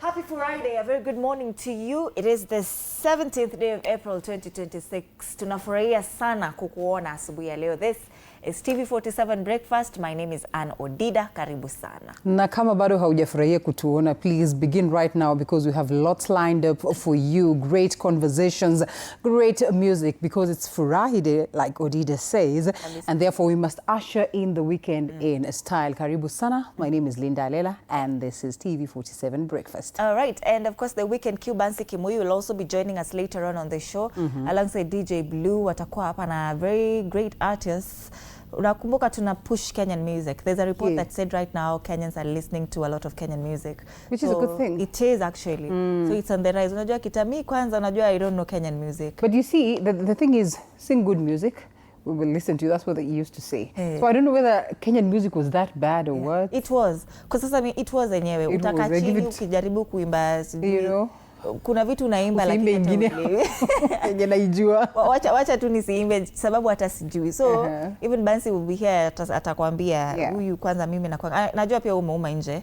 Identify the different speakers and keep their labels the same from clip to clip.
Speaker 1: Happy Friday, a very good morning to you. It is the 17th day of April 2026. Tunafurahia sana kukuona asubuhi ya leo. This is TV47 Breakfast. My name is Ann Odida. Karibu sana.
Speaker 2: Na kama bado haujafurahia kutuona, please begin right now because we have lots lined up for you. Great conversations, great music because it's Friday, like Odida says, and therefore we must usher in the weekend in style. Karibu sana. My name is Linda Alela and this is TV47 Breakfast.
Speaker 1: All right, and of course the weekend Bansi Kimuyu will also be joining us later on the show alongside DJ Blue. Watakuwa hapa na very great artists. Unakumbuka tuna push Kenyan music. There's a report that said right now Kenyans are listening to a lot of Kenyan music.
Speaker 2: Which is a good thing.
Speaker 1: It is actually. So it's on the rise. Unajua kitami kwanza, unajua I don't know Kenyan music.
Speaker 2: But you see, the thing is, sing good music. We will listen to you. That's what they used to say. So I don't know whether Kenyan music was that bad or what.
Speaker 1: It was. Because sasa it was enyewe. Utaka chini ukijaribu kuimba.
Speaker 2: You know.
Speaker 1: Kuna vitu naimba lakini
Speaker 2: ingine yenye naijua.
Speaker 1: Wacha tu nisiimbe sababu hata sijui. So even Bansi will be here atakwambia huyu kwanza mimi najua pia umeuma nje.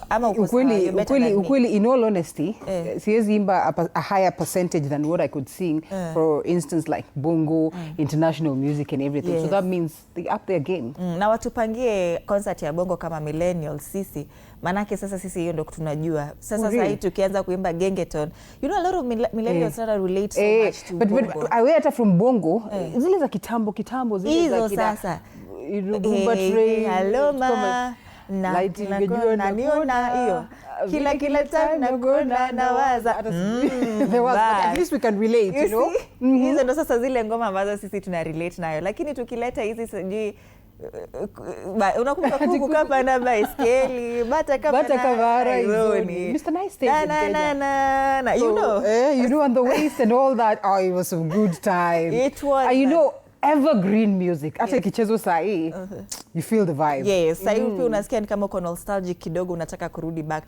Speaker 1: Ama
Speaker 2: ukweli in all honesty siwezi imba a higher percentage than what I could sing for instance like bongo, international music and everything. So that means they up their game.
Speaker 1: Na watupangie concert ya bongo kama millennials sisi. Manake sasa sisi hiyo ndo tunajua. Sasa sasa tukianza kuimba gengeton. You know a lot of millennials relate so much to bongo.
Speaker 2: But I hata from bongo zile za kitambo zile za
Speaker 1: sasa.
Speaker 2: Rumba train.
Speaker 1: Hello ma. Na niona hiyo kila time nakuona nawaza
Speaker 2: at least we can relate, you know.
Speaker 1: Hizo ndo sasa zile ngoma ambazo sisi tuna relate nayo, lakini tukileta hizi sijui unakumbuka kuku kapa na baiskeli bata kavara
Speaker 2: izoni Mr. Nice Day
Speaker 1: na you know
Speaker 2: you know on the waist and all that. Oh, it was a good time.
Speaker 1: It was
Speaker 2: you know evergreen music. Hata ikichezwa saa hii you feel the vibe.
Speaker 1: Yes, sasa hivi unasikia ni kama uko nostalgic kidogo, unataka kurudi back.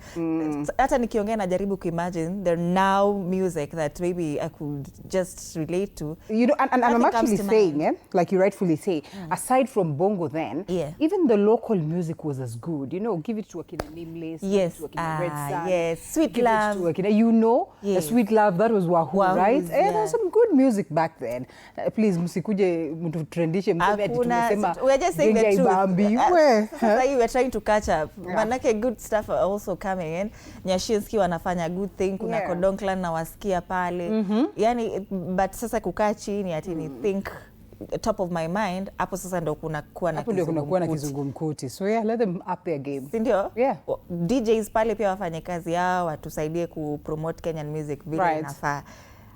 Speaker 1: Hata nikiongea najaribu kuimagine the now music that maybe I could just relate to.
Speaker 2: You know, and I'm actually saying, like you rightfully say, aside from bongo then, even the local music was as good. You know, give it to Akina Nameless,
Speaker 1: yes,
Speaker 2: to Akina Red Sun.
Speaker 1: Yes, Sweet
Speaker 2: give
Speaker 1: Love.
Speaker 2: It to Akina, you know, Sweet Love, that was Wahoo, right? And there was some good music back then. Please, msikuje mtu trendishe mseme tumesema.
Speaker 1: We're just saying the truth.
Speaker 2: Sasa
Speaker 1: you were trying to catch up. Manake good stuff are also coming in. Nyashinski wanafanya good thing, kuna Kodonklan na wasikia pale. Yani but sasa kukaa chini ati ni think top of my mind, hapo sasa ndo kunakuwa na
Speaker 2: kizungumkuti. So let them up their game.
Speaker 1: Sindio? DJs pale pia wafanye kazi yao, watusaidie kupromote Kenyan music vile inafaa.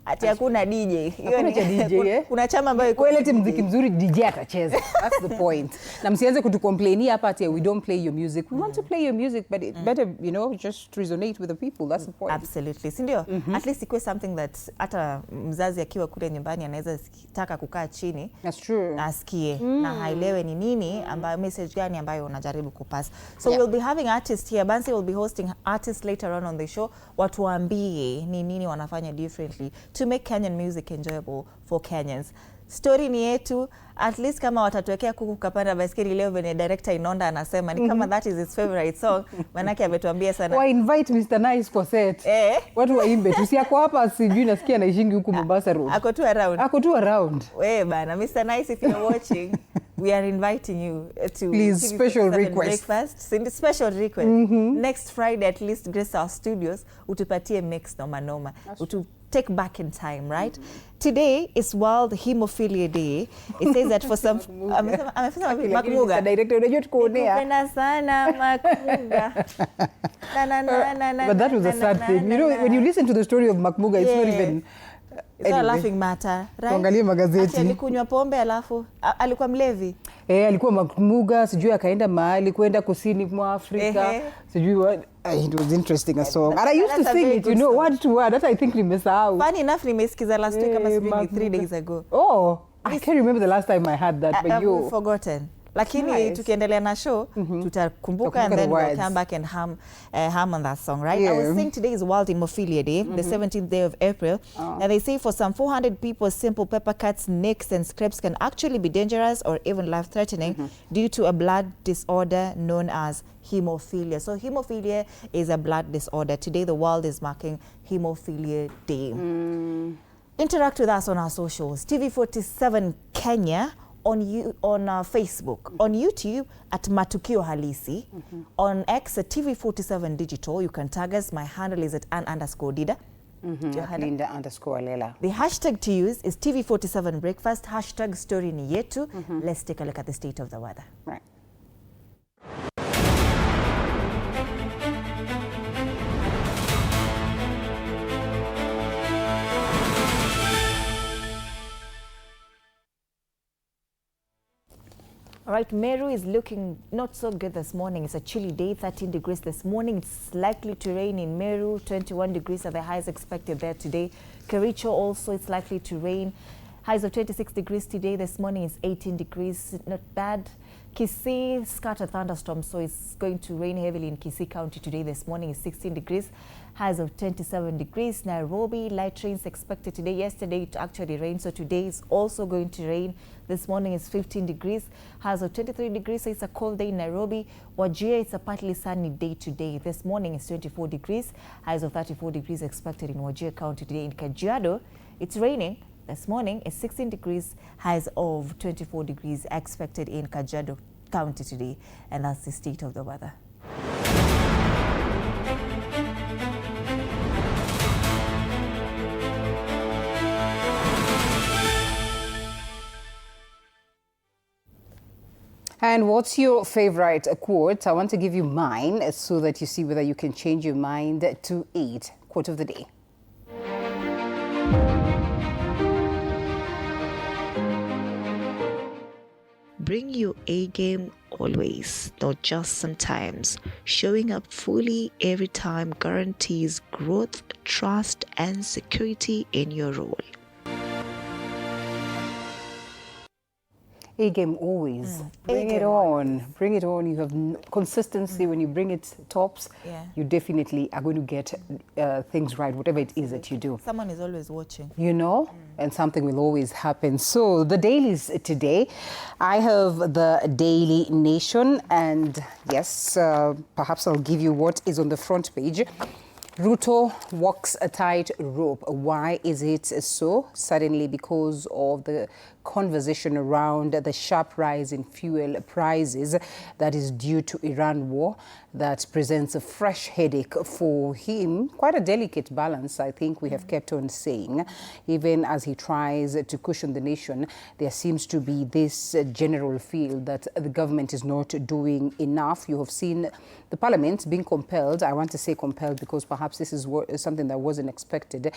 Speaker 1: Ati hakuna DJ.
Speaker 2: Hakuna cha DJ.
Speaker 1: Kuna chama ambayo
Speaker 2: kwa ile muziki mzuri DJ atacheza. That's the point. Na msianze kutucomplain hapa ati we don't play your music. We want to play your music, but it better, you know, just resonate with the people. That's the point.
Speaker 1: Absolutely. Sindio? At least ikuwe something that hata mzazi akiwa kule nyumbani anaweza taka kukaa chini.
Speaker 2: That's true.
Speaker 1: Na asikie na haelewe ni nini ambayo message gani ambayo unajaribu kupass. So we'll be having artists here. Bansi will be hosting artists later on the show. Watuambie ni nini wanafanya differently to make Kenyan music enjoyable for Kenyans. Story ni yetu, at least kama watatuwekea kuku kapanda baiskeli leo venye director Inonda anasema ni kama that is his favorite song, manake ametuambia sana.
Speaker 2: Wa invite Mr. Nice kwa set. Watu waimbe, tusiako hapa sijui nasikia naishingi huku Mombasa Road. Ako tu around.
Speaker 1: We bana, Mr. Nice, if you're watching, we are inviting you to
Speaker 2: please special request.
Speaker 1: Special request. Next Friday at least grace our studios utupatie mix noma. Take back in time, right? Today is World Hemophilia Day. It says that for some Makmuga.
Speaker 2: Director unajua tukoonea.
Speaker 1: Napenda sana Makmuga.
Speaker 2: But that was a sad thing. You know, when you listen to the story of Makmuga, it's not even
Speaker 1: it's not a laughing matter, right?
Speaker 2: Tuangalie magazeti.
Speaker 1: Alikunywa pombe alafu alikuwa mlevi.
Speaker 2: Alikuwa Makmuga, sijui akaenda mahali kwenda kusini mwa Afrika. Sijui what. It was interesting a song. And I used to sing it, you know, word to word. That I think nimesahau.
Speaker 1: Funny enough, nimesikiza last week kama 3 days ago.
Speaker 2: Oh, I can't remember the last time I had that, but
Speaker 1: I've forgotten. Lakini
Speaker 2: Nice.
Speaker 1: tukiendelea na show, tutakumbuka and
Speaker 2: the
Speaker 1: then we'll
Speaker 2: words.
Speaker 1: come back and hum on that song, right? I
Speaker 2: Yeah.
Speaker 1: was saying today is World Hemophilia Day, the 17th day of April. And they say for some 400 people, simple pepper cuts, nicks and scrapes can actually be dangerous or even life-threatening due to a blood disorder known as hemophilia. So hemophilia is a blood disorder. Today the world is marking Hemophilia Day. Interact with us on our socials. TV47 Kenya on Facebook, on YouTube at Matukio Halisi, on X at TV47 Digital. You can tag us. My handle is at @Ann_Dida.
Speaker 2: Linda_Lela.
Speaker 1: The hashtag to use is TV47 Breakfast, hashtag story ni yetu. Let's take a look at the state of the weather.
Speaker 2: Right.
Speaker 1: All right, Meru is looking not so good this morning. It's a chilly day, 13 degrees this morning. It's likely to rain in Meru, 21 degrees are the highs expected there today. Kericho also, it's likely to rain. Highs of 26 degrees today. This morning is 18 degrees, not bad. Kisii, scattered thunderstorms, so it's going to rain heavily in Kisii County today. This morning is 16 degrees. Highs of 27 degrees. Nairobi, light rains expected today. Yesterday it actually rained, so today is also going to rain. This morning is 15 degrees. Highs of 23 degrees, so it's a cold day in Nairobi. Wajir, it's a partly sunny day today. This morning is 24 degrees. Highs of 34 degrees expected in Wajir County today. In Kajiado, it's raining. This morning is 16 degrees, highs of 24 degrees expected in Kajiado County today. And that's the state of the weather.
Speaker 2: And what's your favorite quote? I want to give you mine so that you see whether you can change your mind to 8. Quote of the day.
Speaker 3: Bring your A game always, not just sometimes. Showing up fully every time guarantees growth, trust, and security in your role.
Speaker 2: A game always. Bring it on. Bring it on. You have consistency. When you bring it tops, you definitely are going to get things right, whatever it is that you do.
Speaker 1: Someone is always watching.
Speaker 2: You know, and something will always happen. So the dailies today, I have the Daily Nation, and yes, perhaps I'll give you what is on the front page. Ruto walks a tight rope. Why is it so? Suddenly because of the conversation around the sharp rise in fuel prices that is due to Iran war that presents a fresh headache for him. Quite a delicate balance, I think we have kept on saying. Even as he tries to cushion the nation, there seems to be this general feel that the government is not doing enough. You have seen the parliament being compelled, I want to say compelled because perhaps this is something that wasn't expected,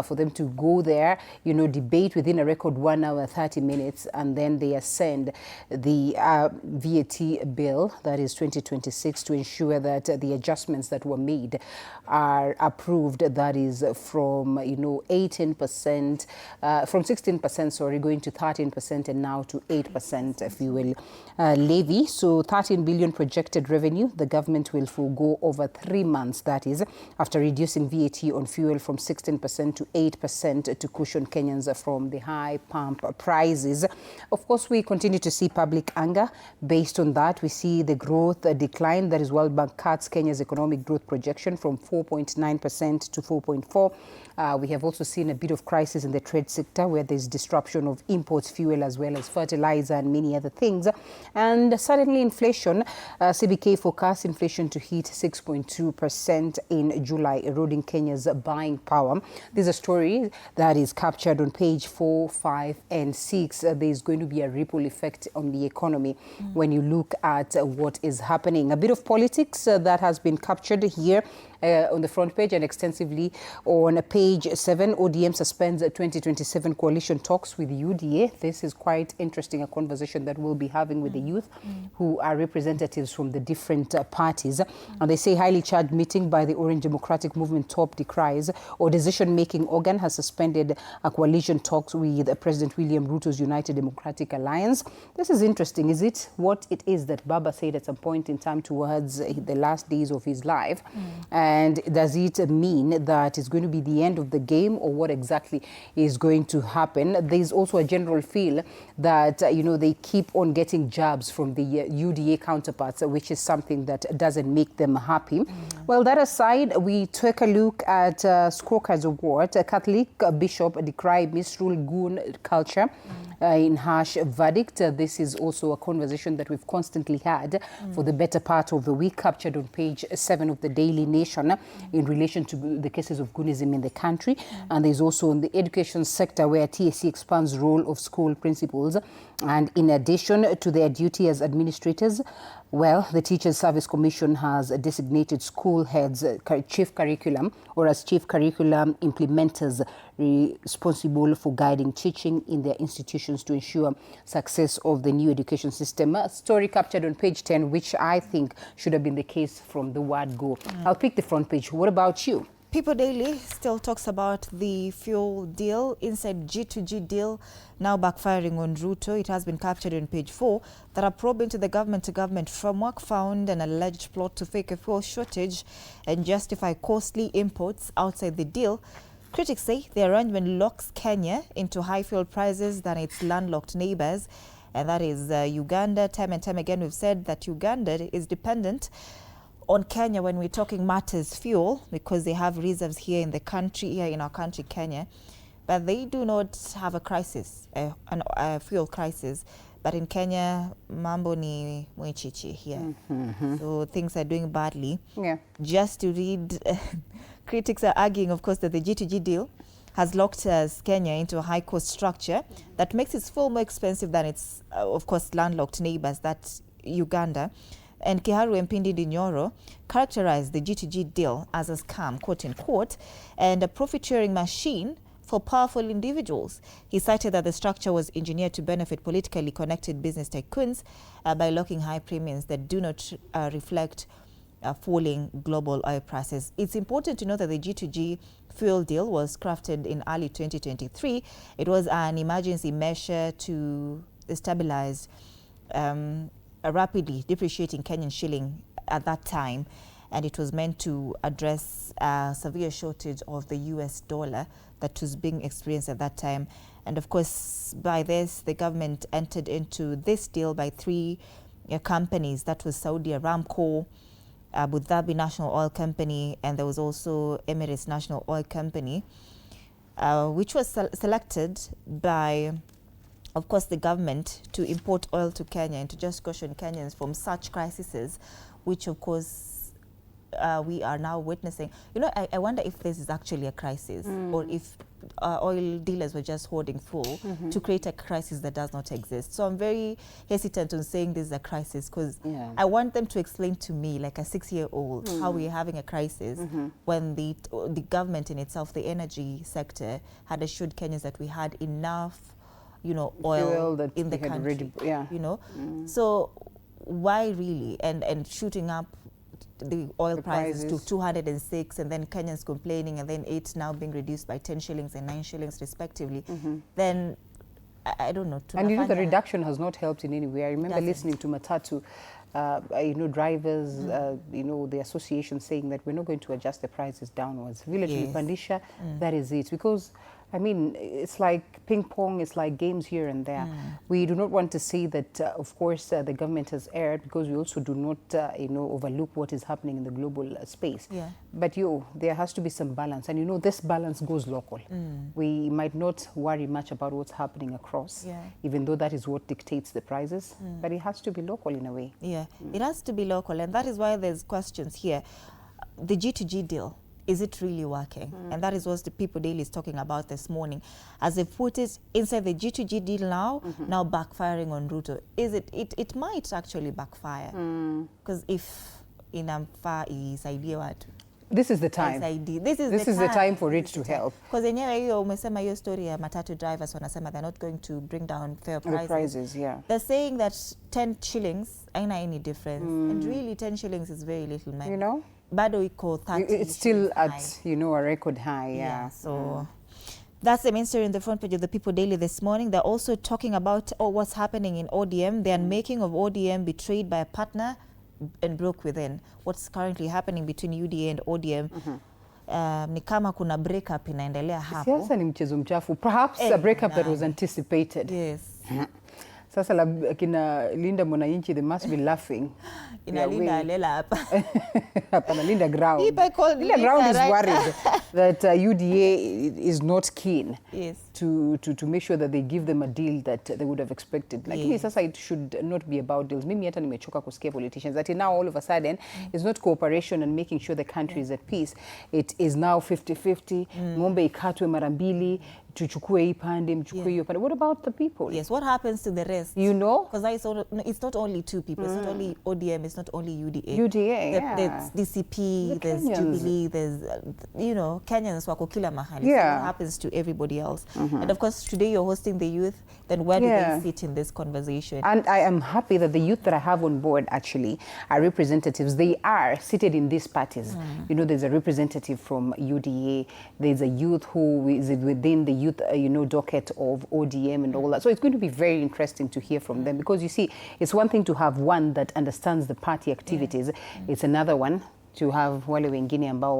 Speaker 2: for them to go there, you know, debate within a record 1 hour, 30 minutes, and then they ascend the VAT bill, that is 2026, to ensure that the adjustments that were made are approved. That is from, you know, 18%, from 16%, sorry, going to 13% and now to 8% fuel levy. So 13 billion projected revenue. The government will forego over 3 months, that is, after reducing VAT on fuel from 16% to 8% to cushion Kenyans from the high pump prices. Of course, we continue to see public anger. Based on that, we see the growth decline. That is, World Bank cuts Kenya's economic growth projection from 4.9% to 4.4%. We have also seen a bit of crisis in the trade sector where there's disruption of imports, fuel, as well as fertilizer and many other things. And suddenly inflation, CBK forecasts inflation to hit 6.2% in July, eroding Kenya's buying power. This is a story that is captured on page 4, 5, and 6. There's going to be a ripple effect on the economy when you look at what is happening. A bit of politics that has been captured here. on the front page and extensively on page 7. ODM suspends 2027 coalition talks with UDA. This is quite interesting, a conversation that we'll be having with the youth who are representatives from the different parties. And they say highly charged meeting by the Orange Democratic Movement top decries or decision-making organ has suspended a coalition talks with President William Ruto's United Democratic Alliance. This is interesting. Is it what it is that Baba said at some point in time towards the last days of his life? And does it mean that it's going to be the end of the game, or what exactly is going to happen? There's also a general feel that, they keep on getting jabs from the UDA counterparts, which is something that doesn't make them happy. Well, that aside, we take a look at Squawkers Award. A Catholic bishop decried misrule goon culture in harsh verdict. This is also a conversation that we've constantly had for the better part of the week, captured on page 7 of the Daily Nation in relation to the cases of Goonism in the country. And there's also in the education sector where TSC expands role of school principals. And in addition to their duty as administrators, well, the Teachers Service Commission has designated school heads chief curriculum or as chief curriculum implementers responsible for guiding teaching in their institutions to ensure success of the new education system. A story captured on page 10, which I think should have been the case from the word go. I'll pick the front page. What about you?
Speaker 1: People Daily still talks about the fuel deal, inside G2G deal, now backfiring on Ruto. It has been captured on page 4 that a probe into the government-to-government framework found an alleged plot to fake a fuel shortage and justify costly imports outside the deal. Critics say the arrangement locks Kenya into high fuel prices than its landlocked neighbors, and that is Uganda. Time and time again, we've said that Uganda is dependent on Kenya when we're talking matters fuel, because they have reserves here in the country, here in our country, Kenya, but they do not have a crisis, a fuel crisis. But in Kenya, mambo ni mwichichi here. So things are doing badly.
Speaker 2: Yeah.
Speaker 1: Just to read, critics are arguing, of course, that the G2G deal has locked Kenya into a high-cost structure that makes its fuel more expensive than its, of course, landlocked neighbors, that's Uganda. And Kiharu Mpindi Dinyoro characterized the G2G deal as a scam, quote-unquote, and a profit-sharing machine for powerful individuals. He cited that the structure was engineered to benefit politically connected business tycoons by locking high premiums that do not reflect falling global oil prices. It's important to note that the G2G fuel deal was crafted in early 2023. It was an emergency measure to stabilize a rapidly depreciating Kenyan shilling at that time, and it was meant to address a severe shortage of the US dollar that was being experienced at that time. And of course, by this, the government entered into this deal by 3 companies. That was Saudi Aramco, Abu Dhabi National Oil Company, and there was also Emirates National Oil Company, which was selected by, of course, the government to import oil to Kenya and to just caution Kenyans from such crises, which, of course, we are now witnessing. I wonder if this is actually a crisis or if oil dealers were just hoarding fuel to create a crisis that does not exist. So I'm very hesitant on saying this is a crisis, because I want them to explain to me, like a 6-year-old, how we're having a crisis when the government in itself, the energy sector, had assured Kenyans that we had enough oil that in the country, So why really? And shooting up the oil prices to 206, and then Kenyans complaining, and then 8 now being reduced by 10 shillings and 9 shillings respectively. Then I don't know.
Speaker 2: And the reduction has not helped in any way. I remember listening to Matatu, drivers, the association saying that we're not going to adjust the prices downwards. Vile tulipandisha, that is it. Because I mean, it's like ping pong, it's like games here and there. We do not want to say that, of course, the government has erred, because we also do not, overlook what is happening in the global space. But there has to be some balance. And, this balance goes local. We might not worry much about what's happening across, even though that is what dictates the prices. But it has to be local in a way.
Speaker 1: It has to be local. And that is why there's questions here. The G2G deal, is it really working? And that is what the People Daily is talking about this morning. As they put it, inside the G2G deal now backfiring on Ruto. It might actually backfire. Because if inamfaa isaidie watu.
Speaker 2: This is the time.
Speaker 1: This is
Speaker 2: the time for it to help.
Speaker 1: Because yenyewe hiyo umesema hiyo story ya matatu drivers wanasema they're not going to bring down fare prices.
Speaker 2: Yeah.
Speaker 1: They're saying that 10 shillings aina any difference. And really 10 shillings is very little money.
Speaker 2: You know?
Speaker 1: Bado iko 30.
Speaker 2: It's still at, you know, a record high. Yeah.
Speaker 1: So that's the main story in the front page of the People Daily this morning. They're also talking about what's happening in ODM. The unmaking of ODM betrayed by a partner and broke within. What's currently happening between UDA and ODM. Ni kama kuna breakup inaendelea hapo.
Speaker 2: Siasa ni mchezo mchafu. Perhaps a breakup that was anticipated.
Speaker 1: Yes.
Speaker 2: Sasa kina Linda Mwananchi, they must be laughing.
Speaker 1: Inalinda lela hapa.
Speaker 2: Hapana, Linda Ground.
Speaker 1: Linda
Speaker 2: Ground is worried that UDA is not keen to make sure that they give them a deal that they would have expected. Lakini sasa it should not be about deals. Mimi hata nimechoka kusikia politicians that now all of a sudden it's not cooperation and making sure the country is at peace. It is now 50-50. Ng'ombe ikatwe mara mbili. Tuchukue hii pande, mchukue hiyo pande. What about the people?
Speaker 1: Yes, what happens to the rest?
Speaker 2: You know?
Speaker 1: Because it's not only two people. It's not only ODM, it's not only UDA.
Speaker 2: Yeah.
Speaker 1: There's DCP, there's Jubilee, there's, you know, Kenyans wako kila mahali.
Speaker 2: Yeah.
Speaker 1: So what happens to everybody else? And of course, today you're hosting the youth. Then where do they sit in this conversation?
Speaker 2: And I am happy that the youth that I have on board actually are representatives. They are seated in these parties. You know, there's a representative from UDA. There's a youth who is within the youth, you know, docket of ODM and all that. So it's going to be very interesting to hear from them because you see, it's one thing to have one that understands the party activities. It's another one to have wale wengine ambao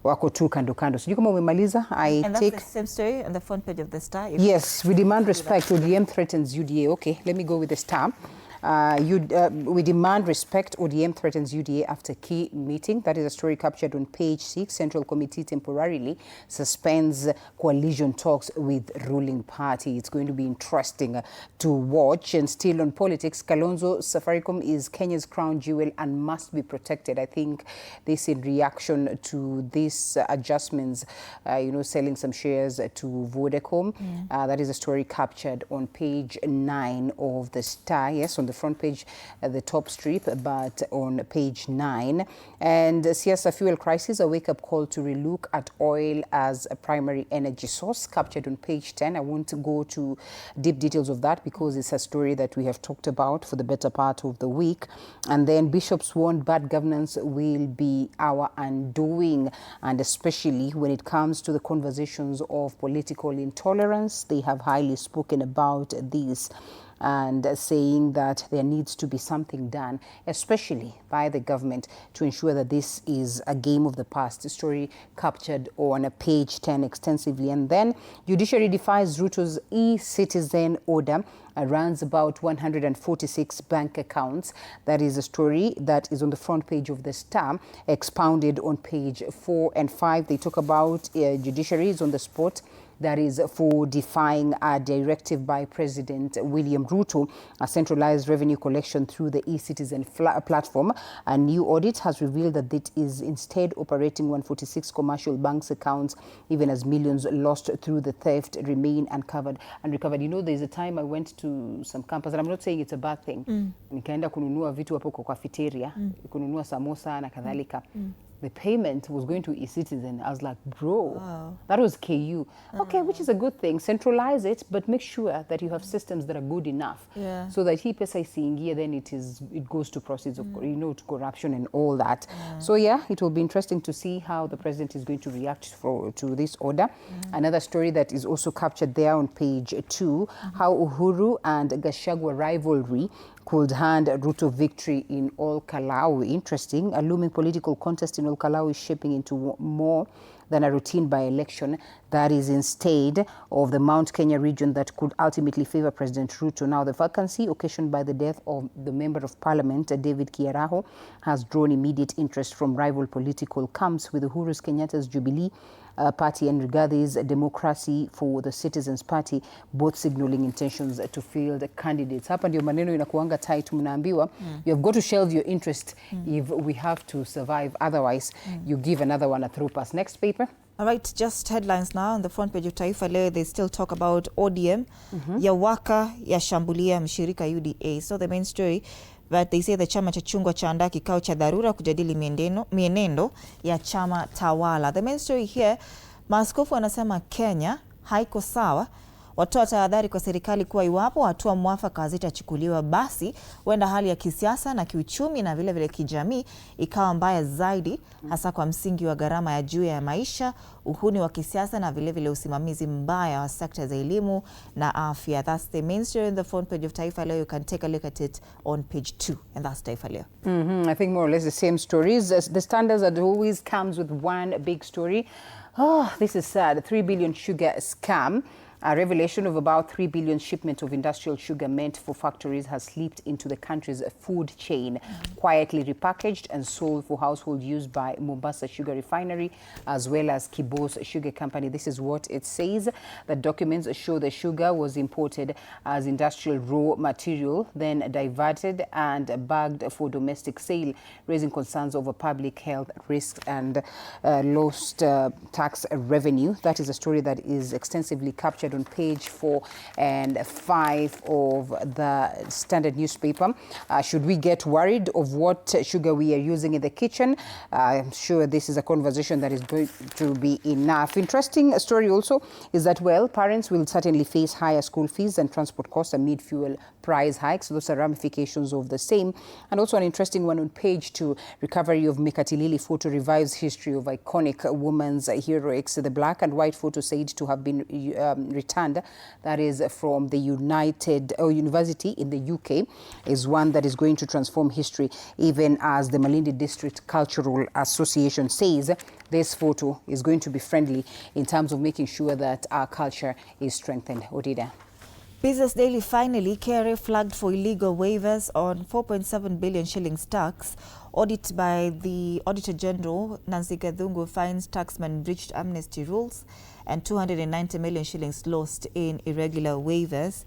Speaker 2: wako tu kando kando. Sijui kama umemaliza.
Speaker 1: And that's the same story on the front page of the Star.
Speaker 2: Yes, we demand respect. ODM threatens UDA. Okay, let me go with the Star. We demand respect. ODM threatens UDA after key meeting. That is a story captured on page 6. Central Committee temporarily suspends coalition talks with ruling party. It's going to be interesting to watch. And still on politics, Kalonzo Safaricom is Kenya's crown jewel and must be protected. I think this in reaction to these adjustments, you know, selling some shares to Vodacom. That is a story captured on page 9 of the Star. Yes, on the front page, the top strip, but on page 9. And Siasa fuel crisis, a wake-up call to relook at oil as a primary energy source, captured on page 10. I won't go to deep details of that because it's a story that we have talked about for the better part of the week. And then bishops warned bad governance will be our undoing, and especially when it comes to the conversations of political intolerance. They have highly spoken about this and saying that there needs to be something done, especially by the government, to ensure that this is a game of the past. The story captured on page 10 extensively. And then judiciary defies Ruto's e-citizen order, runs about 146 bank accounts. That is a story that is on the front page of the Star, expounded on page 4 and 5. They talk about judiciary is on the spot. That is for defying a directive by President William Ruto, a centralized revenue collection through the e-citizen platform. A new audit has revealed that it is instead operating 146 commercial banks accounts, even as millions lost through the theft remain uncovered and recovered. You know, there's a time I went to some campus, and I'm not saying it's a bad thing. Nikaenda kununua vitu hapo kwa cafeteria, kununua samosa na kadhalika. The payment was going to e-citizen. I was like, bro, that was KU. Okay, which is a good thing. Centralize it, but make sure that you have systems that are good enough so that hii pesa isiingie, then it goes to proceeds of, you know, to corruption and all that. So yeah, it will be interesting to see how the president is going to react to this order. Another story that is also captured there on page 2, how Uhuru and Gachagua rivalry could hand Ruto victory in Ol-Kalou. Interesting. A looming political contest in Ol-Kalou is shaping into more than a routine by-election that is instead of the Mount Kenya region that could ultimately favor President Ruto. Now, the vacancy occasioned by the death of the Member of Parliament, David Kiaraho, has drawn immediate interest from rival political camps, with Uhuru's Kenyatta's Jubilee Party and Rigathis Democracy for the Citizens Party both signaling intentions to field candidates. Hapa ndio maneno inakuanga tight, mnaambiwa you have got to shelve your interest if we have to survive, otherwise you give another one a through pass. Next paper.
Speaker 1: All right, just headlines now on the front page of Taifa Leo. They still talk about ODM. Yawaka yashambulia mshirika UDA. So the main story, but they say the chama cha chungwa chaandaa kikao cha dharura kujadili mienendo ya chama tawala. The main story here, maaskofu wanasema Kenya haiko sawa, watoa tahadhari kwa serikali kuwa iwapo hatua mwafaka hazitachukuliwa basi huenda hali ya kisiasa na kiuchumi na vile vile kijamii ikawa mbaya zaidi, hasa kwa msingi wa gharama ya juu ya maisha, uhuni wa kisiasa na vile vile usimamizi mbaya wa sekta za elimu na afya. That's the main story in the front page of Taifa Leo. You can take a look at it on page 2, and that's Taifa Leo.
Speaker 2: I think more or less the same stories. The Standards that always comes with one big story. Oh, this is sad. 3 billion sugar scam. A revelation of about 3 billion shipment of industrial sugar meant for factories has slipped into the country's food chain, quietly repackaged and sold for household use by Mombasa Sugar Refinery as well as Kibos Sugar Company. This is what it says. The documents show the sugar was imported as industrial raw material, then diverted and bagged for domestic sale, raising concerns over public health risks and lost tax revenue. That is a story that is extensively captured on page 4 and 5 of the Standard newspaper. Should we get worried of what sugar we are using in the kitchen? I'm sure this is a conversation that is going to be enough. Interesting story also is that, well, parents will certainly face higher school fees and transport costs amid fuel price hikes. Those are ramifications of the same. And also an interesting one on page 2, recovery of Mikatilili photo revives history of iconic women's heroics. The black and white photo said to have been returned, that is from the University in the UK, is one that is going to transform history, even as the Malindi District Cultural Association says this photo is going to be friendly in terms of making sure that our culture is strengthened. Odida.
Speaker 1: Business Daily, finally, KRA flagged for illegal waivers on 4.7 billion shillings tax. Audit by the Auditor General, Nancy Gathungu, finds taxmen breached amnesty rules and 290 million shillings lost in irregular waivers.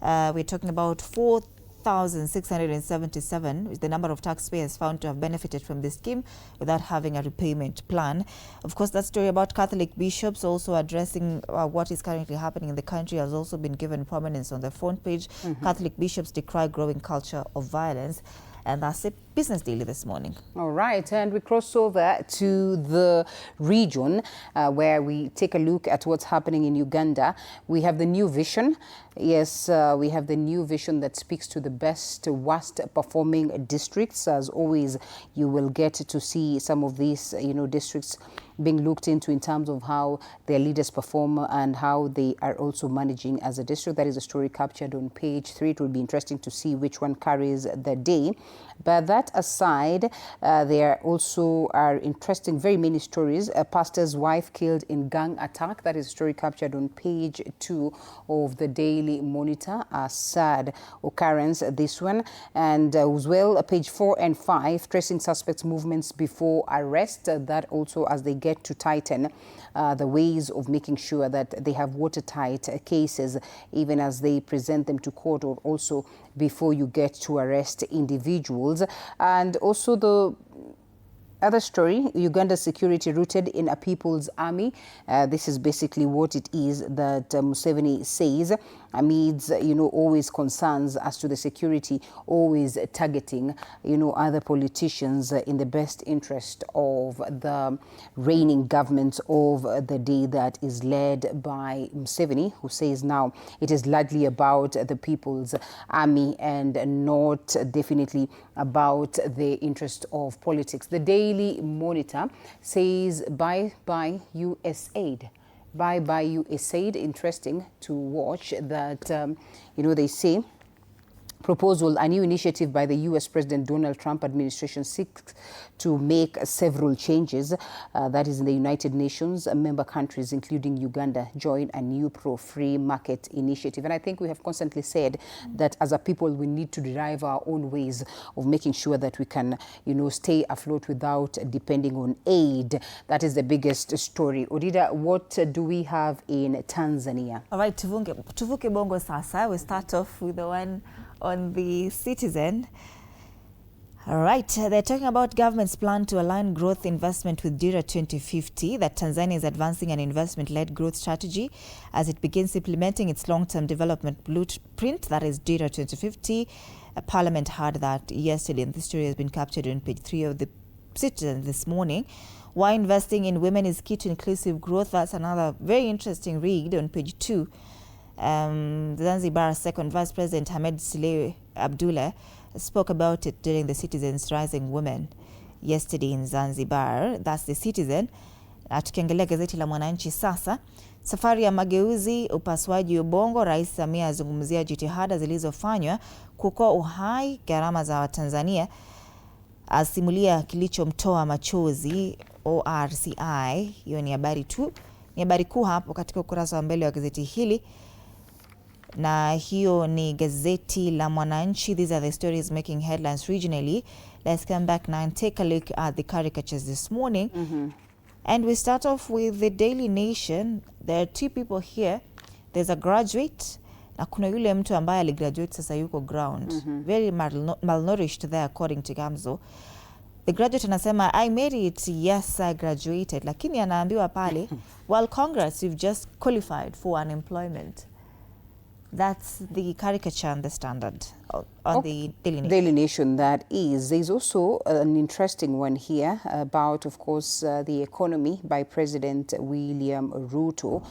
Speaker 1: We're talking about 4,677 is the number of taxpayers found to have benefited from this scheme without having a repayment plan. Of course, that story about Catholic bishops also addressing what is currently happening in the country has also been given prominence on the front page. Catholic bishops decry growing culture of violence. And that's it. Business Daily this morning. All
Speaker 2: right, and we cross over to the region where we take a look at what's happening in Uganda. We have the new vision. Yes, we have the new vision that speaks to the best, worst performing districts. As always, you will get to see some of these, districts being looked into in terms of how their leaders perform and how they are also managing as a district. That is a story captured on page 3. It will be interesting to see which one carries the day. But that aside, there also are interesting, very many stories. A pastor's wife killed in gang attack. That is a story captured on page 2 of the Daily Monitor. A sad occurrence, this one. And as well, page 4 and 5, tracing suspects' movements before arrest. That also, as they get to tighten the ways of making sure that they have watertight cases, even as they present them to court or also before you get to arrest individuals. And also the other story, Uganda's security rooted in a people's army. This is basically what it is that Museveni says amidst, always concerns as to the security, always targeting, other politicians in the best interest of the reigning government of the day that is led by Museveni, who says now it is largely about the people's army and not definitely about the interest of politics. The Daily Monitor says bye-bye USAID. Bye-bye USAID. Interesting to watch that, they say proposal, a new initiative by the U.S. President Donald Trump administration seeks to make several changes. That is in the United Nations. Member countries, including Uganda, join a new pro-free market initiative. And I think we have constantly said that as a people, we need to derive our own ways of making sure that we can, stay afloat without depending on aid. That is the biggest story. Odida, what do we have in Tanzania?
Speaker 1: All right, tuvuke bongo sasa. We start off with the one on the Citizen. All right, they're talking about government's plan to align growth investment with Dira 2050, that Tanzania is advancing an investment-led growth strategy as it begins implementing its long-term development blueprint, that is Dira 2050. Parliament had that yesterday, and this story has been captured on page 3 of the Citizen this morning. Why investing in women is key to inclusive growth. That's another very interesting read on page 2. Zanzibar's second Vice President Hamed Sile Abdullah spoke about it during the Citizen's Rising Women yesterday in Zanzibar. That's the Citizen. Tukiangalia gazeti la Mwananchi sasa, safari ya mageuzi upasuaji ubongo, Rais Samia azungumzia jitihada zilizofanywa kuokoa uhai, gharama za Watanzania, asimulia kilichomtoa machozi ORCI. Hiyo ni habari tu, ni habari kuu hapo katika ukurasa wa mbele wa gazeti hili, na hiyo ni gazeti la Mwananchi. These are the stories making headlines regionally. Let's come back now and take a look at the caricatures this morning. And we start off with the Daily Nation. There are 2 people here. There's a graduate, na kuna yule mtu ambaye aligraduate sasa yuko ground. Very malnourished there according to Gamzo. The graduate anasema, I made it, yes I graduated. Lakini anaambiwa pale, well congrats, you've just qualified for unemployment. That's the caricature on the Standard, on the Daily Nation.
Speaker 2: Daily Nation, that is. There's also an interesting one here about, of course, the economy by President William Ruto,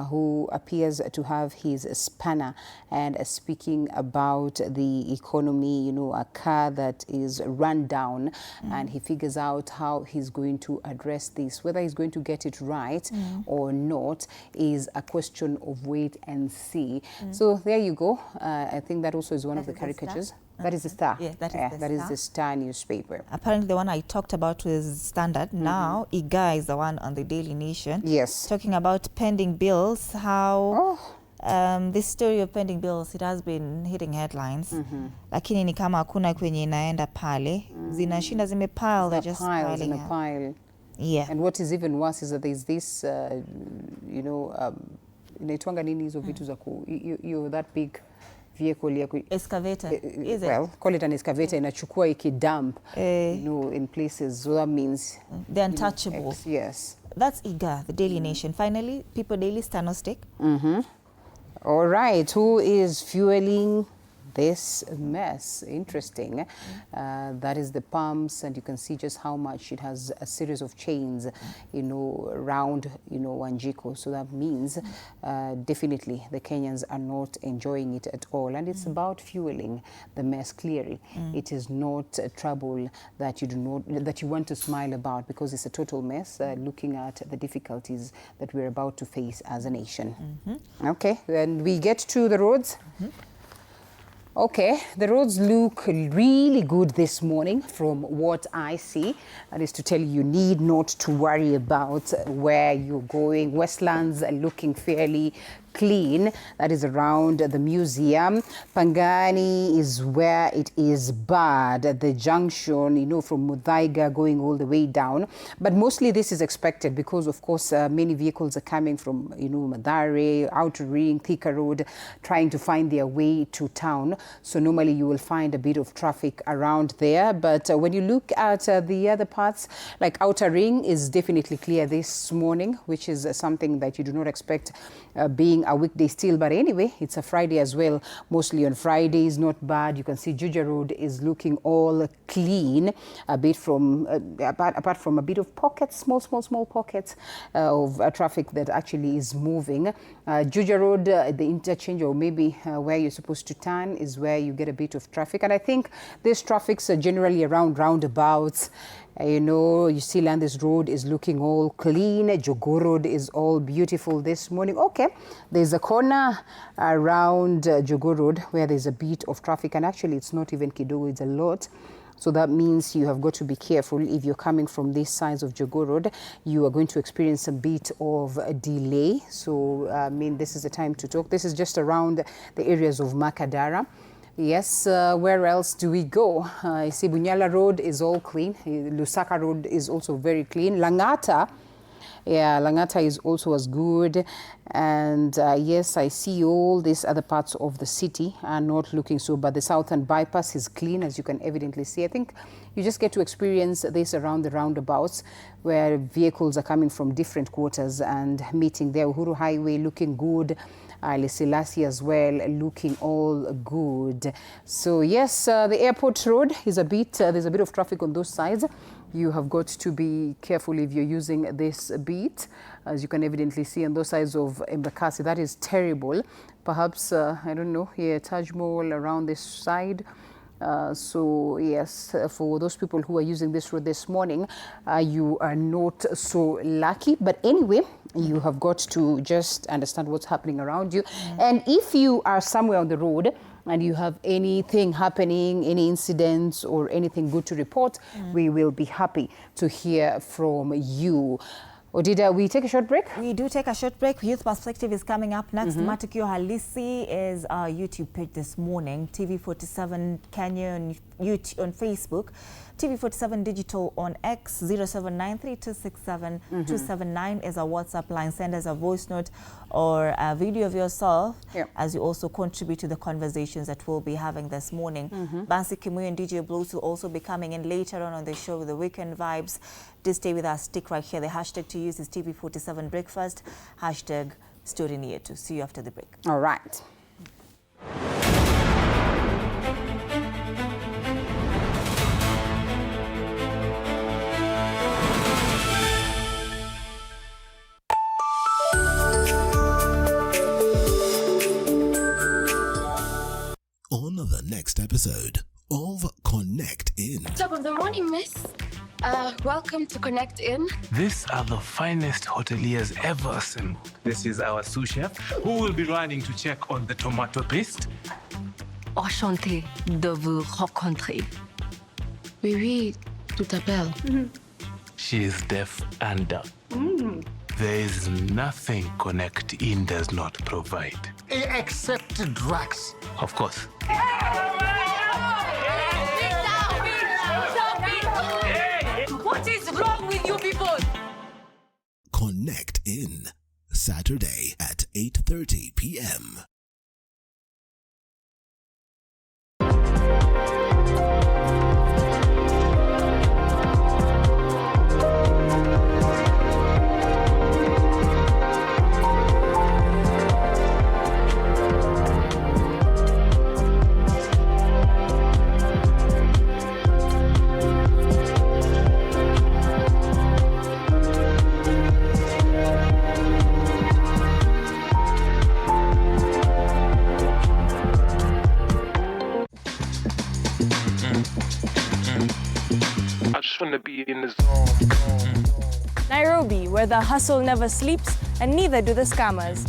Speaker 2: who appears to have his spanner and speaking about the economy, you know, a car that is run down, and he figures out how he's going to address this. Whether he's going to get it right or not is a question of wait and see. So there you go. I think that also is one of the caricatures. That is the Star.
Speaker 1: Yeah, that is the
Speaker 2: Star newspaper.
Speaker 1: Apparently the one I talked about was Standard. Now Iga is the one on the Daily Nation.
Speaker 2: Yes.
Speaker 1: Talking about pending bills, how this story of pending bills, it has been hitting headlines. Lakini ni kama hakuna kwenye inaenda pale. Zinashinda zimepile, they're just piling
Speaker 2: in a pile.
Speaker 1: Yeah.
Speaker 2: And what is even worse is that there's this, you know, inaitwanga nini hizo vitu za you that big vehicle
Speaker 1: excavator, is
Speaker 2: well,
Speaker 1: it?
Speaker 2: Call it an excavator, inachukua ikidump, you know, in places. So that means
Speaker 1: they're untouchable.
Speaker 2: Yes.
Speaker 1: That's IGA, the Daily Nation. Finally, People Daily, Stanostic.
Speaker 2: All right, who is fueling this mess? Interesting. That is the pumps, and you can see just how much it has a series of chains, you know, around, you know, Wanjiko. So that means definitely the Kenyans are not enjoying it at all. And it's about fueling the mess. Clearly, it is not a trouble that you want to smile about, because it's a total mess. Looking at the difficulties that we're about to face as a nation. Okay, then we get to the roads. Okay, the roads look really good this morning from what I see. That is to tell you, you need not to worry about where you're going. Westlands are looking fairly clean. That is around the museum. Pangani is where it is bad at the junction, you know, from Muthaiga going all the way down. But mostly this is expected because, of course, many vehicles are coming from, you know, Mathare, Outer Ring, Thika Road, trying to find their way to town. So normally you will find a bit of traffic around there. But when you look at the other parts, like Outer Ring is definitely clear this morning, which is something that you do not expect being a weekday still. But anyway, it's a Friday as well. Mostly on Fridays, not bad. You can see Juja Road is looking all clean, a bit from, apart from a bit of pockets, small pockets of traffic that actually is moving. Juja Road, the interchange, or maybe where you're supposed to turn, is where you get a bit of traffic. And I think these traffics are generally around roundabouts. You know, you see Landis Road is looking all clean. Jogoo Road is all beautiful this morning. Okay, there's a corner around Jogoo Road where there's a bit of traffic, and actually it's not even kidogo, it's a lot. So that means you have got to be careful. If you're coming from this side of Jogoo Road, you are going to experience a bit of a delay. So, I mean, this is the time to talk. This is just around the areas of Makadara. Yes, where else do we go? I see Bunyala Road is all clean. Lusaka Road is also very clean. Langata, yeah, Langata is also as good. And yes, I see all these other parts of the city are not looking so, but the southern bypass is clean, as you can evidently see. I think you just get to experience this around the roundabouts where vehicles are coming from different quarters and meeting there. Uhuru Highway looking good. Selassie as well, looking all good. So yes, the airport road is a bit, there's a bit of traffic on those sides. You have got to be careful if you're using this beat. As you can evidently see on those sides of Embakasi, that is terrible. Perhaps, I don't know, here, Taj Mahal around this side. So yes, for those people who are using this road this morning, you are not so lucky. But anyway, you have got to just understand what's happening around you. And if you are somewhere on the road and you have anything happening, any incidents or anything good to report, we will be happy to hear from you. Odida, we take a short break? We do take a short break. Youth Perspective is coming up next. Matukio Halisi is our YouTube page this morning. TV47 Kenya on Facebook. TV47 Digital on X. 0793267279 is our WhatsApp line. Send us a voice note or a video of yourself as you also contribute to the conversations that we'll be having this morning. Bansi Kimuyu and DJ Blues will also be coming in later on the show with the weekend vibes. Just stay with us. Stick right here. The hashtag to use is TV47 Breakfast. Hashtag Story Near To. See you after the break. All right.
Speaker 4: On the next episode of Connect In.
Speaker 5: Top of the morning, miss. Welcome to Connect In.
Speaker 6: These are the finest hoteliers ever assembled. This is our sous chef, who will be running to check on the tomato paste.
Speaker 5: Enchanté de vous rencontrer. Oui, oui, tout appelle.
Speaker 6: She is deaf and dumb. There is nothing Connect In does not provide.
Speaker 7: Except drugs.
Speaker 6: Of course.
Speaker 5: What is wrong with you people?
Speaker 4: Connect In. Saturday at 8:30 p.m.
Speaker 6: I just want to be in the zone.
Speaker 8: Nairobi, where the hustle never sleeps and neither do the scammers.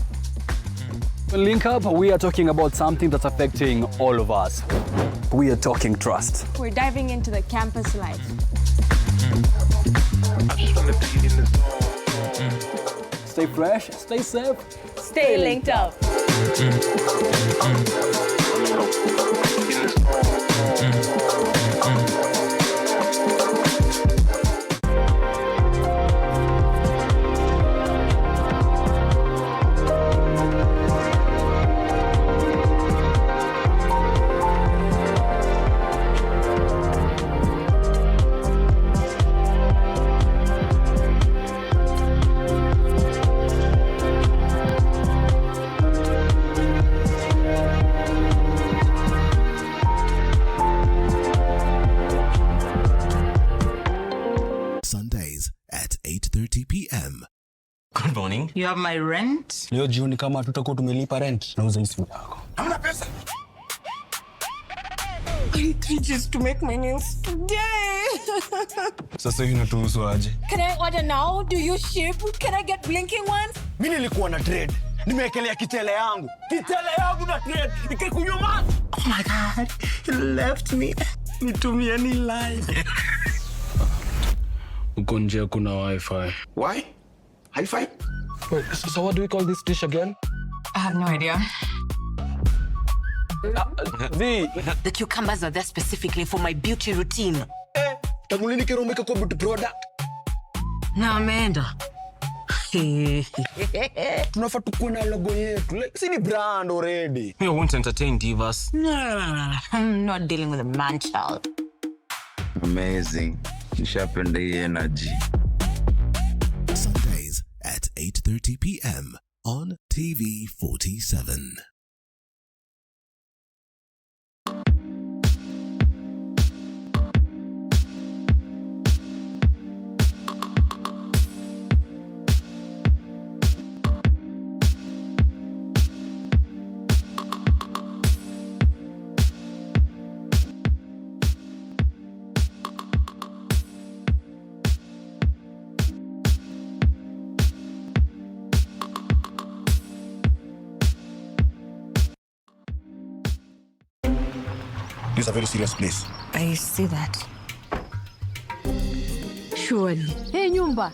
Speaker 9: Link Up, we are talking about something that's affecting all of us. We are talking trust.
Speaker 8: We're diving into the campus life.
Speaker 6: I just want to be in the zone.
Speaker 9: Stay fresh, stay safe.
Speaker 8: Stay linked up.
Speaker 4: Sundays at 8:30 p.m.
Speaker 10: Good morning. You have my rent?
Speaker 9: Leo jioni kama tutakuwa tumelipa rent, nauza hii simu yako.
Speaker 10: Hamna pesa. I need 3 G's to make my nails today.
Speaker 9: Sasa hivi natuhusu aje?
Speaker 8: Can I order now? Do you ship? Can I get blinking ones?
Speaker 7: Mimi nilikuwa na trade. Nimewekelea kitele yangu. Kitele yangu na trade. Nikikunyuma.
Speaker 10: Oh my God. You left me. Nitumie ni live.
Speaker 9: Uko nje kuna wifi.
Speaker 7: Why? High five?
Speaker 9: Wait, so what do we call this dish again?
Speaker 10: I have no idea.
Speaker 5: The cucumbers are there specifically for my beauty routine.
Speaker 7: Tangu lini kero umeka kwa beauty product?
Speaker 5: Na ameenda.
Speaker 7: Tunafaa tukuwe na logo yetu. Like, si ni brand already.
Speaker 10: You won't entertain divas.
Speaker 5: No. I'm not dealing with a man child.
Speaker 11: Amazing. Nishapenda hii energy.
Speaker 4: Sundays at 8:30 p.m. on TV47.
Speaker 7: This is a very serious place.
Speaker 12: I see that. Surely. Hey, nyumba.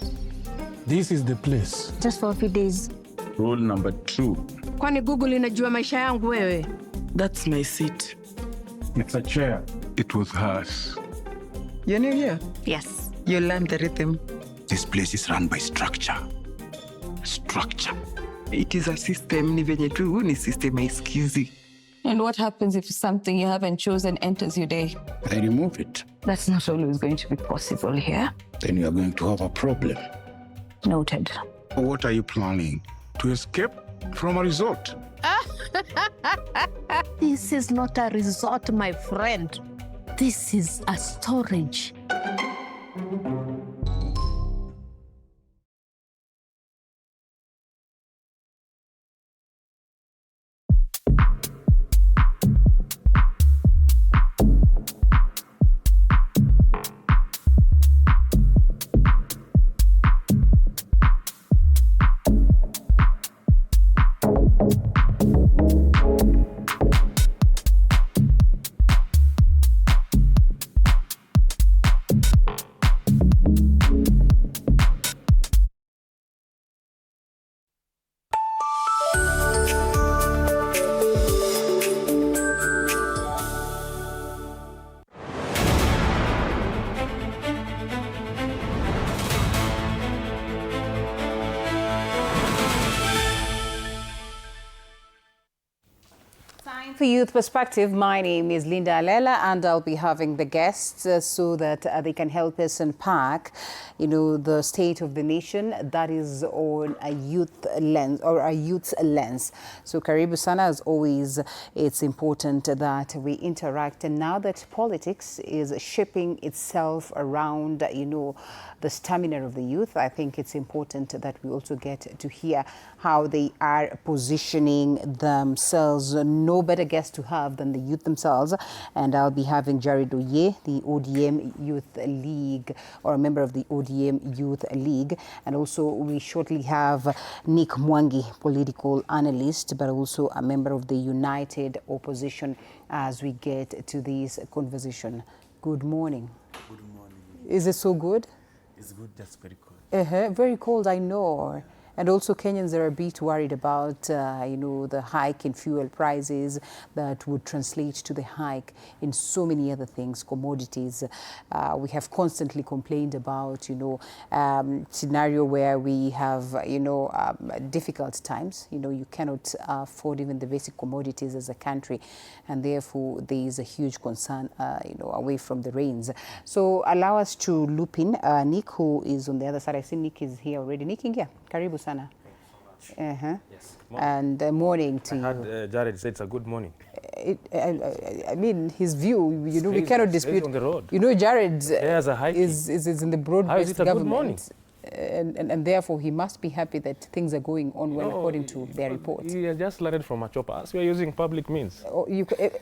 Speaker 6: This is the place.
Speaker 12: Just for a few days.
Speaker 11: Rule number 2.
Speaker 12: Kwani Google inajua maisha yangu wewe?
Speaker 10: That's my seat.
Speaker 6: It's a chair. It was hers.
Speaker 10: You're new here?
Speaker 12: Yes.
Speaker 10: You learned the rhythm.
Speaker 7: This place is run by structure. Structure.
Speaker 10: It is a system. Ni venye tu ni system haisikizi.
Speaker 12: And what happens if something you haven't chosen enters your day?
Speaker 7: I remove it.
Speaker 12: That's not always going to be possible here.
Speaker 7: Then you are going to have a problem.
Speaker 12: Noted.
Speaker 7: What are you planning? To escape from a resort?
Speaker 12: This is not a resort, my friend. This is a storage.
Speaker 2: For Youth Perspective, my name is Linda Alela, and I'll be having the guests so that they can help us unpack, the state of the nation that is on a youth lens or a youth's lens. So, karibu sana. As always, it's important that we interact. And now that politics is shaping itself around, the stamina of the youth, I think it's important that we also get to hear how they are positioning themselves. No better guest to have than the youth themselves. And I'll be having Jared Oyie, the ODM Youth League, or a member of the ODM Youth League. And also we shortly have Nick Mwangi, political analyst, but also a member of the United Opposition as we get to this conversation. Good morning.
Speaker 13: Good morning.
Speaker 2: Is it so good?
Speaker 13: It's good, just very cold.
Speaker 2: Very cold, I know. And also Kenyans are a bit worried about, the hike in fuel prices that would translate to the hike in so many other things, commodities. We have constantly complained about, scenario where we have, difficult times. You cannot afford even the basic commodities as a country. And therefore, there is a huge concern, away from the rains. So allow us to loop in Nick, who is on the other side. I see Nick is here already. Nick, Ingia, karibu sana.
Speaker 13: Yes.
Speaker 2: And morning to you.
Speaker 13: I heard Jared said it's a good morning.
Speaker 2: I mean, his view, we cannot dispute.
Speaker 13: On the road.
Speaker 2: Jared
Speaker 13: is
Speaker 2: in the broad-based government.
Speaker 13: Good morning?
Speaker 2: And therefore, he must be happy that things are going on well according to their report.
Speaker 13: He just landed from a chopper. As we are using public means.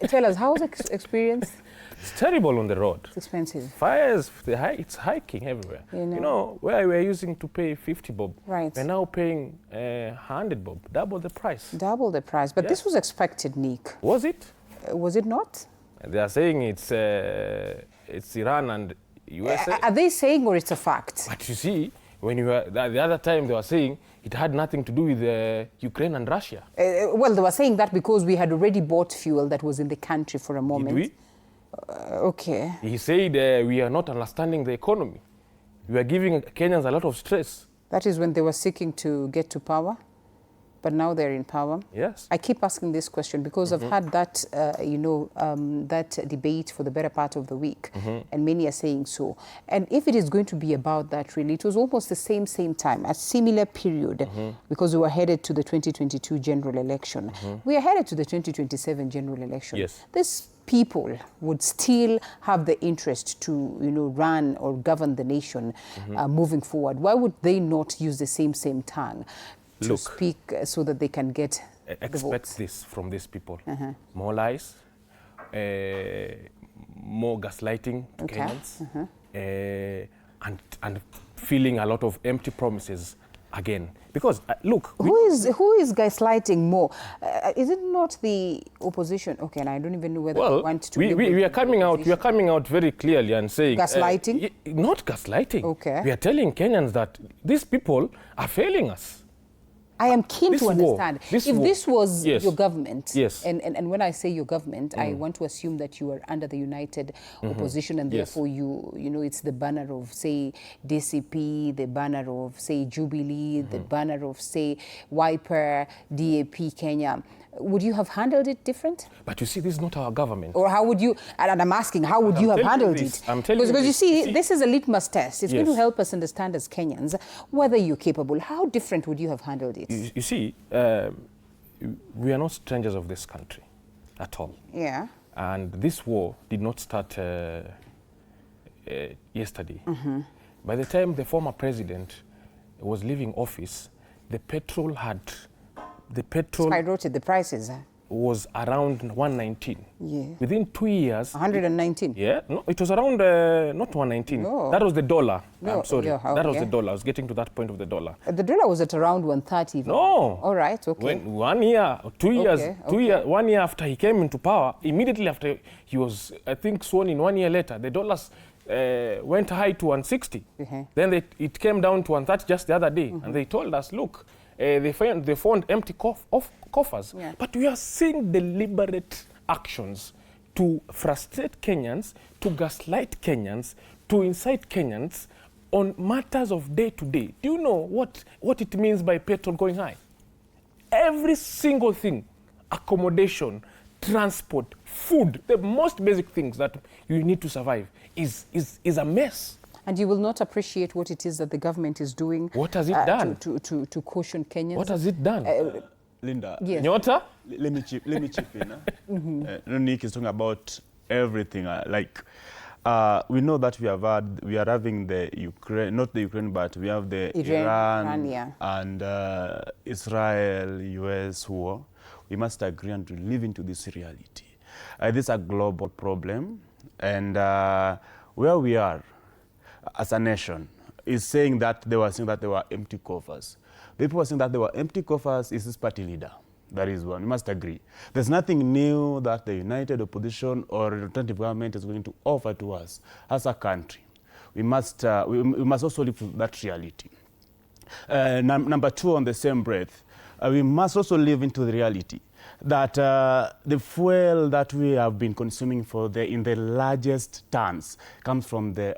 Speaker 2: Tell us, how's the experience?
Speaker 13: It's terrible on the road.
Speaker 2: It's expensive.
Speaker 13: Fires, it's hiking everywhere. Where we're using to pay 50 bob,
Speaker 2: right,
Speaker 13: we're now paying 100 bob, double the price.
Speaker 2: Double the price. But this was expected, Nick.
Speaker 13: Was it?
Speaker 2: Was it not?
Speaker 13: They are saying it's Iran and USA.
Speaker 2: Are they saying, or it's a fact?
Speaker 13: But you see, when you were the other time, they were saying it had nothing to do with Ukraine and Russia.
Speaker 2: Well, they were saying that because we had already bought fuel that was in the country for a moment.
Speaker 13: Did we?
Speaker 2: Okay.
Speaker 13: He said we are not understanding the economy. We are giving Kenyans a lot of stress.
Speaker 2: That is when they were seeking to get to power. But now they're in power.
Speaker 13: Yes.
Speaker 2: I keep asking this question because I've had that, that debate for the better part of the week, and many are saying so. And if it is going to be about that, really, it was almost the same time, a similar period, because we were headed to the 2022 general election. We are headed to the 2027 general election.
Speaker 13: Yes.
Speaker 2: These people would still have the interest to, run or govern the nation moving forward. Why would they not use the same tongue to speak so that they can get the votes?
Speaker 13: This from these people. More lies, more gaslighting to Kenyans, and feeling a lot of empty promises again. Because, look...
Speaker 2: Who is gaslighting more? Is it not the opposition? Okay, and I don't even know whether
Speaker 13: well,
Speaker 2: I want to...
Speaker 13: we are coming out very clearly and saying...
Speaker 2: Gaslighting?
Speaker 13: Not gaslighting.
Speaker 2: Okay.
Speaker 13: We are telling Kenyans that these people are failing us.
Speaker 2: I am keen to understand. If this was your government, and when I say your government, I want to assume that you are under the united opposition, and therefore it's the banner of, say, DCP, the banner of, say, Jubilee, the banner of, say, Wiper, DAP, Kenya. Would you have handled it different?
Speaker 13: But you see, this is not our government.
Speaker 2: Or how would you, and I'm asking, how would you have handled it?
Speaker 13: I'm telling you
Speaker 2: because you see, this is a litmus test. It's going to help us understand as Kenyans whether you're capable. How different would you have handled it?
Speaker 13: You see, we are not strangers of this country at all.
Speaker 2: Yeah.
Speaker 13: And this war did not start yesterday. By the time the former president was leaving office, the petrol
Speaker 2: skyrocketed, the prices
Speaker 13: was around 119.
Speaker 2: Yeah.
Speaker 13: Within 2 years...
Speaker 2: 119?
Speaker 13: Yeah. No, it was around, not 119.
Speaker 2: No.
Speaker 13: That was the dollar.
Speaker 2: No.
Speaker 13: I'm sorry.
Speaker 2: Yeah,
Speaker 13: that was the dollar. I was getting to that point of the dollar.
Speaker 2: The dollar was at around 130.
Speaker 13: No.
Speaker 2: All right, okay.
Speaker 13: When 1 year, 2 years, 1 year after he came into power, immediately after he was, I think, sworn in 1 year later, the dollars went high to 160. Then it came down to 130 just the other day. And they told us, look, they found empty coffers.
Speaker 2: Yeah.
Speaker 13: But we are seeing deliberate actions to frustrate Kenyans, to gaslight Kenyans, to incite Kenyans on matters of day to day. Do you know what it means by petrol going high? Every single thing, accommodation, transport, food, the most basic things that you need to survive is a mess.
Speaker 2: And you will not appreciate what it is that the government is doing.
Speaker 13: What has it done?
Speaker 2: To caution Kenyans.
Speaker 13: What has it done?
Speaker 7: Linda,
Speaker 2: yes.
Speaker 13: Nyota?
Speaker 7: Let me chip in. Nick is talking about everything. We know that we are having the Ukraine, not the Ukraine, but we have the Iran and Israel, US war. We must agree and to live into this reality. This is a global problem, and where we are as a nation is saying that they were empty coffers. The people were saying that they were empty coffers is this party leader. That is one. We must agree. There's nothing new that the united opposition or alternative government is going to offer to us as a country. We must also live with that reality. Number two, on the same breath, we must also live into the reality that the fuel that we have been consuming in the largest tons comes from the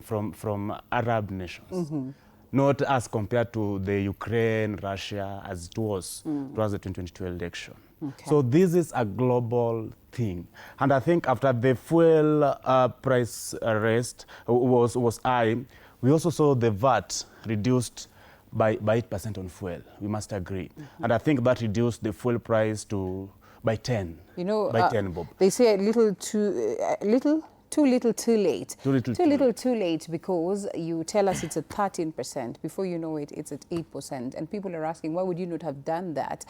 Speaker 7: from Arab nations, not as compared to the Ukraine, Russia, as it was towards the 2022 election.
Speaker 2: Okay.
Speaker 7: So this is a global thing, and I think after the fuel price arrest was high, we also saw the VAT reduced by 8% on fuel. We must agree, and I think that reduced the fuel price by 10.
Speaker 2: You know,
Speaker 7: by 10, Bob.
Speaker 2: They say too little, too late. Too little, too late, because you tell us it's at 13%. Before you know it, it's at 8%. And people are asking, why would you not have done that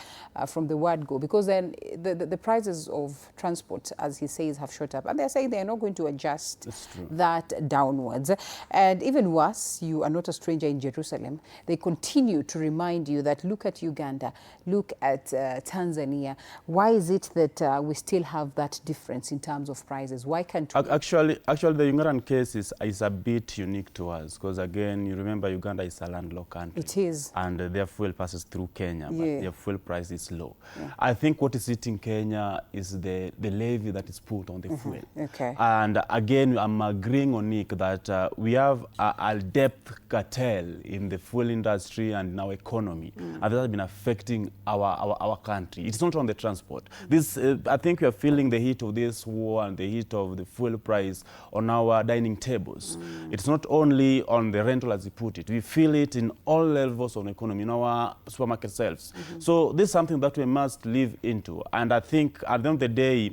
Speaker 2: from the word go? Because then the prices of transport, as he says, have shot up. And they're saying they're not going to adjust that downwards. And even worse, you are not a stranger in Jerusalem. They continue to remind you that look at Uganda, look at Tanzania. Why is it that we still have that difference in terms of prices? Why can't we
Speaker 7: Actually, the Ugandan case is a bit unique to us because, again, you remember Uganda is a landlocked country.
Speaker 2: It is.
Speaker 7: And their fuel passes through Kenya, but their fuel price is low.
Speaker 2: Yeah.
Speaker 7: I think what is hitting Kenya is the levy that is put on the fuel.
Speaker 2: Okay.
Speaker 7: And again, I'm agreeing on Nick that we have a depth cartel in the fuel industry and in our economy, and that has been affecting our country. It's not on the transport. This, I think we are feeling the heat of this war and the heat of the fuel price on our dining tables. It's not only on the rental, as you put it. We feel it in all levels of the economy, in our supermarket shelves. So this is something that we must live into. And I think at the end of the day,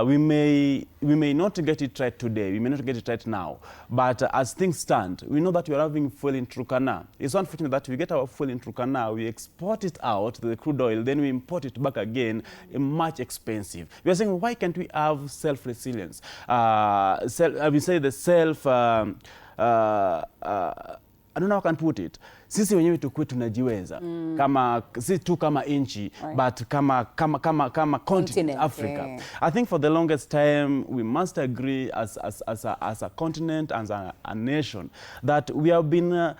Speaker 7: we may not get it right today. We may not get it right now. But as things stand, we know that we are having fuel in Turkana. It's unfortunate that we get our fuel in Turkana, we export it out, the crude oil, then we import it back again, much expensive. We are saying, why can't we have self-resilience? We say the self, I don't know how I can put it. Sisi wenyewe tukue tunajiweza kama si tu kama inchi, but kama continent Africa. Yeah. I think for the longest time we must agree as a continent, as a nation, that we have been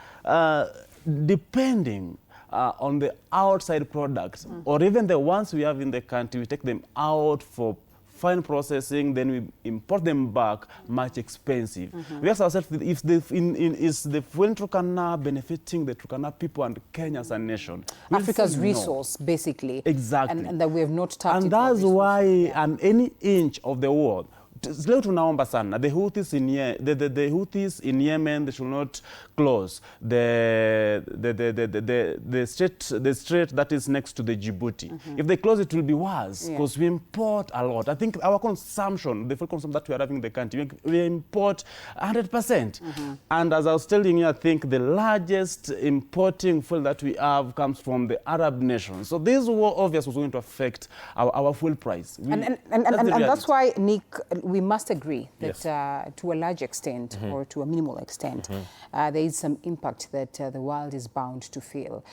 Speaker 7: depending on the outside products, or even the ones we have in the country. We take them out for fine processing, then we import them back, much expensive. We ask ourselves, if is the fuel in Turkana benefiting the Turkana people and Kenya as a nation?
Speaker 2: Africa's resource, basically.
Speaker 7: Exactly.
Speaker 2: And that we have not tapped
Speaker 7: into. And that's why on any inch of the world, leo tunaomba sana the Houthis in Yemen, they should not close the strait that is next to the Djibouti. If they close, it will be worse because we import a lot. I think our consumption, the fuel consumption that we are having in the country, we import 100%. And as I was telling you, I think the largest importing fuel that we have comes from the Arab nations. So this war obviously was going to affect our fuel price.
Speaker 2: And that's why, Nick, we must agree that to a large extent or to a minimal extent, there is some impact that the world is bound to feel,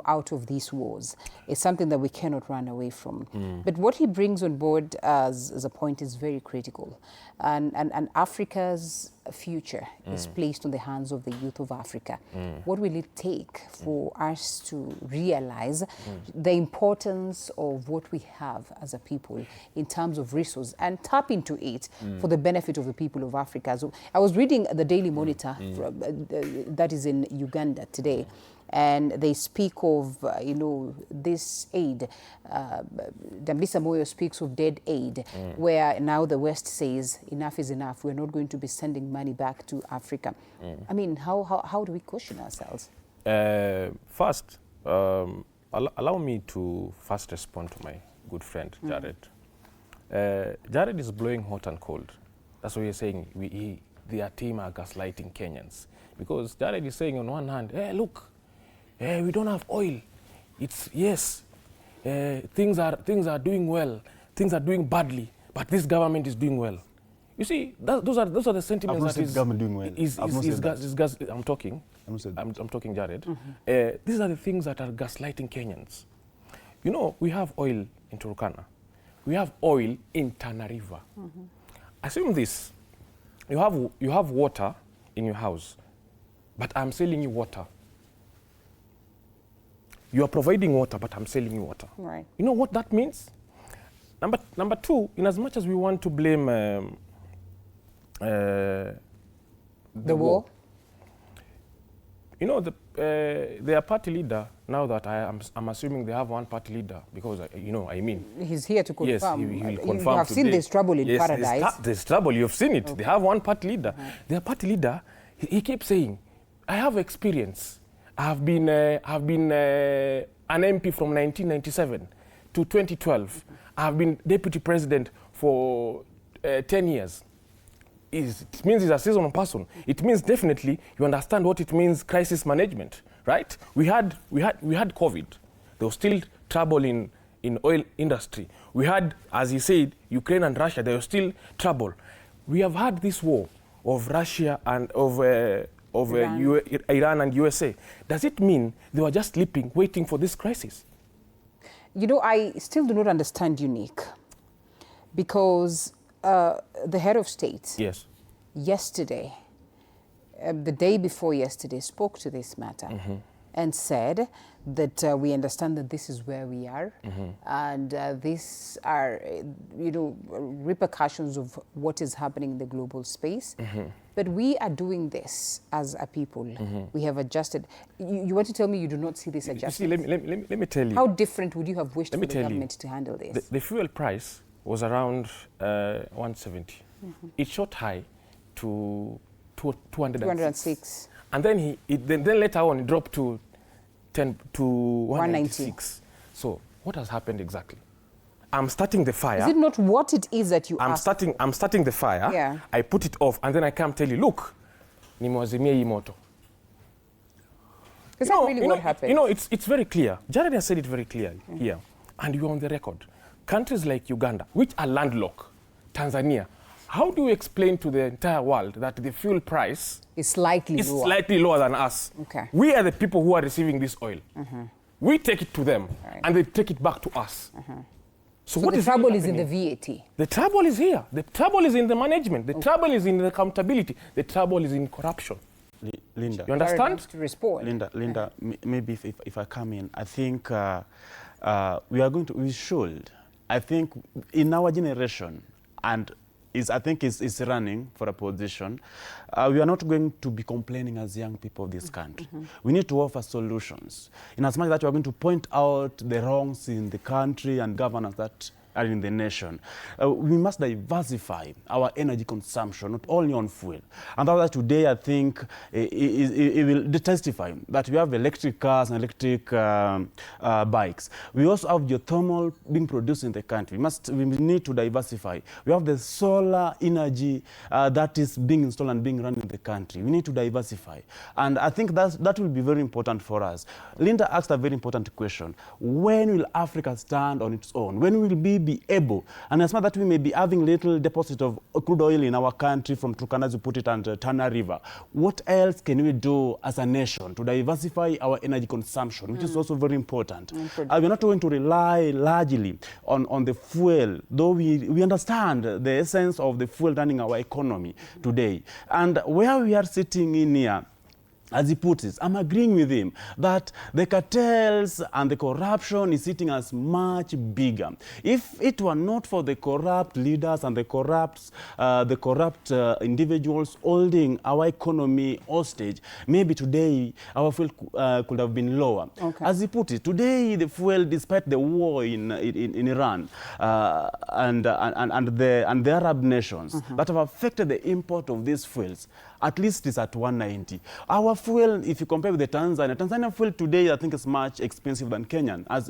Speaker 2: out of these wars. It's something that we cannot run away from. But what he brings on board as a point is very critical. And Africa's future is placed on the hands of the youth of Africa. What will it take for us to realize the importance of what we have as a people in terms of resource and tap into it for the benefit of the people of Africa? So I was reading the Daily Monitor that is in Uganda today, and they speak of, this aid. Dambisa Moyo speaks of dead aid, where now the West says enough is enough. We're not going to be sending money back to Africa. I mean, how do we caution ourselves?
Speaker 13: First, allow me to first respond to my good friend, Jared. Jared is blowing hot and cold. That's what you're saying. Their team are gaslighting Kenyans. Because Jared is saying on one hand, hey, look, we don't have oil. It's, things are doing well. Things are doing badly, but this government is doing well. You see, those are the sentiments that is government doing well. I'm talking, Jared. These are the things that are gaslighting Kenyans. We have oil in Turkana. We have oil in Tana River. Assume this. You have water in your house, but I'm selling you water. You are providing water, but I'm selling you water.
Speaker 2: Right.
Speaker 13: You know what that means? Number two, in as much as we want to blame the war, their party leader, now that I'm assuming they have one party leader, because,
Speaker 2: he's here to confirm.
Speaker 13: Yes, he will confirm.
Speaker 2: You have seen this trouble in paradise.
Speaker 13: There's trouble, you've seen it. Okay. They have one party leader. Their party leader, he keeps saying, I have experience. I've been an MP from 1997 to 2012. I've been deputy president for 10 years. It means he's a seasoned person. It means definitely you understand what it means, crisis management, right? We had COVID. There was still trouble in oil industry. We had, as he said, Ukraine and Russia. There was still trouble. We have had this war of Russia and of Iran and USA. Does it mean they were just sleeping, waiting for this crisis?
Speaker 2: I still do not understand, Unique, because the head of state,
Speaker 13: yes,
Speaker 2: yesterday, the day before yesterday, spoke to this matter and said that we understand that this is where we are, and these are, repercussions of what is happening in the global space. But we are doing this as a people. We have adjusted. You want to tell me you do not see this adjustment?
Speaker 13: See, let me tell you.
Speaker 2: How different would you have wished for the government to handle this?
Speaker 13: The fuel price was around 170. It shot high to 206. And then then later on it dropped to 196. So what has happened exactly? I'm starting the fire.
Speaker 2: Is it not what it is that you asked?
Speaker 13: I'm starting the fire.
Speaker 2: Yeah.
Speaker 13: I put it off, and then I come tell you, look, nimewazimia hii moto.
Speaker 2: Is that really what happened?
Speaker 13: You know, it's very clear. Jared has said it very clearly here, and you're on the record. Countries like Uganda, which are landlocked, Tanzania, how do you explain to the entire world that the fuel price
Speaker 2: is slightly
Speaker 13: lower than us?
Speaker 2: Okay.
Speaker 13: We are the people who are receiving this oil. We take it to them, and they take it back to us.
Speaker 2: So what the trouble is in the VAT?
Speaker 13: The trouble is here. The trouble is in the management. The trouble is in the accountability. The trouble is in corruption.
Speaker 7: Linda,
Speaker 13: you understand?
Speaker 2: To respond.
Speaker 7: Linda, maybe if I come in, I think we should. I think in our generation, and I think is running for a position, we are not going to be complaining as young people of this country. We need to offer solutions. In as much that we are going to point out the wrongs in the country and governance that are in the nation, we must diversify our energy consumption, not only on fuel. And that's why today I think it will testify that we have electric cars and electric bikes. We also have geothermal being produced in the country. We need to diversify. We have the solar energy that is being installed and being run in the country. We need to diversify. And I think that will be very important for us. Linda asked a very important question. When will Africa stand on its own? When will we be able, and as much that we may be having little deposit of crude oil in our country from Turkana, as you put it, and Tana River, what else can we do as a nation to diversify our energy consumption, which is also very important? We're not going to rely largely on the fuel, though we understand the essence of the fuel running our economy today. And where we are sitting in here, as he puts it, I'm agreeing with him that the cartels and the corruption is sitting as much bigger. If it were not for the corrupt leaders and the corrupt individuals holding our economy hostage, maybe today our fuel could have been lower. As he put it, today the fuel, despite the war in Iran and the Arab nations that have affected the import of these fuels, at least it's at 190. Our fuel, if you compare with the Tanzania fuel today, I think is much expensive than Kenyan. I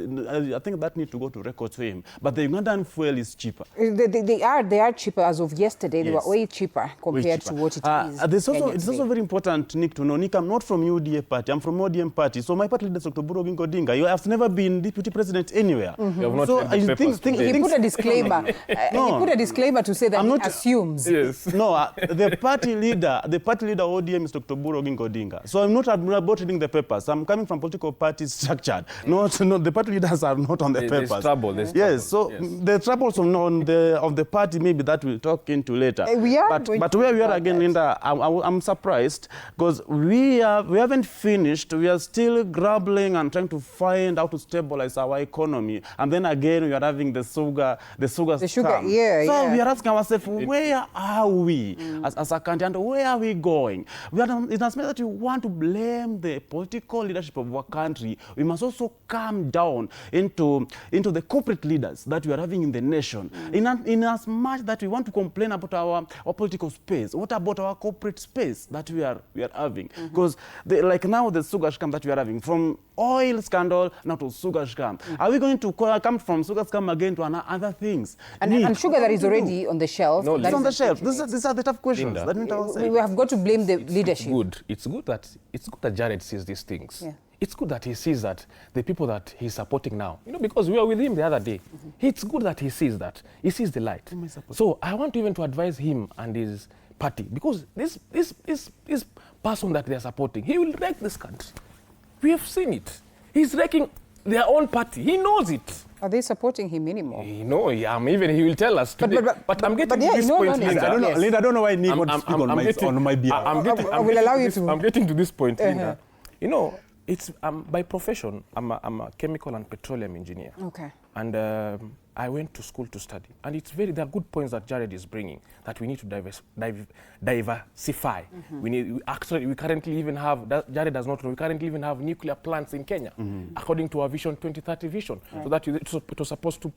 Speaker 7: think that needs to go to record to him. But the Ugandan fuel is cheaper.
Speaker 2: They are cheaper as of yesterday. Yes. They were way cheaper compared to what it is.
Speaker 7: It's also very important, Nick, to know, Nick, I'm not from UDA Party. I'm from ODM Party. So my party leader is Dr. Burogingo Odinga. You have never been deputy president anywhere.
Speaker 2: So he put a disclaimer. He put a disclaimer to say that he assumes.
Speaker 7: Yes. No, the party leader ODM is Dr. Burogingo Odinga. So I'm not about reading the papers. I'm coming from political parties structured. No, the party leaders are not on the papers.
Speaker 13: There's trouble.
Speaker 7: Yes. So the troubles of the party, maybe that we'll talk into later. But where we are again, Linda, I'm surprised because we haven't finished. We are still grumbling and trying to find how to stabilize our economy. And then again, we are having the sugar scam. We are asking ourselves, where are we as a country, and where are we going? It doesn't mean that we want to blame the political leadership of our country. We must also come down into the corporate leaders that we are having in the nation. In as much that we want to complain about our political space, what about our corporate space that we are having? Because like now the sugar scam that we are having, from oil scandal now to sugar scam. Are we going to come from sugar scam again to other things?
Speaker 2: And sugar that is already on the shelf.
Speaker 7: No, it's on the shelf. These are the tough questions.
Speaker 2: We have got to blame the leadership.
Speaker 13: It's good that Jared sees these things. Yeah. It's good that he sees that the people that he's supporting now, because we were with him the other day. It's good that he sees that. He sees the light. So I want even to advise him and his party, because this person that they're supporting, he will wreck this country. We have seen it. He's wrecking their own party. He knows it.
Speaker 2: Are they supporting him anymore?
Speaker 13: No, even he will tell us today. But I'm getting to this point, Linda.
Speaker 7: I don't know why Nick wants to speak on my behalf.
Speaker 2: I will allow you to.
Speaker 13: I'm getting to this point, Linda. You know, it's by profession, I'm a chemical and petroleum engineer.
Speaker 2: Okay.
Speaker 13: And I went to school to study. And there are good points that Jared is bringing, that we need to diversify. We currently even have, Jared does not know, we currently even have nuclear plants in Kenya, according to our Vision 2030 vision. Right. So that it was supposed to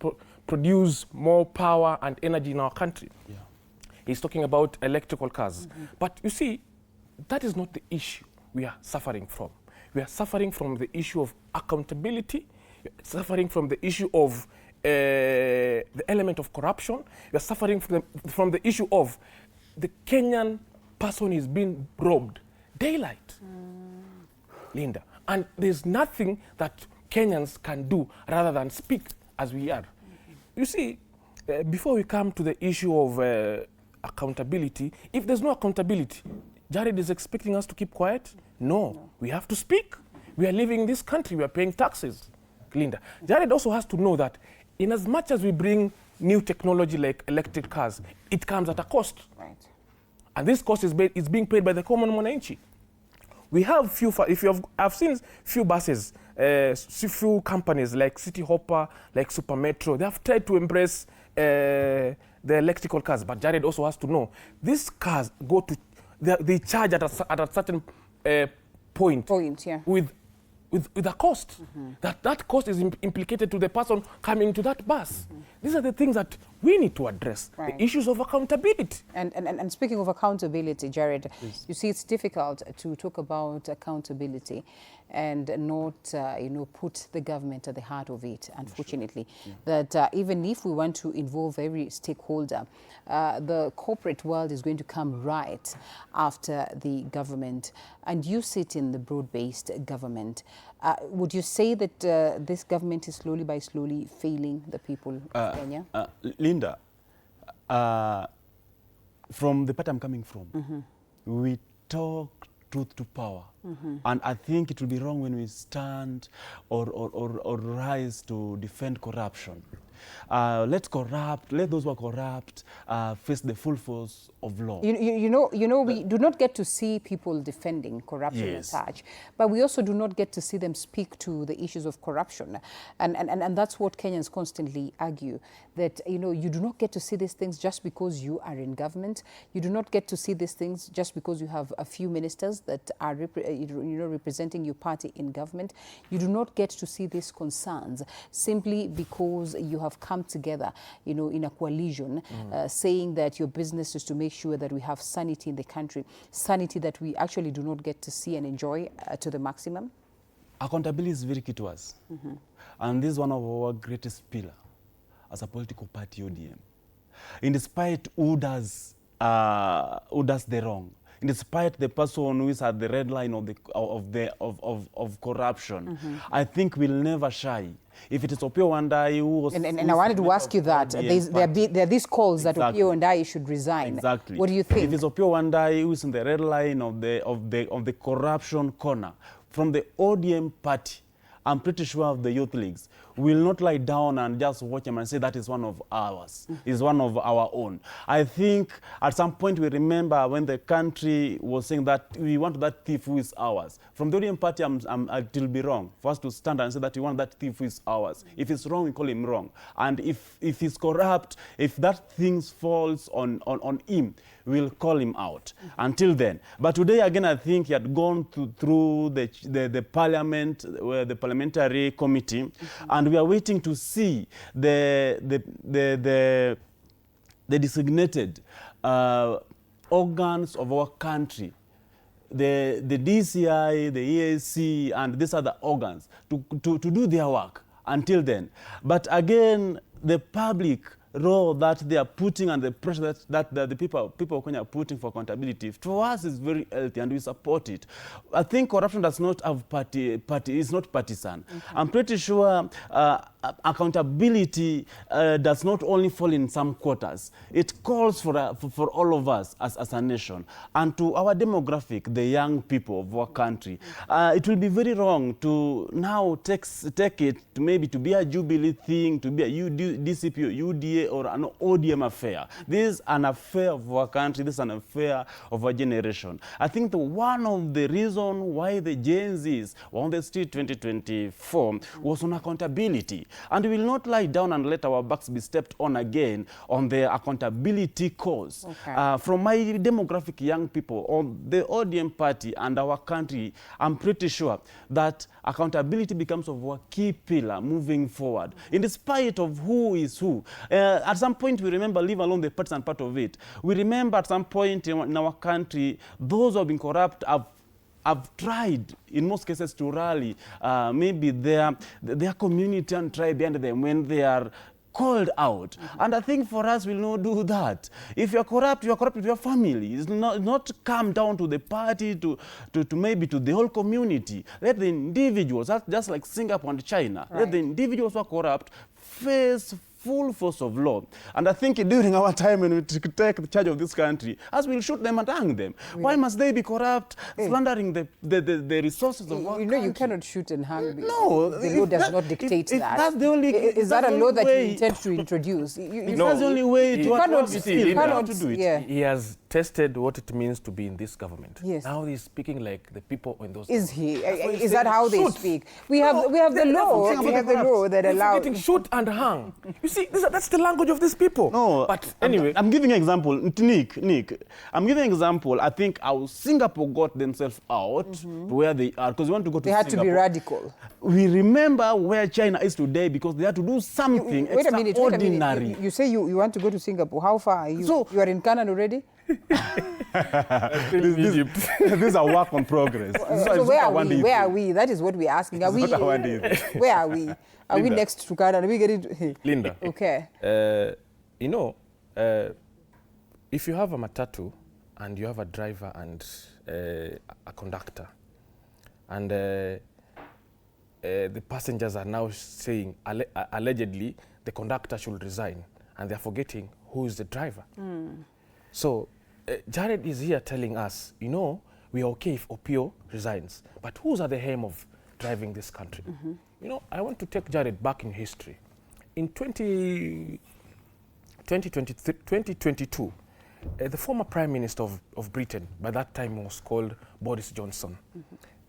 Speaker 13: produce more power and energy in our country. Yeah. He's talking about electrical cars. But you see, that is not the issue we are suffering from. We are suffering from the issue of accountability, suffering from the issue of the element of corruption. We are suffering from the issue of the Kenyan person is being robbed daylight, Linda. And there's nothing that Kenyans can do rather than speak as we are. You see, before we come to the issue of accountability, if there's no accountability, Jared is expecting us to keep quiet? No, we have to speak. We are living in this country, we are paying taxes, Linda. Jared also has to know that in as much as we bring new technology like electric cars, it comes at a cost.
Speaker 2: Right.
Speaker 13: And this cost is being paid by the common mwananchi. We have I've seen few buses, few companies like City Hopper, like Super Metro, they have tried to embrace the electrical cars, but Jared also has to know, these cars go to, they charge at a certain point yeah. with a cost. That cost is implicated to the person coming to that bus. These are the things that we need to address, the issues of accountability.
Speaker 2: And speaking of accountability, Jared, you see it's difficult to talk about accountability and not put the government at the heart of it, unfortunately. That even if we want to involve every stakeholder, the corporate world is going to come right after the government. And you sit in the broad-based government. Would you say that this government is slowly by slowly failing the people of Kenya?
Speaker 7: Linda, from the part I'm coming from, we talk truth to power. And I think it will be wrong when we stand or rise to defend corruption. Let those who are corrupt face the full force of law.
Speaker 2: You know, we do not get to see people defending corruption as such, but we also do not get to see them speak to the issues of corruption. And that's what Kenyans constantly argue, that, you do not get to see these things just because you are in government. You do not get to see these things just because you have a few ministers that are representing your party in government. You do not get to see these concerns simply because you have come together, in a coalition, saying that your business is to make sure that we have sanity in the country, sanity that we actually do not get to see and enjoy to the maximum?
Speaker 7: Accountability is very key to us. And this is one of our greatest pillars as a political party, ODM. In despite who does the wrong, in despite the person who is at the red line of corruption, I think we'll never shy. If it is Opiyo Wandayi who was...
Speaker 2: And I wanted to ask you that. There are these calls that Opiyo Wandayi should resign.
Speaker 7: Exactly.
Speaker 2: What do you think?
Speaker 7: If it's Opiyo Wandayi who is in the red line of the corruption corner, from the ODM party, I'm pretty sure of the youth leagues will not lie down and just watch them and say that is one of ours, is one of our own. I think at some point we remember when the country was saying that we want that thief who is ours. From the ODM party, it will be wrong for us to stand and say that we want that thief who is ours. If it's wrong, we call him wrong. And if he's corrupt, if that thing falls on him, we'll call him out. Until then. But today, again, I think he had gone through the parliament, the parliamentary committee, and we are waiting to see the designated organs of our country, the DCI, the EAC, and these other organs to do their work until then. But again, the public role that they are putting and the pressure that the people of Kenya are putting for accountability, to us is very healthy and we support it. I think corruption does not have party, it's not partisan. I'm pretty sure accountability does not only fall in some quarters. It calls for all of us as a nation. And to our demographic, the young people of our country, it will be very wrong to now take it to maybe to be a Jubilee thing, to be a DCP or UDA or an ODM affair. This is an affair of our country. This is an affair of our generation. I think one of the reasons why the Gen Zs were on the street 2024 was on accountability. And we will not lie down and let our backs be stepped on again on the accountability cause. Okay. From my demographic young people on the ODM party and our country, I'm pretty sure that accountability becomes of a key pillar moving forward, in spite of who is who. At some point, we remember, leave alone the partisan part of it, we remember at some point in our country, those who have been corrupt have tried, in most cases, to rally maybe their community and tribe behind them when they are called out. And I think for us, we'll not do that. If you're corrupt with your family. It's not come down to the party, to maybe to the whole community. Let the individuals, that's just like Singapore and China, let the individuals who are corrupt face full force of law. And I think during our time when we take the charge of this country, as we'll shoot them and hang them. Yeah. Why must they be corrupt, slandering the resources of our country?
Speaker 2: You cannot shoot and hang.
Speaker 7: No.
Speaker 2: The law does not dictate that.
Speaker 7: That's the only
Speaker 2: Is that a law that you intend to introduce?
Speaker 7: That's the only way to do it.
Speaker 13: Yeah. He has tested what it means to be in this government.
Speaker 2: Yes.
Speaker 13: Now he's speaking like the people in those.
Speaker 2: Is he? Is that how they speak? We have the law. We have the law that allows
Speaker 13: getting shoot and hung. You see, that's the language of these people.
Speaker 7: No,
Speaker 13: but anyway,
Speaker 7: I'm giving an example. Nick, I'm giving an example. I think how Singapore got themselves out to where they are, because we want to go to Singapore.
Speaker 2: They had to be radical.
Speaker 7: We remember where China is today because they had to do something extraordinary.
Speaker 2: Wait a minute. You say you want to go to Singapore. How far are you? So, you are in Canada already?
Speaker 7: This is a work on progress.
Speaker 2: So where are we? Where are we? That is what we're asking. Are we? Where are we? Are we next to Canada? Are we getting
Speaker 13: Linda?
Speaker 2: Okay.
Speaker 13: If you have a matatu and you have a driver and a conductor, and the passengers are now saying allegedly the conductor should resign, and they're forgetting who is the driver. So Jared is here telling us, we are okay if Opio resigns, but who's at the helm of driving this country? I want to take Jared back in history. In 2022, the former Prime Minister of Britain, by that time was called Boris Johnson.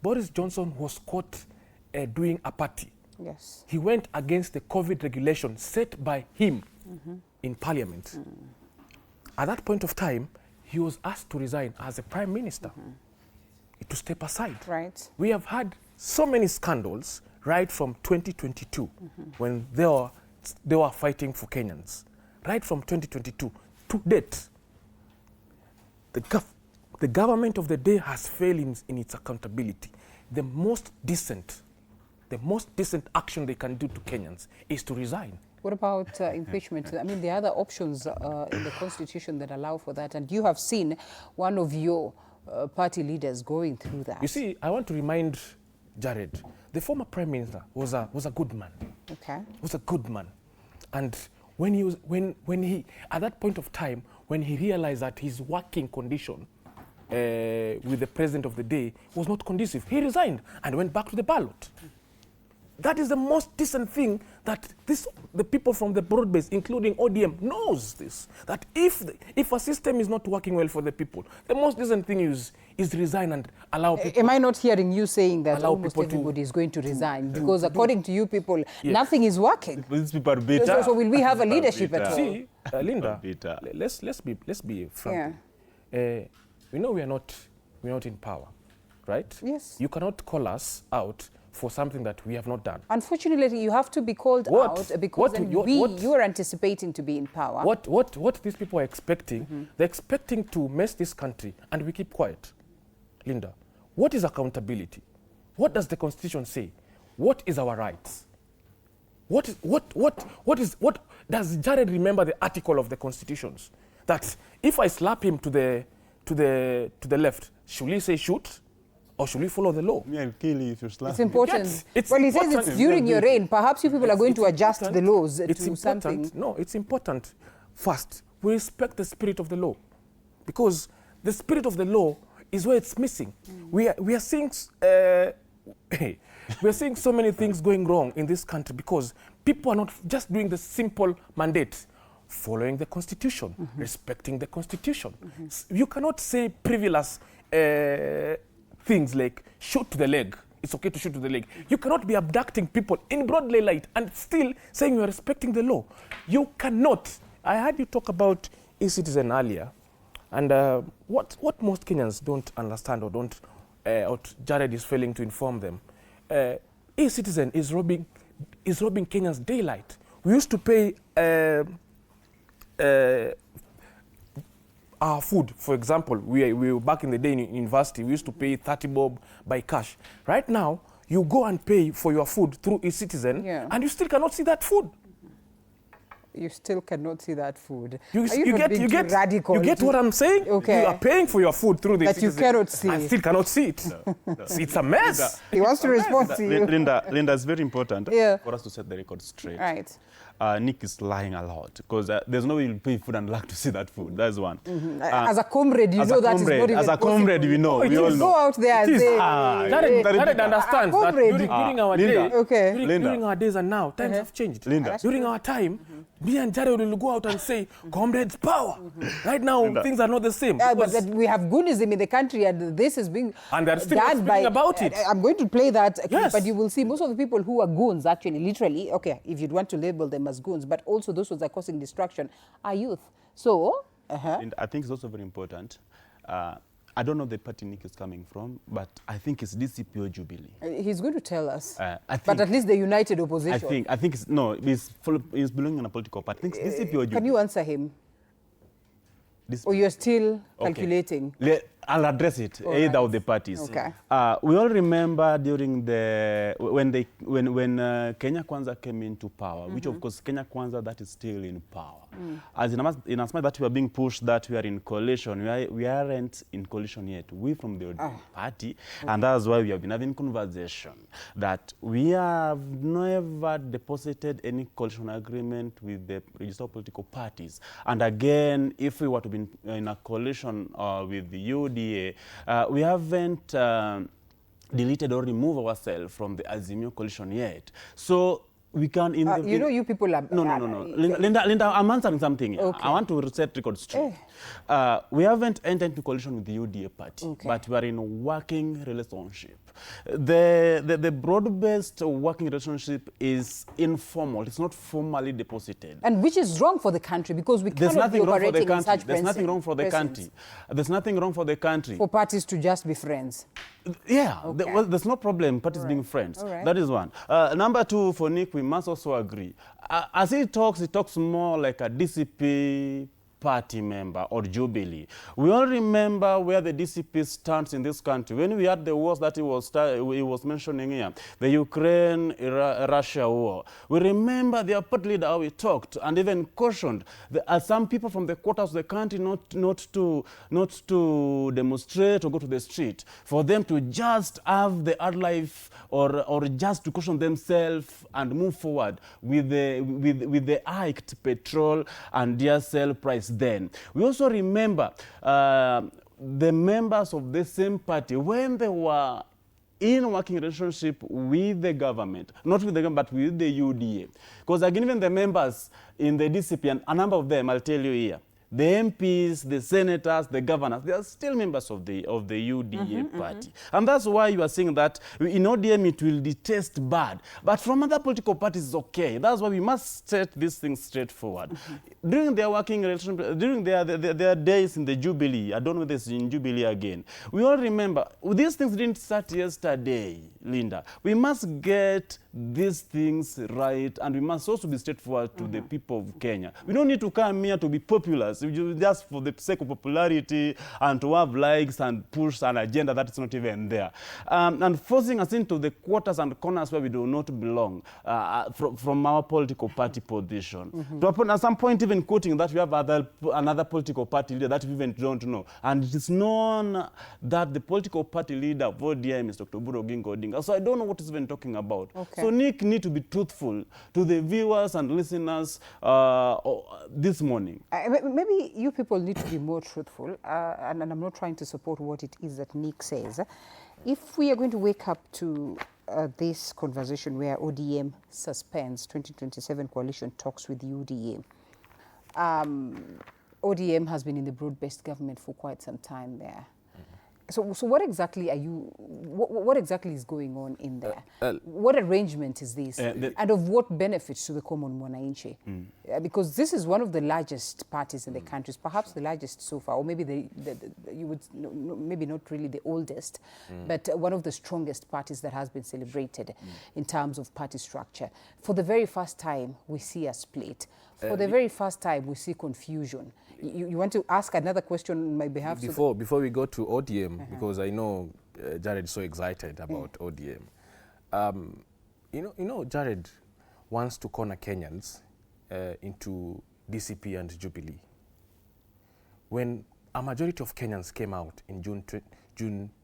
Speaker 13: Boris Johnson was caught doing a party.
Speaker 2: Yes.
Speaker 13: He went against the COVID regulation set by him in Parliament. At that point of time, he was asked to resign as a Prime Minister, to step aside.
Speaker 2: Right.
Speaker 13: We have had so many scandals right from 2022 when they were fighting for Kenyans. Right from 2022 to date, the government of the day has failed in its accountability. The most decent action they can do to Kenyans is to resign.
Speaker 2: What about impeachment? I mean, there are other options in the Constitution that allow for that, and you have seen one of your party leaders going through that.
Speaker 13: You see, I want to remind Jared, the former Prime Minister was a good man.
Speaker 2: Okay.
Speaker 13: Was a good man. And when he at that point of time, when he realized that his working condition with the president of the day was not conducive, he resigned and went back to the ballot. That is the most decent thing that the people from the broad base, including ODM, knows this. That if a system is not working well for the people, the most decent thing is resign and allow people.
Speaker 2: Am I not hearing you saying that almost everybody is going to resign? Because according to you people, nothing is working.
Speaker 7: These people are bitter.
Speaker 2: So will we have a leadership at all?
Speaker 13: See, Linda, let's be frank.
Speaker 2: Yeah.
Speaker 13: We know we are not in power, right?
Speaker 2: Yes.
Speaker 13: You cannot call us out for something that we have not done.
Speaker 2: Unfortunately, you have to be called out because you are anticipating to be in power.
Speaker 13: What these people are expecting, they're expecting to mess this country, and we keep quiet. Linda, what is accountability? What does the Constitution say? What is our rights? What does Jared remember the article of the Constitutions? That if I slap him to the left, should he say shoot? or should we follow the law?
Speaker 7: Me, I'll kill you if you slap
Speaker 2: It's important.
Speaker 13: It's
Speaker 2: well, he
Speaker 13: important.
Speaker 2: says it's during your reign. Perhaps you people are going to adjust the laws to something.
Speaker 13: No, it's important. First, we respect the spirit of the law, because the spirit of the law is where it's missing. We are seeing we are seeing so many things going wrong in this country because people are not just doing the simple mandate, following the constitution, respecting the constitution. You cannot say frivolous things like shoot to the leg. It's okay to shoot to the leg. You cannot be abducting people in broad daylight and still saying you are respecting the law. You cannot. I heard you talk about e-citizen earlier, and what most Kenyans don't understand or don't, or Jared is failing to inform them, e-citizen is robbing Kenyans' daylight. We used to pay our food, for example. We were back in the day in university, we used to pay 30 bob by cash. Right now, you go and pay for your food through e-citizen, and you still cannot see that food.
Speaker 2: You still cannot see that food.
Speaker 13: You get what I'm saying?
Speaker 2: Okay.
Speaker 13: You are paying for your food through the
Speaker 2: that you cannot see.
Speaker 13: I still cannot see it. No. It's a mess.
Speaker 2: He wants to respond to you.
Speaker 7: Linda, it's very important for us to set the record straight.
Speaker 2: Right.
Speaker 7: Nick is lying a lot because there's no way you'll pay food and lack to see that food. That's one.
Speaker 2: As a comrade, you know that is not even
Speaker 7: As a comrade, we know. We all know.
Speaker 2: Go out there and say...
Speaker 13: Jared understands that during our day, during our days and now, times have changed.
Speaker 7: Linda.
Speaker 13: During our time, me and Jared will go out and say, comrades power. Right now, things are not the same.
Speaker 2: But we have Goonism in the country, and this is being
Speaker 13: and they're still speaking about it.
Speaker 2: I'm going to play that,
Speaker 13: yes.
Speaker 2: But you will see most of the people who are goons, actually, literally, okay, if you'd want to label them as goons, but also those ones that are causing destruction, are youth. So,
Speaker 7: and I think it's also very important. I don't know the party Nick is coming from, but I think it's DCP or Jubilee.
Speaker 2: He's going to tell us.
Speaker 7: But
Speaker 2: at least the united opposition.
Speaker 7: I think he's belonging in a political party. I think it's DCP or Jubilee.
Speaker 2: Can you answer him? Or you're still calculating?
Speaker 7: I'll address it, either of the parties.
Speaker 2: Okay.
Speaker 7: We all remember during when Kenya Kwanza came into power, which of course Kenya Kwanza, that is still in power. As in as much that we are being pushed that we are in coalition, we aren't in coalition yet. We from the ODM Party, and that's why we have been having conversation that we have never deposited any coalition agreement with the registered political parties. And again, if we were to be in a coalition with the UDA, we haven't deleted or removed ourselves from the Azimio coalition yet. So we can...
Speaker 2: you people are...
Speaker 7: No. Linda, I'm answering something here.
Speaker 2: Okay.
Speaker 7: I want to set record straight. We haven't entered into coalition with the UDA party, but we are in a working relationship. The broad-based working relationship is informal. It's not formally deposited.
Speaker 2: And which is wrong for the country, because we cannot be operating in such
Speaker 7: There's nothing wrong for the country. There's nothing wrong for the country.
Speaker 2: For parties to just be friends.
Speaker 7: Yeah, there's no problem parties being friends. That is one. Number two, for Nick, we must also agree. As he talks more like a DCP party member or Jubilee. We all remember where the DCP stands in this country. When we had the wars that he was mentioning here, the Ukraine-Russia war, we remember their party leader how he talked and even cautioned some people from the quarters of the country not to demonstrate or go to the street, for them to just have the hard life or just to caution themselves and move forward with the hiked petrol and diesel price then. We also remember the members of the same party, when they were in working relationship with the government, not with the government, but with the UDA. Because again, even the members in the DCP, and a number of them, I'll tell you here, the MPs, the senators, the governors, they are still members of the UDA party. And that's why you are saying that in ODM it will detest bad. But from other political parties, it's okay. That's why we must set these things straightforward. During their working relationship, during their days in the Jubilee, I don't know this in Jubilee again, we all remember, these things didn't start yesterday, Linda. We must get these things right, and we must also be straightforward to the people of Kenya. We don't need to come here to be popular viewers, just for the sake of popularity and to have likes and push an agenda that is not even there. And forcing us into the quarters and corners where we do not belong from our political party position. To at some point even quoting that we have another political party leader that we even don't know. And it is known that the political party leader of ODM is Dr. Oburu Oginga Odinga. So I don't know what he's even talking about.
Speaker 2: Okay.
Speaker 7: So Nick need to be truthful to the viewers and listeners this morning.
Speaker 2: Maybe you people need to be more truthful, and I'm not trying to support what it is that Nick says. If we are going to wake up to this conversation where ODM suspends 2027 coalition talks with UDA, ODM has been in the broad-based government for quite some time there. So what exactly are you? What exactly is going on in there? What arrangement is this, and of what benefits to the common mwananchi? Because this is one of the largest parties in the country, perhaps the largest so far, or maybe you would maybe not really the oldest, but one of the strongest parties that has been celebrated in terms of party structure. For the very first time, we see a split. For the very first time, we see confusion. You want to ask another question on my behalf?
Speaker 13: Before we go to ODM, because I know Jared is so excited about ODM. You know, Jared wants to corner Kenyans into DCP and Jubilee. When a majority of Kenyans came out in June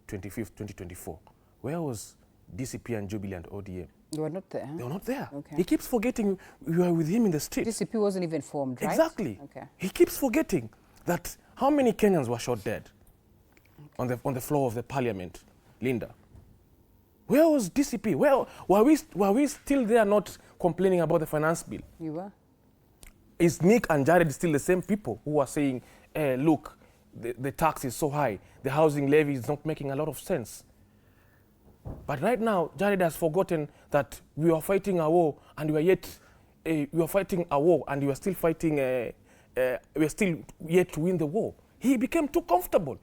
Speaker 13: 25th, 2024, where was DCP and Jubilee and ODM?
Speaker 2: They were not there.
Speaker 13: They were not there.
Speaker 2: Okay.
Speaker 13: He keeps forgetting we were with him in the street.
Speaker 2: DCP wasn't even formed, right?
Speaker 13: Exactly.
Speaker 2: Okay.
Speaker 13: He keeps forgetting that how many Kenyans were shot dead on the floor of the parliament, Linda. Where was DCP? Where were we still there not complaining about the finance bill?
Speaker 2: You were.
Speaker 13: Is Nick and Jared still the same people who are saying, look, the tax is so high, the housing levy is not making a lot of sense? But right now, Jared has forgotten that we are fighting a war, and we are fighting a war, and we are still fighting. We are still yet to win the war. He became too comfortable.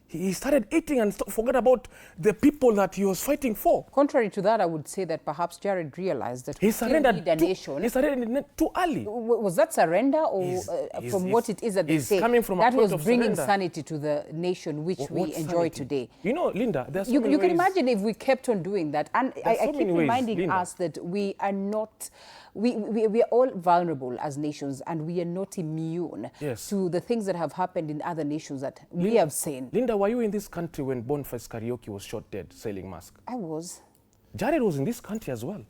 Speaker 13: He started eating and forgot about the people that he was fighting for.
Speaker 2: Contrary to that, I would say that perhaps Jared realized that
Speaker 13: he surrendered
Speaker 2: need a nation.
Speaker 13: He surrendered too early.
Speaker 2: Was that surrender, or from what it is that they say,
Speaker 13: coming from
Speaker 2: that
Speaker 13: a point
Speaker 2: was
Speaker 13: of
Speaker 2: bringing
Speaker 13: surrender.
Speaker 2: sanity to the nation which we enjoy today?
Speaker 13: You know, Linda, there's so
Speaker 2: you
Speaker 13: many
Speaker 2: can
Speaker 13: ways.
Speaker 2: imagine if we kept on doing that. And I
Speaker 13: so
Speaker 2: keep
Speaker 13: many ways,
Speaker 2: reminding
Speaker 13: Linda.
Speaker 2: us that we are not... We are all vulnerable as nations, and we are not immune to the things that have happened in other nations that we have seen.
Speaker 13: Linda, were you in this country when Boniface Karaoke was shot dead selling masks?
Speaker 2: I was.
Speaker 13: Jared was in this country as well.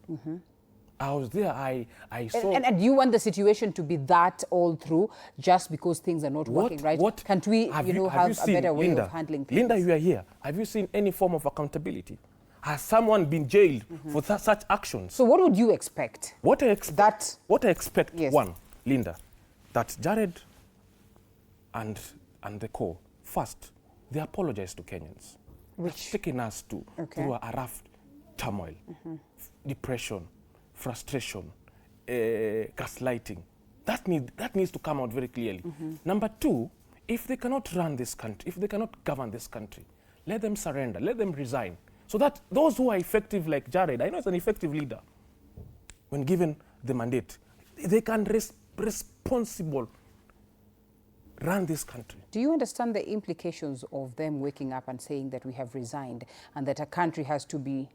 Speaker 13: I was there. I saw.
Speaker 2: And you want the situation to be that all through just because things are not working right? Can't we, have a better way of handling things?
Speaker 13: Linda, you are here. Have you seen any form of accountability? Has someone been jailed for such actions?
Speaker 2: So what would you expect?
Speaker 13: What I expect, one, Linda, that Jared and the core, first, they apologize to Kenyans. Which taken us through a rough turmoil, depression, frustration, gaslighting. That needs to come out very clearly. Number two, if they cannot run this country, if they cannot govern this country, let them surrender, let them resign. So that those who are effective like Jared, I know he's an effective leader, when given the mandate, they can responsible run this country.
Speaker 2: Do you understand the implications of them waking up and saying that we have resigned and that a country has to be,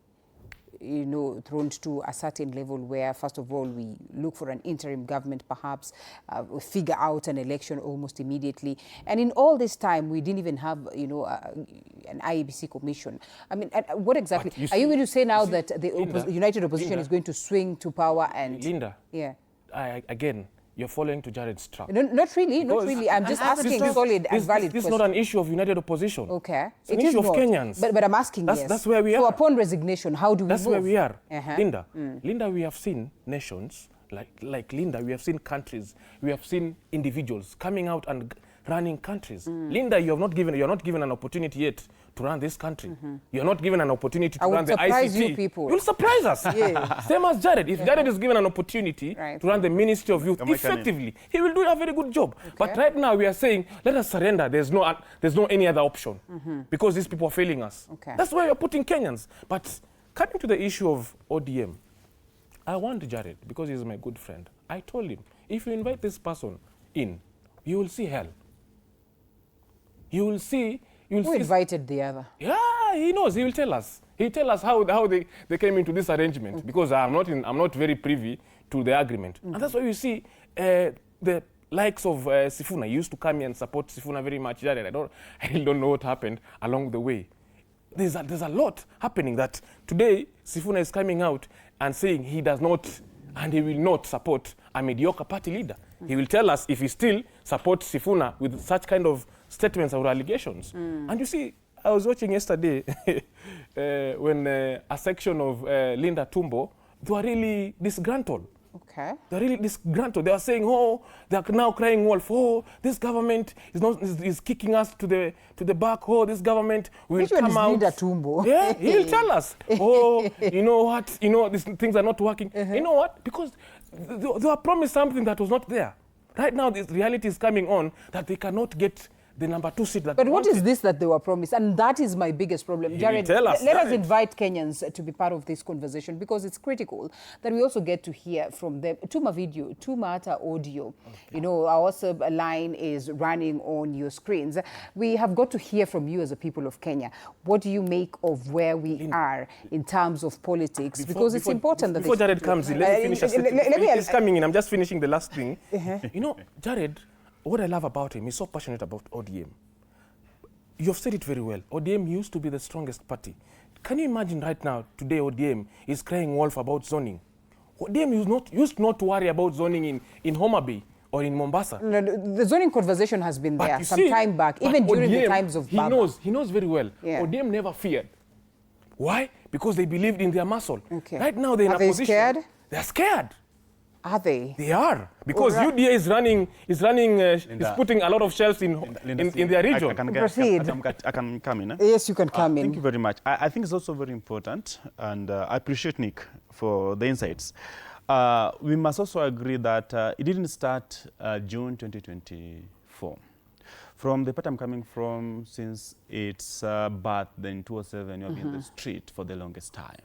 Speaker 2: thrown to a certain level where, first of all, we look for an interim government, perhaps, we figure out an election almost immediately. And in all this time, we didn't even have, an IEBC commission. I mean, what exactly? Are you going to say now that the United Opposition is going to swing to power and...
Speaker 13: Linda, again, you're falling to Jared's trap.
Speaker 2: No, not really. I'm just asking solid and valid questions.
Speaker 13: This is not an issue of United Opposition.
Speaker 2: Okay.
Speaker 13: It's an issue of Kenyans.
Speaker 2: But I'm asking,
Speaker 13: That's where we are.
Speaker 2: So upon resignation, how do we move?
Speaker 13: That's where we are. Linda, Linda, we have seen nations, like Linda, we have seen countries, we have seen individuals coming out and running countries. Linda, you're not given an opportunity yet to run this country. You're not given an opportunity to run the ICT.
Speaker 2: I will surprise you people.
Speaker 13: You'll surprise us. Same as Jared. If Jared is given an opportunity to run the Ministry of Youth effectively, he will do a very good job. But right now we are saying, let us surrender. There's no any other option because these people are failing us. That's why we're putting Kenyans. But coming to the issue of ODM, I want Jared, because he's my good friend. I told him, if you invite this person in, you will see hell. You will see...
Speaker 2: Who invited the other?
Speaker 13: Yeah, he knows. He will tell us. He'll tell us how they came into this arrangement, because I'm not very privy to the agreement. And that's why you see the likes of Sifuna used to come here and support Sifuna very much. I really don't know what happened along the way. There's a lot happening that today Sifuna is coming out and saying he does not and he will not support a mediocre party leader. He will tell us if he still supports Sifuna with such kind of statements or allegations. And you see, I was watching yesterday when a section of Linda Tumbo, they were really disgruntled.
Speaker 2: Okay.
Speaker 13: They're really disgruntled. They are saying, oh, they are now crying wolf. Oh, this government is kicking us to the back. Oh, this government will come out.
Speaker 2: Linda Tumbo?
Speaker 13: Yeah, he will tell us. Oh, you know what? You know, these things are not working. You know what? Because they were promised something that was not there. Right now, this reality is coming on that they cannot get the number 2 seat that.
Speaker 2: But what is this that they were promised? And that is my biggest problem. Jared, let us invite Kenyans to be part of this conversation, because it's critical that we also get to hear from them. Tuma video, Tumata audio. Okay. You know, our WhatsApp line is running on your screens. We have got to hear from you as a people of Kenya. What do you make of where we are in terms of politics? Because it's important that...
Speaker 13: Before Jared comes in, let me finish. He's coming in. I'm just finishing the last thing. You know, Jared... What I love about him, he's so passionate about ODM. You've said it very well. ODM used to be the strongest party. Can you imagine right now, today ODM is crying wolf about zoning? ODM used not to worry about zoning in Homa Bay or in Mombasa.
Speaker 2: No, the zoning conversation has been there some time back, even during the times of Baba.
Speaker 13: He knows very well. Yeah. ODM never feared. Why? Because they believed in their muscle. Okay. Right now they're in a position... Are they scared? They're scared.
Speaker 2: Are they?
Speaker 13: They are, because UDA is putting a lot of shelves in their region.
Speaker 7: I can come in.
Speaker 2: Yes, you can come in.
Speaker 7: Thank you very much. I think it's also very important, and I appreciate Nick for the insights. We must also agree that it didn't start June 2024. From the part I'm coming from, since its birth in 2007, you have been in the street for the longest time.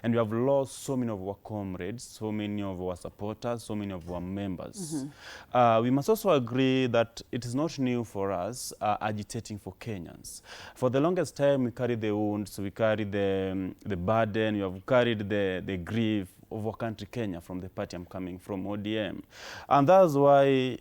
Speaker 7: And we have lost so many of our comrades, so many of our supporters, so many of our members. We must also agree that it is not new for us agitating for Kenyans. For the longest time, we carry the wounds, we carry the burden, we have carried the grief of our country, Kenya, from the party I'm coming from, ODM. And that's why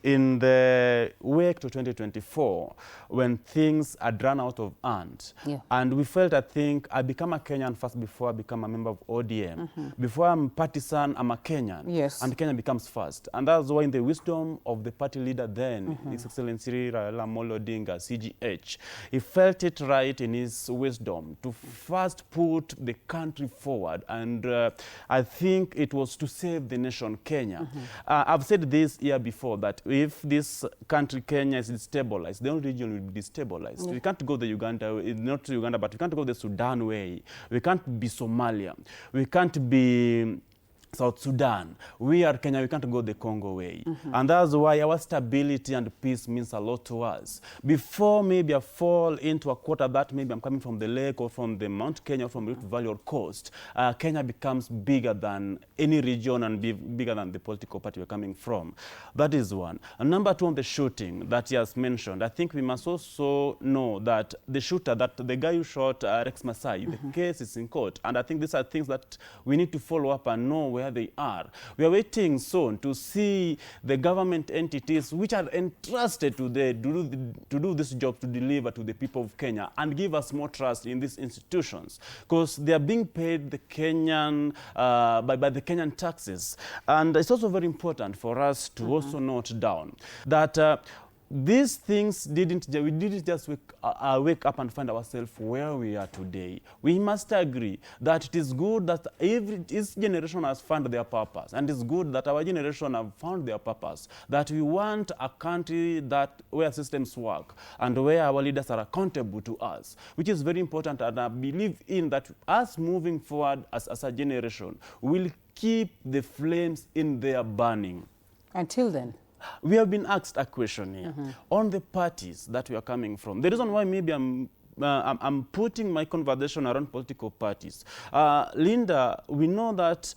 Speaker 7: in the wake to 2024, when things had run out of hand, and we felt, I think, I become a Kenyan first before I become a member of ODM. Before I'm partisan, I'm a Kenyan. Yes. And Kenya becomes first. And that's why in the wisdom of the party leader then, His Excellency Raila Amolo Odinga, CGH, he felt it right in his wisdom to first put the country forward. And I think it was to save the nation, Kenya. I've said this year before, that if this country, Kenya, is destabilized, the only region will be destabilized. We can't go the not Uganda, but we can't go the Sudan way. We can't be Somalia. We can't be South Sudan. We are Kenya, we can't go the Congo way. And that's why our stability and peace means a lot to us. Before maybe I fall into a quarter that maybe I'm coming from the lake or from the Mount Kenya or from Rift Valley or coast, Kenya becomes bigger than any region and bigger than the political party we're coming from. That is one. And number two, on the shooting that he has mentioned, I think we must also know that the shooter, that the guy who shot Rex Masai, the case is in court. And I think these are things that we need to follow up and know where they are. We are waiting soon to see the government entities which are entrusted to do this job, to deliver to the people of Kenya and give us more trust in these institutions, because they are being paid the Kenyan by the Kenyan taxes. And it's also very important for us to also note down that these things we didn't just wake up and find ourselves where we are today. We must agree that it is good that each generation has found their purpose, and it's good that our generation have found their purpose, that we want a country where systems work and where our leaders are accountable to us, which is very important. And I believe in that us moving forward as a generation will keep the flames in there burning.
Speaker 2: Until then?
Speaker 7: We have been asked a question here on the parties that we are coming from. The reason why maybe I'm putting my conversation around political parties. Linda, we know that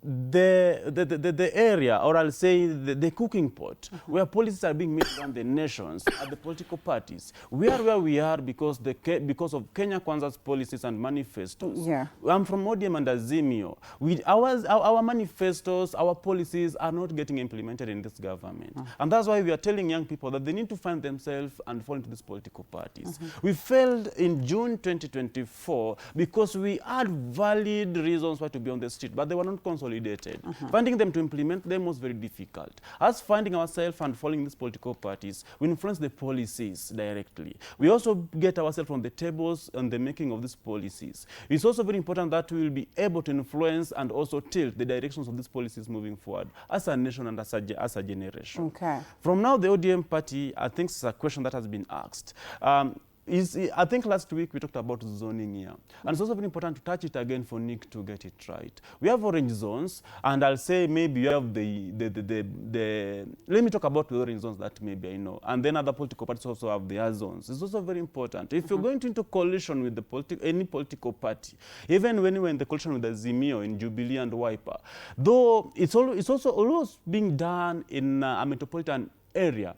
Speaker 7: the area, or I'll say the cooking pot, where policies are being made around the nations, are the political parties. We are where we are because of Kenya Kwanza's policies and manifestos.
Speaker 2: Yeah.
Speaker 7: I'm from ODM and Azimio. Our manifestos, our policies are not getting implemented in this government. And that's why we are telling young people that they need to find themselves and fall into these political parties. We failed in June 2024 because we had valid reasons why to be on the street, but they were not consolidated. Finding them to implement them was very difficult. Us finding ourselves and following these political parties, we influence the policies directly. We also get ourselves on the tables and the making of these policies. It's also very important that we will be able to influence and also tilt the directions of these policies moving forward as a nation and as a generation.
Speaker 2: Okay.
Speaker 7: From now, the ODM party, I think it's a question that has been asked. I think last week we talked about zoning here. And it's also very important to touch it again for Nick to get it right. We have orange zones, and I'll say maybe you have let me talk about the orange zones that maybe I know. And then other political parties also have their zones. It's also very important. If you're going into coalition with any political party, even when you were in the coalition with the Azimio in Jubilee and Wiper, though it's also always being done in a metropolitan area.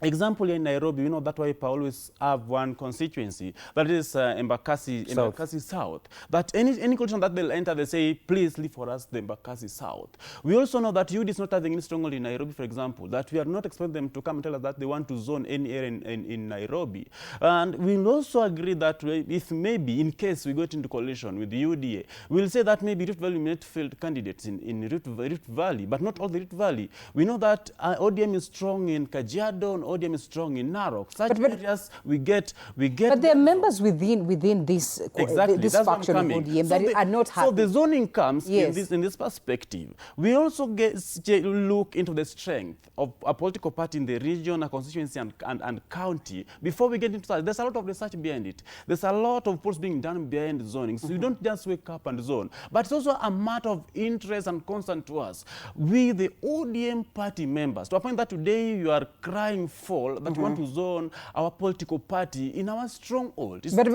Speaker 7: Example, in Nairobi, we know that Wiper always have one constituency, that is Embakasi South. That any coalition that they'll enter, they say, please leave for us the Embakasi South. We also know that UD is not having any stronghold in Nairobi, for example, that we are not expecting them to come and tell us that they want to zone any area in Nairobi. And we'll also agree that if maybe, in case we get into coalition with the UDA, we'll say that maybe Rift Valley may not field candidates in Rift Valley, but not all the Rift Valley. We know that ODM is strong in Kajiado, ODM is strong in Narok. Such areas we get.
Speaker 2: But there are members within this this faction of ODM that are not happy.
Speaker 7: So the zoning comes in this perspective. We also look into the strength of a political party in the region, a constituency, and county before we get into that. There's a lot of research behind it. There's a lot of polls being done behind zoning. So you don't just wake up and zone, but it's also a matter of interest and concern to us. We, the ODM party members, to a point that today you are crying that we want to zone our political party in our stronghold.
Speaker 2: But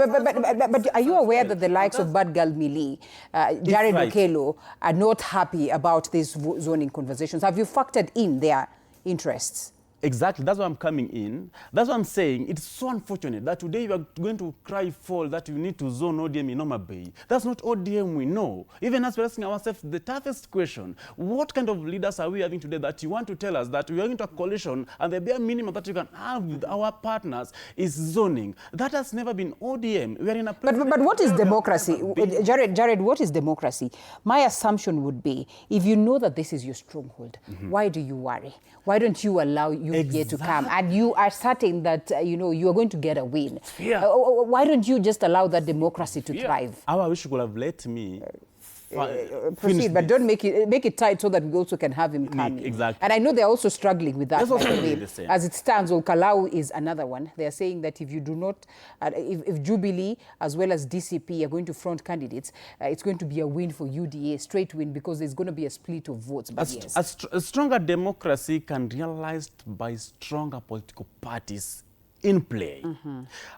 Speaker 2: are you aware that the likes of Bad Girl Millie, Jared Okelo, are not happy about these zoning conversations? Have you factored in their interests?
Speaker 7: Exactly. That's why I'm coming in. That's what I'm saying. It's so unfortunate that today you are going to cry foul that you need to zone ODM in Homa Bay. That's not ODM we know. Even as we're asking ourselves the toughest question, what kind of leaders are we having today that you want to tell us that we are into a coalition and the bare minimum that you can have with our partners is zoning? That has never been ODM. We are in a
Speaker 2: but what is democracy? Jared, what is democracy? My assumption would be, if you know that this is your stronghold, why do you worry? Why don't you allow UDA to come? And you are certain that, you are going to get a win. Why don't you just allow that democracy to thrive?
Speaker 7: I wish you could have let me
Speaker 2: proceed, but don't make it tight so that we also can have him come in.
Speaker 7: Exactly.
Speaker 2: And I know they're also struggling with that. As it stands, Olkalau is another one. They're saying that if you do not, if Jubilee as well as DCP are going to front candidates, it's going to be a win for UDA, straight win, because there's going to be a split of votes.
Speaker 7: A stronger democracy can be realized by stronger political parties in play.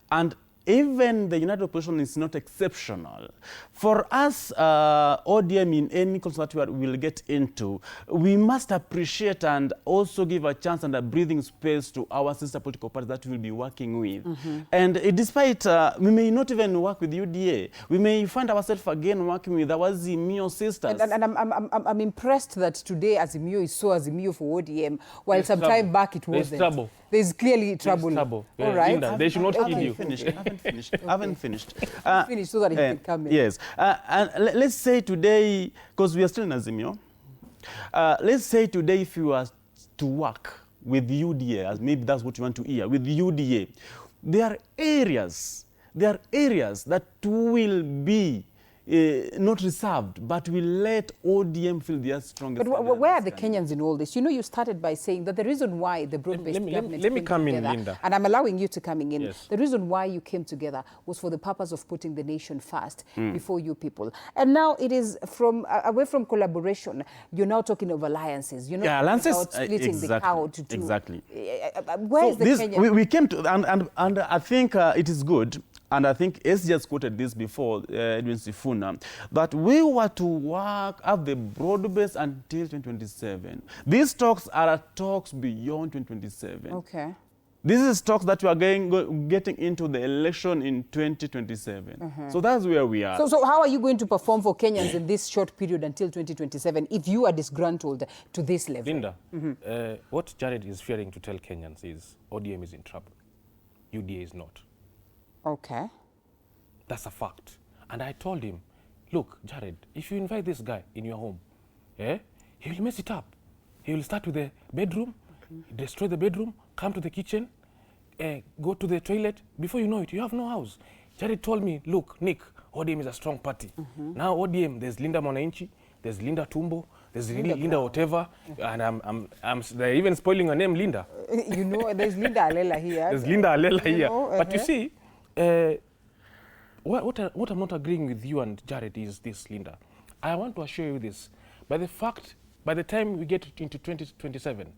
Speaker 7: And even the United Opposition is not exceptional. For us, ODM, in any concert that we will get into, we must appreciate and also give a chance and a breathing space to our sister political parties that we will be working with. And despite, we may not even work with UDA, we may find ourselves again working with our Azimio sisters.
Speaker 2: And I'm impressed that today Azimio is so Azimio for ODM, while some time back it wasn't.
Speaker 13: There's trouble.
Speaker 2: There's clearly trouble.
Speaker 13: Yeah,
Speaker 2: all right.
Speaker 13: Linda, they should not kill you.
Speaker 7: I haven't finished.
Speaker 2: Finish so that he can come in.
Speaker 7: Yes. And let's say today, because we are still in Azimio, let's say today if you are to work with UDA, as maybe that's what you want to hear, with UDA, there are areas that will be not reserved, but we let ODM feel their strongest.
Speaker 2: But where are the Kenyans in all this? You started by saying that the reason why the broad-based government
Speaker 13: let me come
Speaker 2: together,
Speaker 13: in, Linda.
Speaker 2: And I'm allowing you to coming in.
Speaker 13: Yes.
Speaker 2: The reason why you came together was for the purpose of putting the nation first before you people. And now it is from away from collaboration. You're now talking of alliances. You're not talking about splitting the cow to two.
Speaker 7: Exactly.
Speaker 2: Where is the Kenyan?
Speaker 7: We came to, and I think it is good. and I think S just quoted this before, Edwin Sifuna, that we were to work at the broad base until 2027. These talks are talks beyond 2027.
Speaker 2: Okay.
Speaker 7: This is talks that we are getting into the election in 2027. So that's where we are.
Speaker 2: So how are you going to perform for Kenyans in this short period until 2027 if you are disgruntled to this level?
Speaker 13: Linda, what Jared is fearing to tell Kenyans is ODM is in trouble. UDA is not.
Speaker 2: Okay.
Speaker 13: That's a fact. And I told him, look, Jared, if you invite this guy in your home, he will mess it up. He will start with the bedroom, destroy the bedroom, come to the kitchen, go to the toilet. Before you know it, you have no house. Jared told me, look, Nick, ODM is a strong party. Now ODM, there's Linda Mwananchi, there's Linda Tumbo, there's Linda whatever, and they're even spoiling her name, Linda.
Speaker 2: You know, there's Linda Alela here.
Speaker 13: There's Linda Alela here.
Speaker 2: Know,
Speaker 13: But you see, what I'm not agreeing with you and Jared is this, Linda. I want to assure you this. By the time we get into 2027,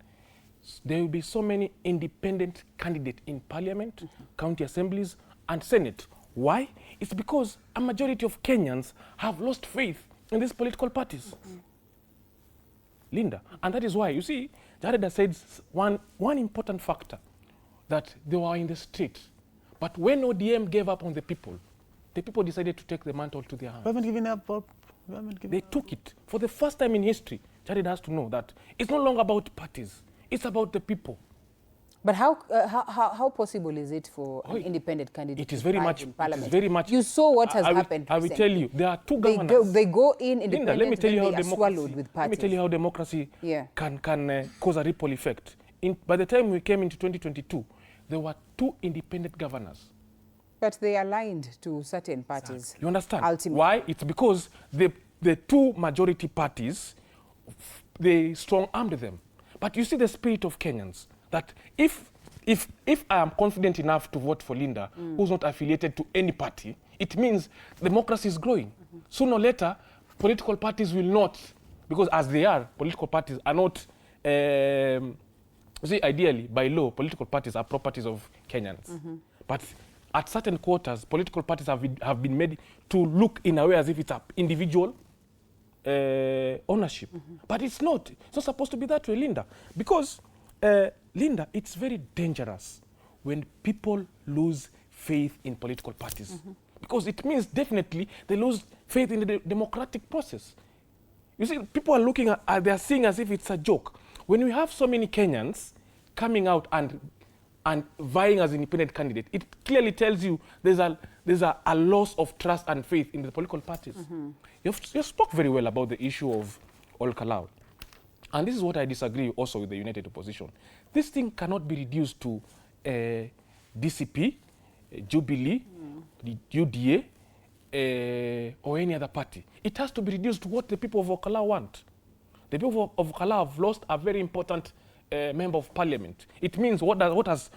Speaker 13: there will be so many independent candidates in parliament, county assemblies, and senate. Why? It's because a majority of Kenyans have lost faith in these political parties. Linda, and that is why, you see, Jared has said one important factor, that they were in the street. But when ODM gave up on the people decided to take the mantle to their hands.
Speaker 7: We haven't given up.
Speaker 13: They took it. For the first time in history, Jared has to know that it's no longer about parties. It's about the people.
Speaker 2: But how possible is it for an independent candidate
Speaker 13: it is very much,
Speaker 2: in parliament?
Speaker 13: It is very much.
Speaker 2: You saw what has happened.
Speaker 13: I will tell you, there are two governors.
Speaker 2: They go in independent,
Speaker 13: Linda, let me tell you how
Speaker 2: they are swallowed with parties.
Speaker 13: Let me tell you how democracy can cause a ripple effect. By the time we came into 2022, there were 2 independent governors.
Speaker 2: But they aligned to certain parties.
Speaker 13: You understand?
Speaker 2: Ultimately.
Speaker 13: Why? It's because the 2 majority parties, they strong-armed them. But you see the spirit of Kenyans, that if I am confident enough to vote for Linda, who's not affiliated to any party, it means democracy is growing. Sooner or later, political parties will not, because as they are, political parties are not, see, ideally, by law, political parties are properties of Kenyans. But at certain quarters, political parties have been made to look in a way as if it's an individual ownership. But it's not. It's not supposed to be that way, Linda. Because, Linda, it's very dangerous when people lose faith in political parties. Because it means definitely they lose faith in the democratic process. You see, people are looking at, they're seeing as if it's a joke. When we have so many Kenyans coming out and vying as independent candidate, it clearly tells you there's a loss of trust and faith in the political parties. You spoke very well about the issue of Ol Kalou. And this is what I disagree also with the United Opposition. This thing cannot be reduced to DCP, Jubilee, the UDA, or any other party. It has to be reduced to what the people of Ol Kalou want. The people of Ol Kalou have lost a very important member of parliament. It means what has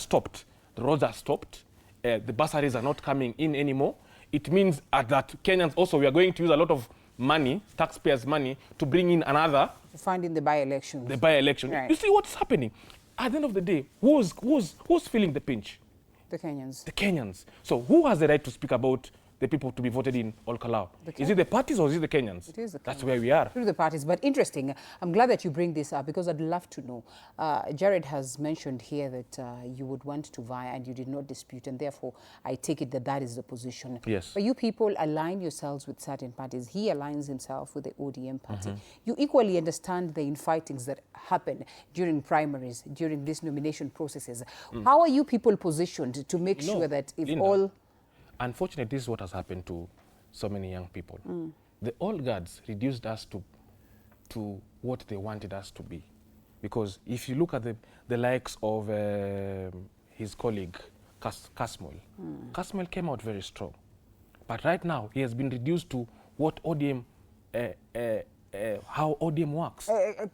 Speaker 13: stopped? The roads are stopped. The bursaries are not coming in anymore. It means that Kenyans also, we are going to use a lot of money, taxpayers' money, to bring in another.
Speaker 2: To find in the by-elections.
Speaker 13: The by-election.
Speaker 2: Right.
Speaker 13: You see what's happening? At the end of the day, who's feeling the pinch?
Speaker 2: The Kenyans.
Speaker 13: The Kenyans. So who has the right to speak about the people to be voted in Ol Kalou? Is it the parties or is it the Kenyans?
Speaker 2: It is the Kenyans.
Speaker 13: That's where we are.
Speaker 2: Through the parties. But interesting. I'm glad that you bring this up because I'd love to know. Jared has mentioned here that you would want to vie and you did not dispute, and therefore I take it that that is the position.
Speaker 13: Yes.
Speaker 2: But you people align yourselves with certain parties. He aligns himself with the ODM party. You equally understand the infightings that happen during primaries, during these nomination processes. How are you people positioned to make sure that if
Speaker 13: Linda,
Speaker 2: all...
Speaker 13: Unfortunately, this is what has happened to so many young people. The old guards reduced us to what they wanted us to be. Because if you look at the likes of his colleague, Kasmuel, Kasmuel came out very strong. But right now, he has been reduced to what ODM, how ODM works.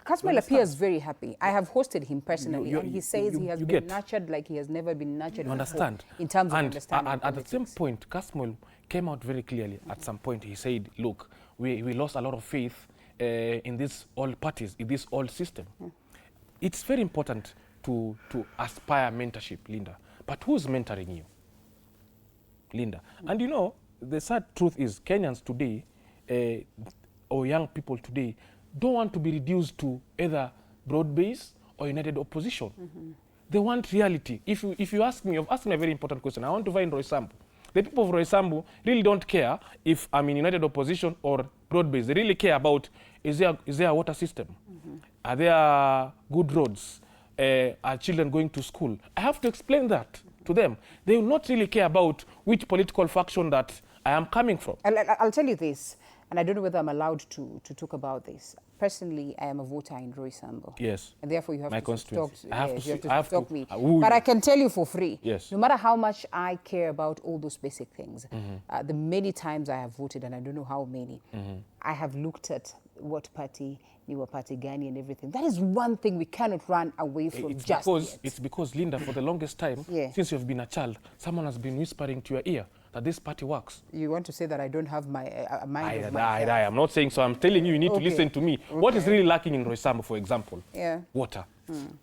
Speaker 2: Kasmuel appears very happy. I have hosted him personally, and he says he has been nurtured like he has never been nurtured before, in terms of understanding.
Speaker 13: And at the same point, Kasmuel came out very clearly. At some point, he said, look, we lost a lot of faith in these old parties, in this old system. It's very important to aspire mentorship, Linda. But who's mentoring you? Linda. And you know, the sad truth is Kenyans today, or young people today, don't want to be reduced to either broad-based or united opposition. They want reality. If you ask me, you've asked me a very important question. I want to find Roysambu. The people of Roysambu really don't care if I'm in united opposition or broad-based. They really care about, is there a water system? Are there good roads? Are children going to school? I have to explain that to them. They will not really care about which political faction that I am coming from.
Speaker 2: I'll tell you this, and I don't know whether I'm allowed to talk about this. Personally, I am a voter in Roysambu.
Speaker 13: Yes.
Speaker 2: And therefore, you have to stop me. But I can tell you for free,
Speaker 13: yes,
Speaker 2: no matter how much I care about all those basic things, the many times I have voted, and I don't know how many, I have looked at what party, Niwa party, Gani, and everything. That is one thing we cannot run away from
Speaker 13: It's because, Linda, for the longest time, since you've been a child, someone has been whispering to your ear that this party works.
Speaker 2: You want to say that I don't have my mind of
Speaker 13: I am not saying so. I'm telling you, you need to listen to me.
Speaker 2: Okay.
Speaker 13: What is really lacking in Roysambu, for example? Water.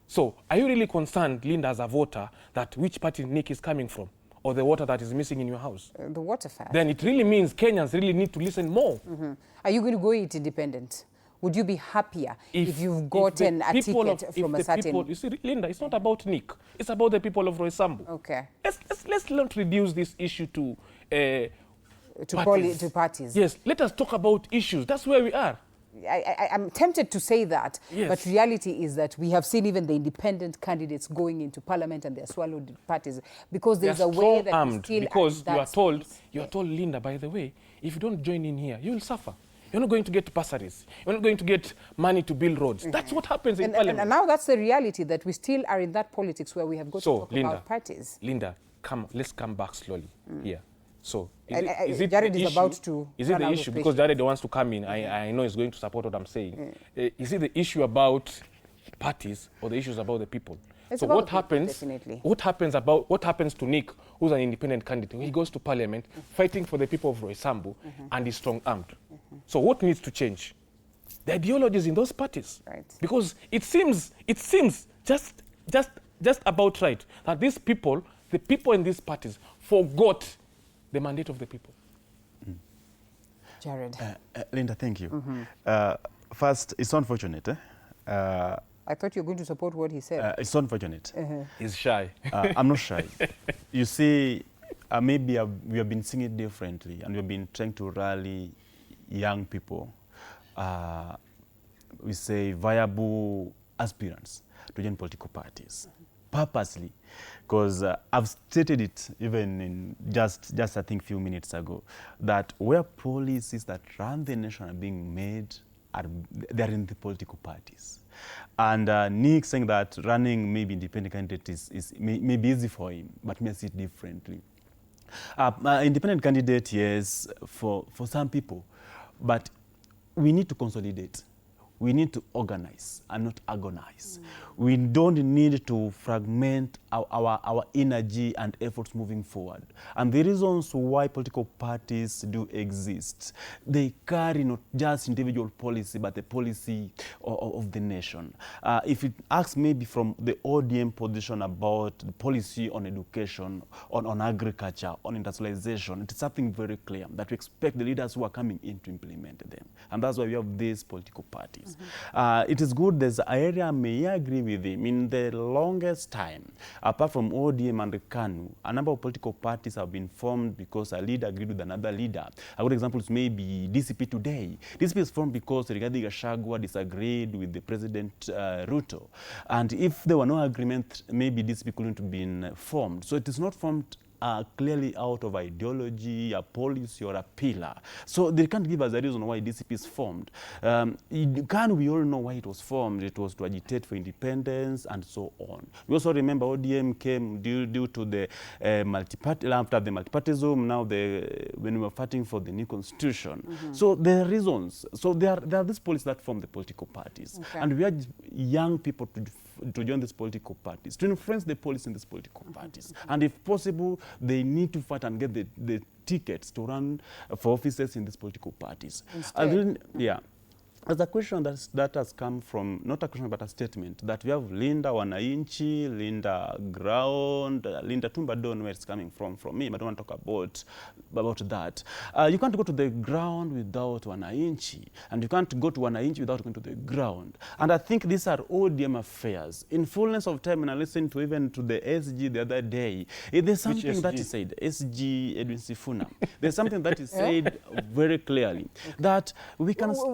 Speaker 13: So, are you really concerned, Linda, as a voter, that which party Nick is coming from? Or the water that is missing in your house?
Speaker 2: The water fact.
Speaker 13: Then it really means Kenyans really need to listen more.
Speaker 2: Are you going to go it independent? Would you be happier if you've gotten a ticket from a certain...
Speaker 13: You see, Linda, it's not about Nick. It's about the people of Roysambu.
Speaker 2: Okay.
Speaker 13: Let's not reduce this issue to
Speaker 2: parties.
Speaker 13: Yes, let us talk about issues. That's where we are.
Speaker 2: I'm tempted to say that,
Speaker 13: yes,
Speaker 2: but reality is that we have seen even the independent candidates going into parliament and they're swallowed parties because there's a way that we still
Speaker 13: because you are told, Linda, by the way, if you don't join in here, you will suffer. You're not going to get bursaries. You're not going to get money to build roads. That's what happens in parliament.
Speaker 2: And now that's the reality, that we still are in that politics where we have got to talk about parties.
Speaker 13: Linda, let's come back slowly here. So,
Speaker 2: Jared is about to...
Speaker 13: Is it the issue? Because Jared wants to come in. I know he's going to support what I'm saying. Is it the issue about parties or the issues about the people?
Speaker 2: It's
Speaker 13: so
Speaker 2: about
Speaker 13: what happens?
Speaker 2: Definitely.
Speaker 13: What happens to Nick, who's an independent candidate? He goes to parliament fighting for the people of Roysambu and is strong-armed. So what needs to change? The ideologies in those parties.
Speaker 2: Right.
Speaker 13: Because it seems just about right that these people, the people in these parties, forgot the mandate of the people.
Speaker 2: Jared.
Speaker 7: Linda, thank you. First, it's unfortunate.
Speaker 2: I thought you were going to support what he said.
Speaker 7: It's unfortunate.
Speaker 13: He's shy.
Speaker 7: I'm not shy. You see, maybe we have been seeing it differently, and we've been trying to rally young people, we say viable aspirants to join political parties, purposely, because I've stated it even in just I think few minutes ago, that where policies that run the nation are being made, they're in the political parties. And Nick saying that running maybe independent candidate may be easy for him, but me I see it differently. Independent candidate, yes, for some people, but we need to consolidate. We need to organize and not agonize. We don't need to fragment our energy and efforts moving forward. And the reasons why political parties do exist, they carry not just individual policy, but the policy of the nation. If it asks maybe from the ODM position about the policy on education, on agriculture, on industrialization, it is something very clear that we expect the leaders who are coming in to implement them. And that's why we have these political parties. It is good. There's an area I may agree with him. In the longest time, apart from ODM and the KANU, a number of political parties have been formed because a leader agreed with another leader. A good example is maybe DCP today. DCP is formed because Rigathi Gachagua disagreed with the President Ruto. And if there were no agreement, maybe DCP couldn't have been formed. So it is not formed clearly out of ideology, a policy, or a pillar. So they can't give us a reason why DCP is formed. We all know why it was formed. It was to agitate for independence and so on. We also remember ODM came due to the multi-party, after the multipartyism, now when we were fighting for the new constitution. So there are reasons. So there are these policies that form the political parties. Okay. And we urge young people to join these political parties, to influence the policy in these political parties. And if possible, they need to fight and get the tickets to run for offices in these political parties. There's a question that has come from, not a question but a statement, that we have Linda Wananchi, Linda Ground, Linda Tumba, don't know where it's coming from me, but I don't want to talk about that. You can't go to the ground without Wananchi, and you can't go to Wananchi without going to the ground. And I think these are ODM affairs. In fullness of time, when I listened to even to the SG the other day, there's something that he said, SG Edwin Sifuna, there's something that he said very clearly, that we can still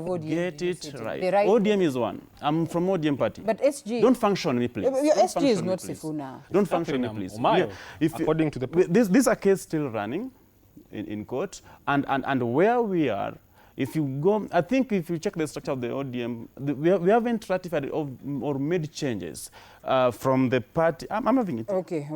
Speaker 7: get it right. ODM is one. I'm from ODM Party.
Speaker 2: But SG...
Speaker 7: Don't function me, please.
Speaker 2: Your SG is not Sifuna.
Speaker 7: Don't function me, please.
Speaker 13: According to the...
Speaker 7: This is a case still running in court, and where we are, if you go, I think if you check the structure of the ODM, we haven't ratified or made changes from the party. I'm having it.
Speaker 2: Okay.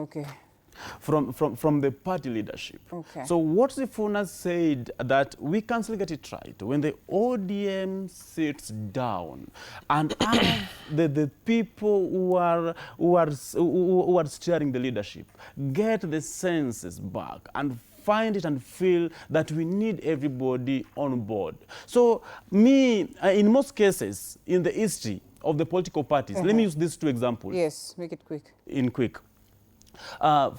Speaker 7: From the party leadership.
Speaker 2: Okay.
Speaker 7: So what Sifuna said that we can still get it right when the ODM sits down and have the people who are steering the leadership get the senses back and find it and feel that we need everybody on board. So in most cases in the history of the political parties, let me use these two examples.
Speaker 2: Yes, make it quick.
Speaker 7: Quick.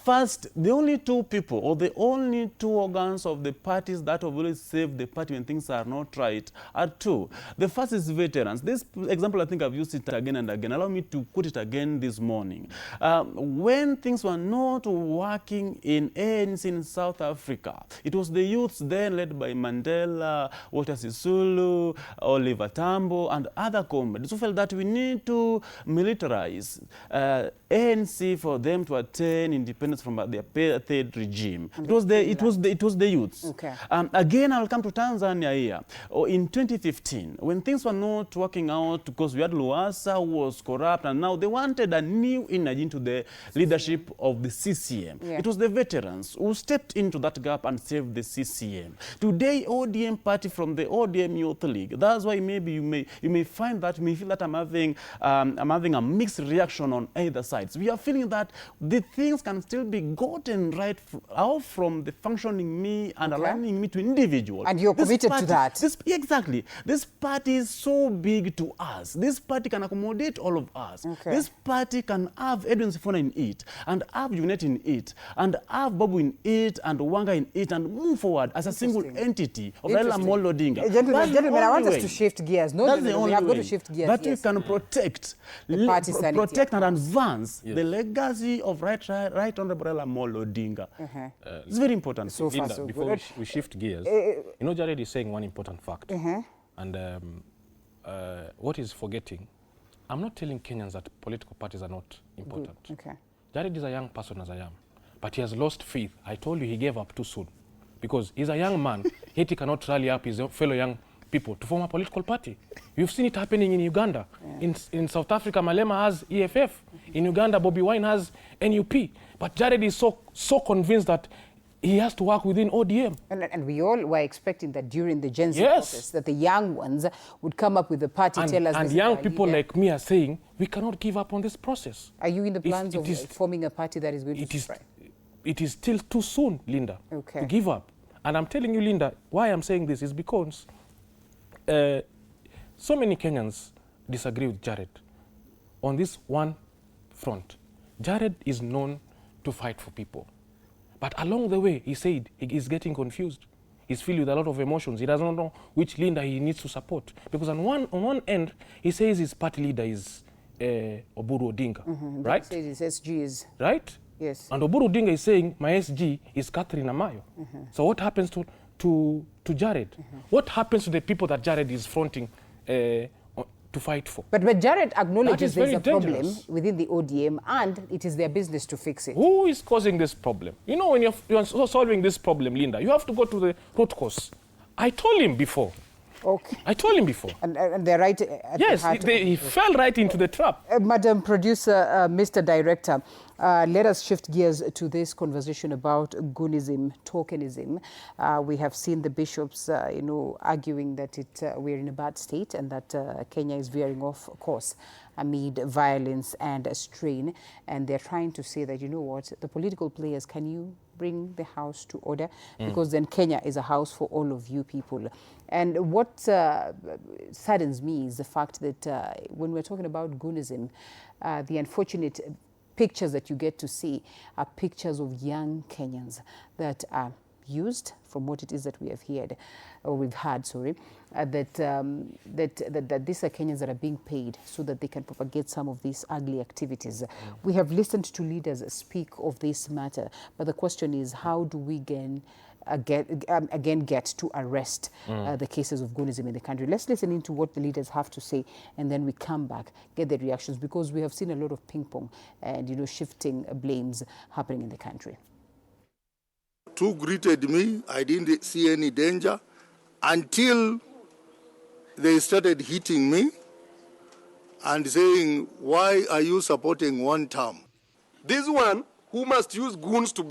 Speaker 7: First, the only two people or the only two organs of the parties that have always saved the party when things are not right are two. The first is veterans. This example, I think I've used it again and again. Allow me to put it again this morning. When things were not working in ANC in South Africa, it was the youths then led by Mandela, Walter Sisulu, Oliver Tambo, and other comrades who felt that we need to militarize ANC for them to attain independence from the apartheid regime. It was the youths.
Speaker 2: Okay.
Speaker 7: Again, I'll come to Tanzania here. In 2015, when things were not working out because we had Luasa who was corrupt, and now they wanted a new energy into the leadership of the CCM. Yeah. It was the veterans who stepped into that gap and saved the CCM. Today, ODM Party from the ODM Youth League. That's why maybe you may find that, you may feel that I'm having a mixed reaction on either sides. We are feeling that the things can still be gotten right out from the functioning me and aligning me to individual.
Speaker 2: And you're committed to that.
Speaker 7: Exactly. This party is so big to us. This party can accommodate all of us. Okay. This party can have Edwin Sifuna in it, and have Unite in it, and have Babu in it, and Wanga in it, and move forward as a single entity of Raila Amolo Odinga.
Speaker 2: Gentlemen, I want us to shift gears.
Speaker 7: That's the only
Speaker 2: we have
Speaker 7: way
Speaker 2: got to shift gears.
Speaker 7: that we can protect and advance the legacy of Right Honorable Raila Amolo Odinga. It's very important.
Speaker 13: So Linda, before we shift gears, you know, Jared is saying one important fact. And what he's forgetting, I'm not telling Kenyans that political parties are not important. Jared is a young person as I am, but he has lost faith. I told you he gave up too soon because he's a young man, yet he cannot rally up his fellow young people to form a political party. You've seen it happening in Uganda. In South Africa, Malema has EFF. In Uganda, Bobby Wine has NUP. But Jared is so convinced that he has to work within ODM.
Speaker 2: And we all were expecting that during the Gen Z process, that the young ones would come up with the party, tell us.
Speaker 13: And young people like me are saying, we cannot give up on this process.
Speaker 2: Are you in the plans of forming a party that is going to try?
Speaker 13: It is still too soon, Linda, to give up. And I'm telling you, Linda, why I'm saying this is because so many Kenyans disagree with Jared on this one front. Jared is known to fight for people. But along the way, he said he is getting confused. He's filled with a lot of emotions. He doesn't know which Linda he needs to support. Because on one end, he says his party leader is Oburu Odinga, right?
Speaker 2: He says his SG is...
Speaker 13: Right?
Speaker 2: Yes.
Speaker 13: And Oburu Odinga is saying, my SG is Catherine Amayo. So what happens to Jared? What happens to the people that Jared is fronting to fight for?
Speaker 2: But Jared acknowledges there's a problem within the ODM and it is their business to fix it.
Speaker 13: Who is causing this problem? You know, when you're solving this problem, Linda, you have to go to the root cause. I told him before.
Speaker 2: Okay.
Speaker 13: I told him before.
Speaker 2: And they're right at
Speaker 13: yes,
Speaker 2: the heart
Speaker 13: he fell right into the trap.
Speaker 2: Madam Producer, Mr. Director, let us shift gears to this conversation about Goonism, tokenism. We have seen the bishops, arguing that we're in a bad state and that Kenya is veering off course amid violence and strain. And they're trying to say that, you know what, the political players, can you bring the house to order, because then Kenya is a house for all of you people. And what saddens me is the fact that when we're talking about Goonism, the unfortunate pictures that you get to see are pictures of young Kenyans that are used, from what it is that we have heard, or we've heard, sorry, that these are Kenyans that are being paid so that they can propagate some of these ugly activities. We have listened to leaders speak of this matter, but the question is, how do we again get to arrest the cases of Goonism in the country? Let's listen into what the leaders have to say, and then we come back, get the reactions, because we have seen a lot of ping pong and, you know, shifting blames happening in the country.
Speaker 14: Two greeted me. I didn't see any danger until they started hitting me and saying, why are you supporting one term?
Speaker 15: This one who must use goons to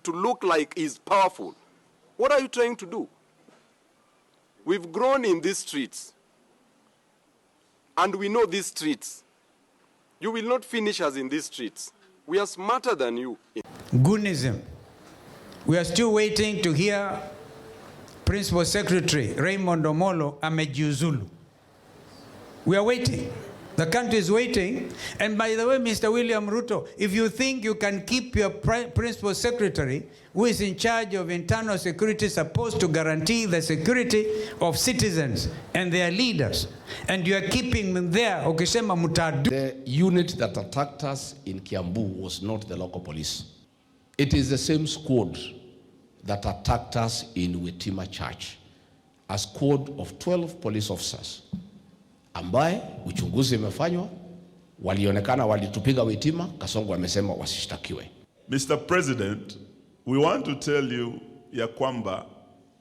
Speaker 15: look like he's powerful. What are you trying to do? We've grown in these streets, and we know these streets. You will not finish us in these streets. We are smarter than you.
Speaker 16: Goonism. We are still waiting to hear Principal Secretary Raymond Omolo amejiuzulu. We are waiting. The country is waiting. And by the way, Mr. William Ruto, if you think you can keep your Principal Secretary, who is in charge of internal security, supposed to guarantee the security of citizens and their leaders, and you are keeping them there, ukisema mutadu.
Speaker 17: The unit that attacked us in Kiambu was not the local police. It is the same squad that attacked us in Wetima Church, a squad of 12 police officers ambaye uchunguzi umefanywa, walionekana walitupiga Wetima. Kasongo amesema wasishtakiwe.
Speaker 18: Mr. President, we want to tell you ya kwamba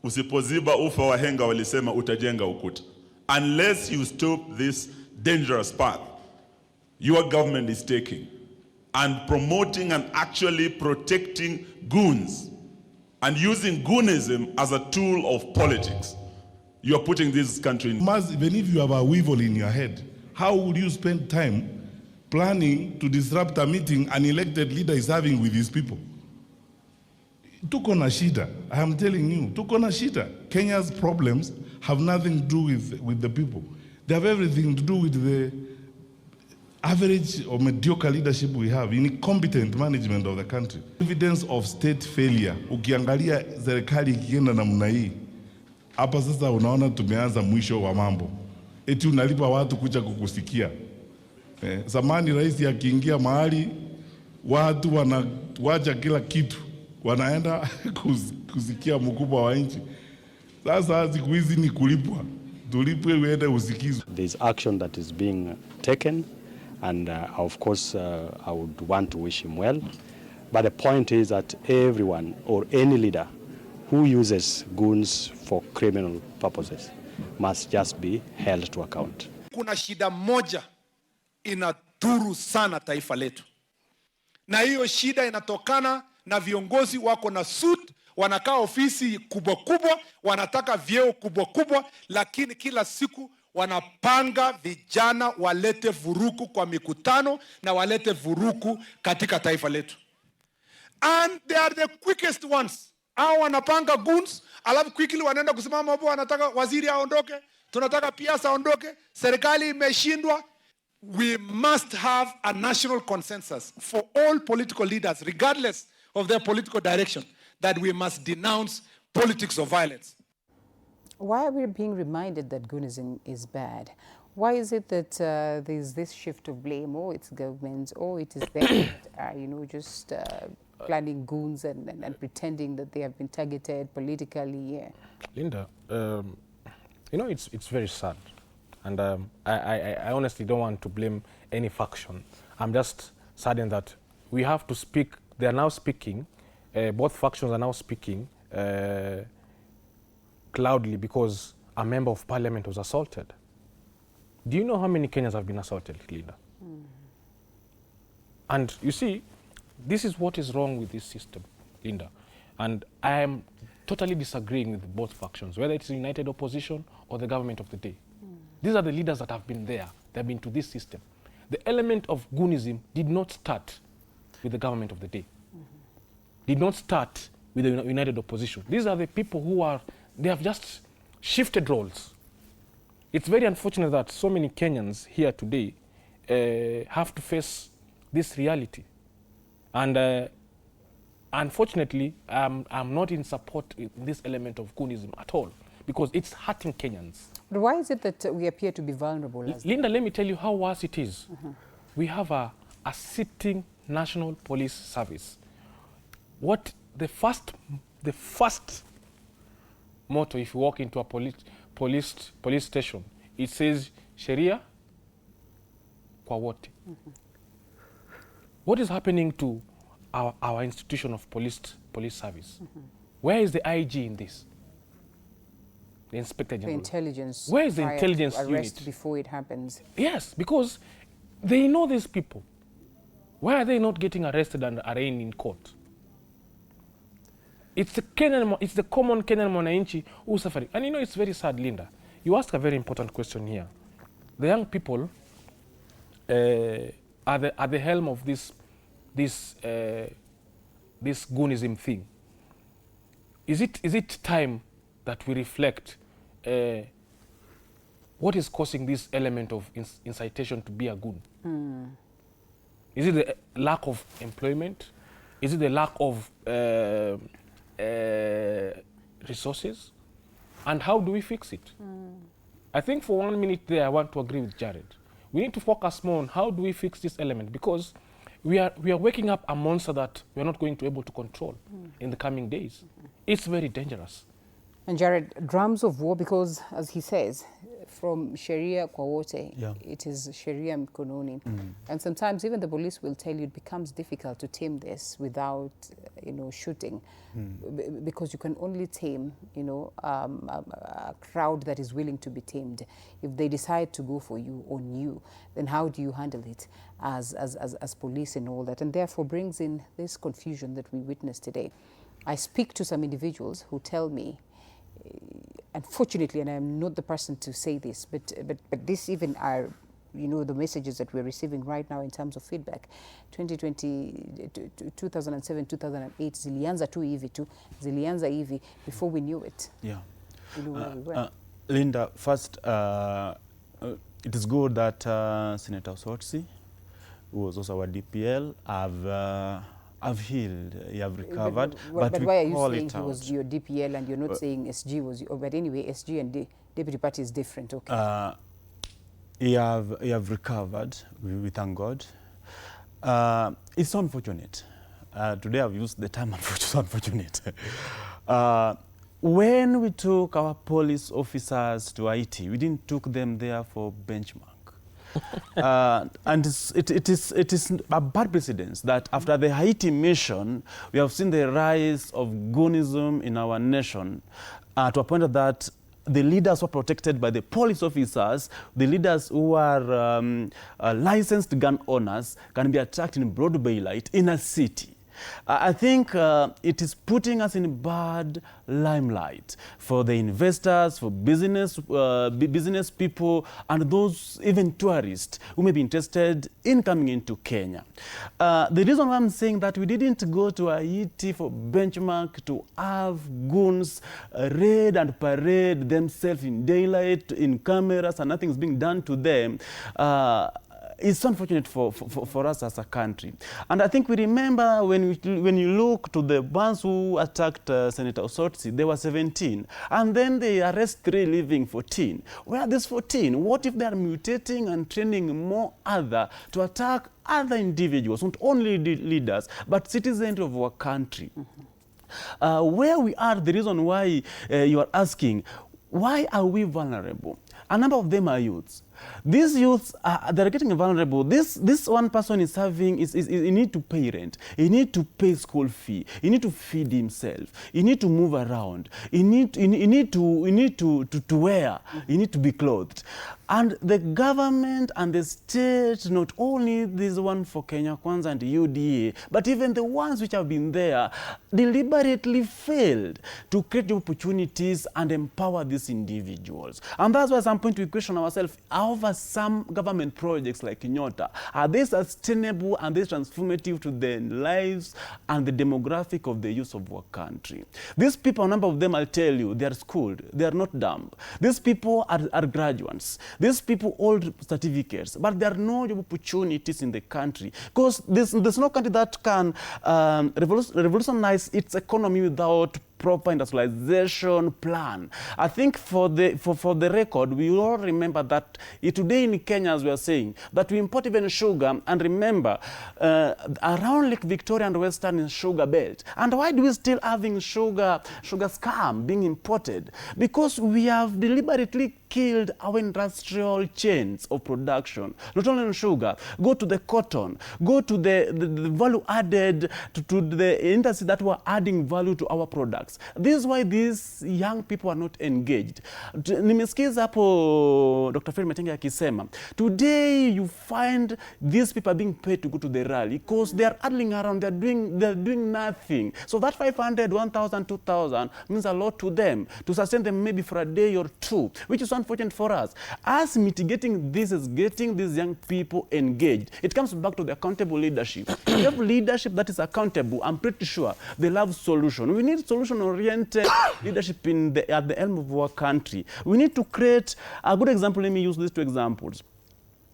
Speaker 18: usipoziba ufa wahenga walisema utajenga ukuta. Unless you stop this dangerous path your government is taking and promoting and actually protecting goons and using goonism as a tool of politics, you are putting this country in.
Speaker 19: Even if you have a weevil in your head, how would you spend time planning to disrupt a meeting an elected leader is having with his people? Tuko na shida. I am telling you, tuko na shida. Kenya's problems have nothing to do with the people. They have everything to do with the average or mediocre leadership we have, incompetent management of the country. Evidence of state failure. Ukiangalia serikali ikienda namna hii, hapa sasa unaona tumeanza mwisho wa mambo. Eti unalipa watu kuja kukusikia. Zamani rais akiingia mahali, watu wanawacha kila kitu, wanaenda kusikia mkubwa wa nchi. Sasa siku hizi ni kulipwa. Tulipwe uende usikizwe.
Speaker 20: There's action that is being taken, and of course I would want to wish him well. But the point is that everyone or any leader who uses goons for criminal purposes must just be held to account.
Speaker 21: Kuna shida moja inadhuru sana taifa letu, na hiyo shida inatokana na viongozi wako na suit, wanakaa ofisi kubwa kubwa, wanataka vyeo kubwa kubwa, lakini kila siku wanapanga vijana walete vuruku kwa mikutano na walete vuruku katika taifa letu. And they are the quickest ones. Hao wanapanga goons, alafu quickly wanaenda kusimama hapo, wanataka waziri aondoke, tunataka piasa aondoke, serikali imeshindwa. We must have a national consensus for all political leaders, regardless of their political direction, that we must denounce politics of violence.
Speaker 2: Why are we being reminded that Goonism is bad? Why is it that there's this shift of blame? Oh, it's government. Oh, it is them. You know, just planning goons and pretending that they have been targeted politically. Yeah.
Speaker 13: Linda, you know, it's very sad. And I honestly don't want to blame any faction. I'm just saddened that we have to speak. They are now speaking. Both factions are now speaking loudly because a member of parliament was assaulted. Do you know how many Kenyans have been assaulted, Linda? And you see, this is what is wrong with this system, Linda. And I am totally disagreeing with both factions, whether it's the united opposition or the government of the day. These are the leaders that have been there. They have been to this system. The element of Goonism did not start with the government of the day. did not start with the united opposition. These are the people who they have just shifted roles. It's very unfortunate that so many Kenyans here today have to face this reality. And unfortunately, I'm not in support in this element of Goonism at all, because it's hurting Kenyans.
Speaker 2: But why is it that we appear to be vulnerable?
Speaker 13: Linda, let me tell you how worse it is. We have a sitting National Police Service. What the first motto, if you walk into a police station, it says Sheria kwa wote. What is happening to our institution of police service? Where is the IG in this? The Inspector General.
Speaker 2: The intelligence.
Speaker 13: Where is the intelligence
Speaker 2: arrest
Speaker 13: unit?
Speaker 2: Before it happens.
Speaker 13: Yes, because they know these people. Why are they not getting arrested and arraigned in court? It's the common Kenyan mwananchi who's suffering. And you know, it's very sad, Linda. You ask a very important question here. The young people at the helm of this Goonism thing. Is it time that we reflect what is causing this element of incitation to be a goon? Is it the lack of employment? Is it the lack of resources? And how do we fix it? I think for 1 minute there, I want to agree with Jared. We need to focus more on how do we fix this element, because we are waking up a monster that we are not going to be able to control in the coming days. It's very dangerous.
Speaker 2: And Jared, drums of war, because as he says, from Sharia kwa wote, it is Sharia mkononi. And sometimes even the police will tell you it becomes difficult to tame this without, shooting, because you can only tame, a crowd that is willing to be tamed. If they decide to go for you, on you, then how do you handle it as police and all that? And therefore brings in this confusion that we witness today. I speak to some individuals who tell me, unfortunately, and I am not the person to say this, but this even are, the messages that we're receiving right now in terms of feedback. 2020, 2007, 2008, zilianza hivi before we knew it.
Speaker 7: Yeah.
Speaker 2: We knew where we were.
Speaker 7: Linda, first, it is good that Senator Osotsi, who was also our DPL, have healed, you have recovered.
Speaker 2: But why are you saying he was your DPL and you're not saying SG was your, but anyway, SG and Deputy Party is different, okay?
Speaker 7: You have recovered, we thank God. It's unfortunate. Today I've used the term unfortunate. When we took our police officers to Haiti, we didn't took them there for benchmark. And it is a bad precedence that after the Haiti mission, we have seen the rise of Goonism in our nation to a point that the leaders were protected by the police officers. The leaders who are licensed gun owners can be attacked in broad daylight in a city. I think it is putting us in bad limelight for the investors, for business people, and those even tourists who may be interested in coming into Kenya. The reason why I'm saying that we didn't go to Haiti for benchmark to have goons raid and parade themselves in daylight, in cameras, and nothing's being done to them. It's unfortunate for us as a country. And I think we remember when you look to the ones who attacked Senator Osotsi, they were 17. And then they arrest 3, leaving 14. Where are these 14? What if they are mutating and training more other to attack other individuals, not only leaders, but citizens of our country? Where we are, the reason why you are asking, why are we vulnerable? A number of them are youths. These youths, they're getting vulnerable. This one person is having, he need to pay rent. He need to pay school fee. He need to feed himself. He need to move around. He need to wear. He need to be clothed. And the government and the state, not only this one for Kenya Kwanza and UDA, but even the ones which have been there, deliberately failed to create opportunities and empower these individuals. And that's why at some point we question ourselves over some government projects like Nyota. Are they sustainable and they transformative to the lives and the demographic of the youth of our country? These people, a number of them, I'll tell you, they are schooled. They are not dumb. These people are graduates. These people hold certificates, but there are no job opportunities in the country because there's no country that can revolutionize its economy without proper industrialization plan. I think for the record, we all remember that today in Kenya, as we are saying, that we import even sugar, and remember, around Lake Victoria and Western Sugar Belt. And why do we still having sugar scam being imported? Because we have deliberately killed our industrial chains of production, not only on sugar. Go to the cotton, go to the value added, to the industry that were adding value to our products. This is why these young people are not engaged. Nimesikiza hapo Dr. Fred Matenge akisema, today you find these people are being paid to go to the rally because they are idling around, they're doing nothing. So that 500, 1,000, 2,000 means a lot to them, to sustain them maybe for a day or two, which is unfortunate for us. Us mitigating this is getting these young people engaged. It comes back to the accountable leadership. If you have leadership that is accountable, I'm pretty sure they'll have solution. We need solution-oriented leadership at the helm of our country. We need to create a good example. Let me use these two examples.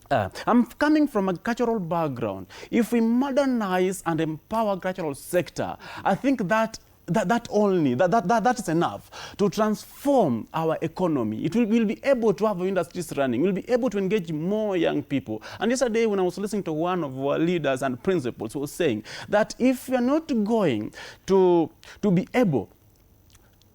Speaker 7: I'm coming from a cultural background. If we modernize and empower cultural sector, I think that is enough to transform our economy. We'll be able to have our industries running. We'll be able to engage more young people. And yesterday when I was listening to one of our leaders and principals who was saying that if you're not going to be able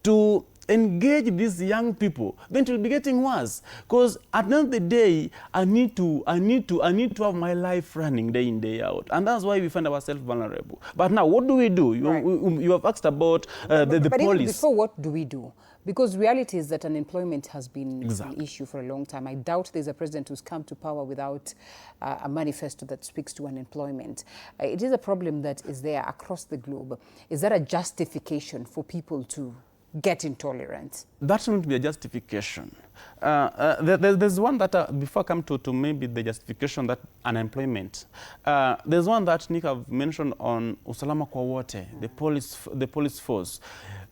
Speaker 7: to engage these young people, then it will be getting worse. Because at the end of the day, I need to have my life running day in, day out. And that's why we find ourselves vulnerable. But now, what do we do? You have asked about the
Speaker 2: but
Speaker 7: police.
Speaker 2: Even before, what do we do? Because reality is that unemployment has been an issue for a long time. I doubt there's a president who's come to power without a manifesto that speaks to unemployment. It is a problem that is there across the globe. Is that a justification for people to get intolerant?
Speaker 7: That shouldn't be a justification. There's one that, before I come to maybe the justification that unemployment, there's one that Nick have mentioned on Usalama kwa wote, the police force.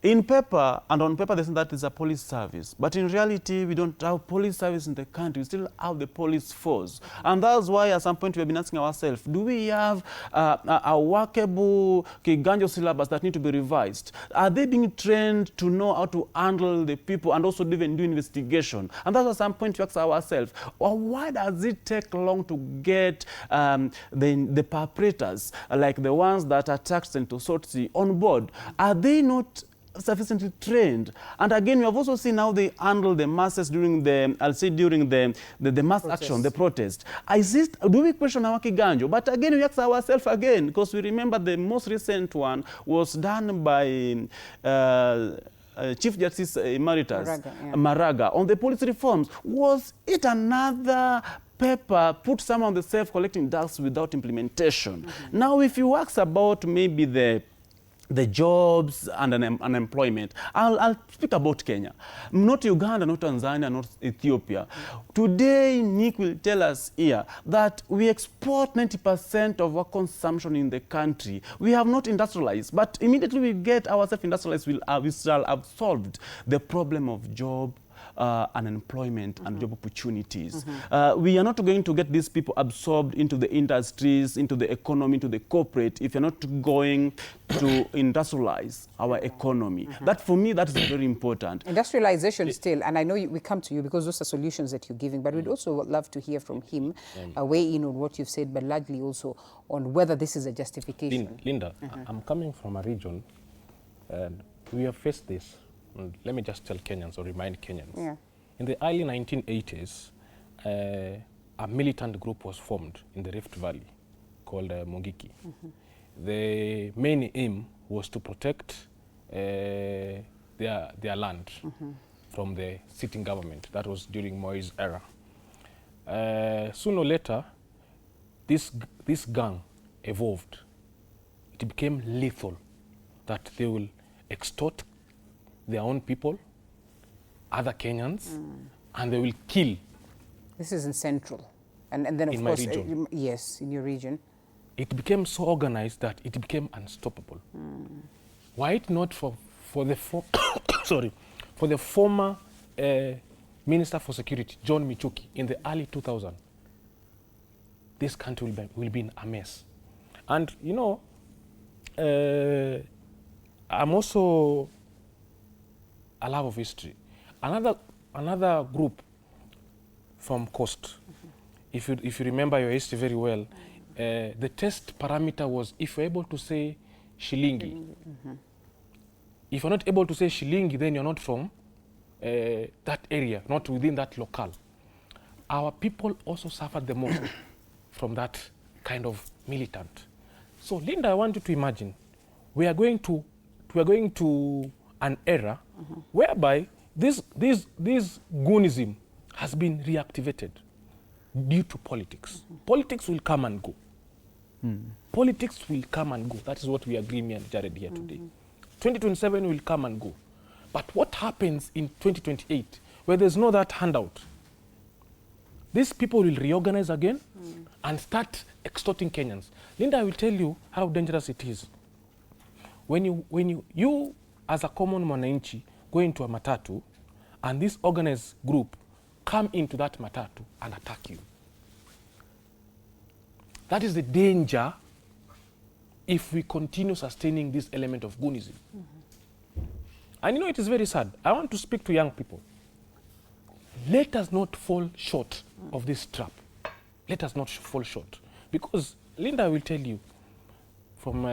Speaker 7: In paper, and on paper, they say that is a police service. But in reality, we don't have police service in the country. We still have the police force. And that's why at some point we have been asking ourselves, do we have a workable Kiganjo syllabus that need to be revised? Are they being trained to know how to handle the people and also even do investigation? And that's at some point we ask ourselves, well, why does it take long to get the perpetrators, like the ones that attacked Sento Sotsi, on board? Are they not sufficiently trained? And again, we have also seen how they handle the masses during the mass action, the protest. Do we question our Kiganjo? But again, we ask ourselves again, because we remember the most recent one was done by Chief Justice Emeritus Maraga on the police reforms. Was it another paper put some on the self-collecting dust without implementation? Now, if you ask about maybe the jobs and unemployment, I'll speak about Kenya. Not Uganda, not Tanzania, not Ethiopia. Today, Nick will tell us here that we export 90% of our consumption in the country. We have not industrialized, but immediately we get ourselves industrialized, we shall have solved the problem of job, unemployment and job opportunities. We are not going to get these people absorbed into the industries, into the economy, into the corporate, if you're not going to industrialize our economy. That, for me, that is very important.
Speaker 2: Industrialization still, and I know we come to you because those are solutions that you're giving, but we'd also love to hear from him, weigh in on what you've said, but largely also on whether this is a justification.
Speaker 13: Linda, I'm coming from a region, and we have faced this. Let me just tell Kenyans or remind Kenyans. In the early 1980s, a militant group was formed in the Rift Valley called Mungiki. The main aim was to protect their land from the sitting government. That was during Moi's era. Sooner or later, this gang evolved. It became lethal, that they will extort their own people, other Kenyans, and they will kill.
Speaker 2: This is in Central. And then, of
Speaker 13: in
Speaker 2: course,
Speaker 13: my region.
Speaker 2: yes, in your region.
Speaker 13: It became so organized that it became unstoppable. Why it not for the former Minister for Security, John Michuki, in the early 2000s, this country will be in a mess. And, you know, I'm also a love of history. Another group from Coast, if you remember your history very well, the test parameter was if you're able to say Shilingi. If you're not able to say Shilingi, then you're not from that area, not within that locale. Our people also suffered the most from that kind of militant. So, Linda, I want you to imagine, we are going to an era whereby this Goonism has been reactivated due to politics. Politics will come and go. Politics will come and go. That is what we agree, me and Jared here today. 2027 will come and go. But what happens in 2028, where there's no that handout? These people will reorganize again and start extorting Kenyans. Linda, I will tell you how dangerous it is. When you as a common mwananchi, go into a matatu, and this organized group come into that matatu and attack you. That is the danger if we continue sustaining this element of Goonism. And you know, it is very sad. I want to speak to young people. Let us not fall short of this trap. Let us not fall short. Because, Linda, will tell you from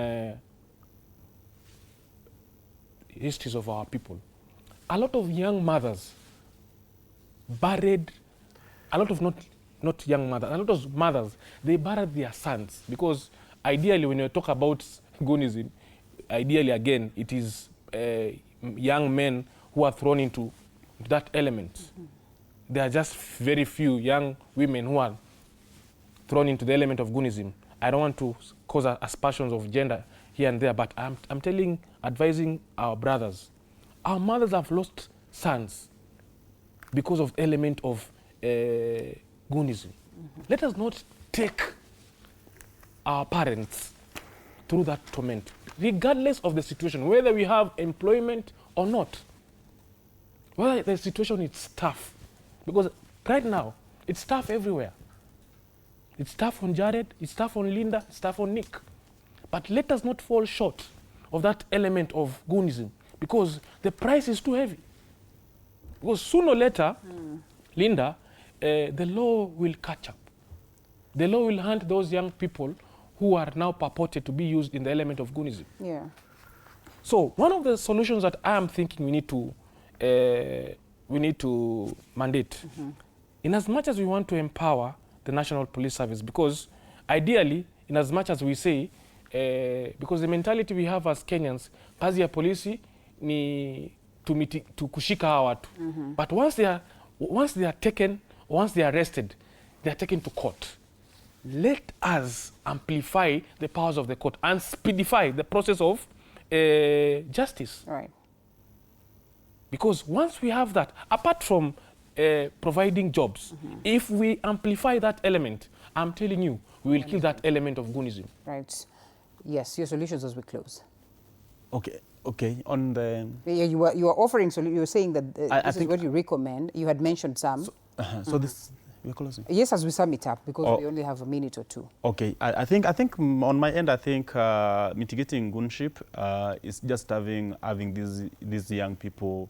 Speaker 13: histories of our people, a lot of young mothers buried, a lot of not young mothers, a lot of mothers, they buried their sons. Because ideally, when you talk about Goonism, ideally, again, it is young men who are thrown into that element. There are just very few young women who are thrown into the element of Goonism. I don't want to cause aspersions of gender here and there, but I'm advising our brothers. Our mothers have lost sons because of the element of Goonism. Let us not take our parents through that torment, regardless of the situation, whether we have employment or not. Whether the situation is tough, because right now, it's tough everywhere. It's tough on Jared, it's tough on Linda, it's tough on Nick. But let us not fall short of that element of Goonism, because the price is too heavy. Because sooner or later, Linda, the law will catch up. The law will hunt those young people who are now purported to be used in the element of Goonism.
Speaker 2: Yeah.
Speaker 13: So one of the solutions that I am thinking we need to mandate, in as much as we want to empower the National Police Service, because ideally, in as much as we say, because the mentality we have as Kenyans, kazi ya polisi ni to kushika hawa watu. But once they are taken, once they are arrested, they are taken to court. Let us amplify the powers of the court and speedify the process of justice.
Speaker 2: Right.
Speaker 13: Because once we have that, apart from providing jobs, if we amplify that element, I'm telling you, we will kill that element of Goonism.
Speaker 2: Right. Yes, your solutions as we close.
Speaker 7: Okay. On the...
Speaker 2: Yeah, you were offering, so you were saying that this is what you recommend. You had mentioned some.
Speaker 7: So this... We're closing.
Speaker 2: Yes, as we sum it up, because we only have a minute or two.
Speaker 7: Okay, I think on my end, I think mitigating goonship is just having these young people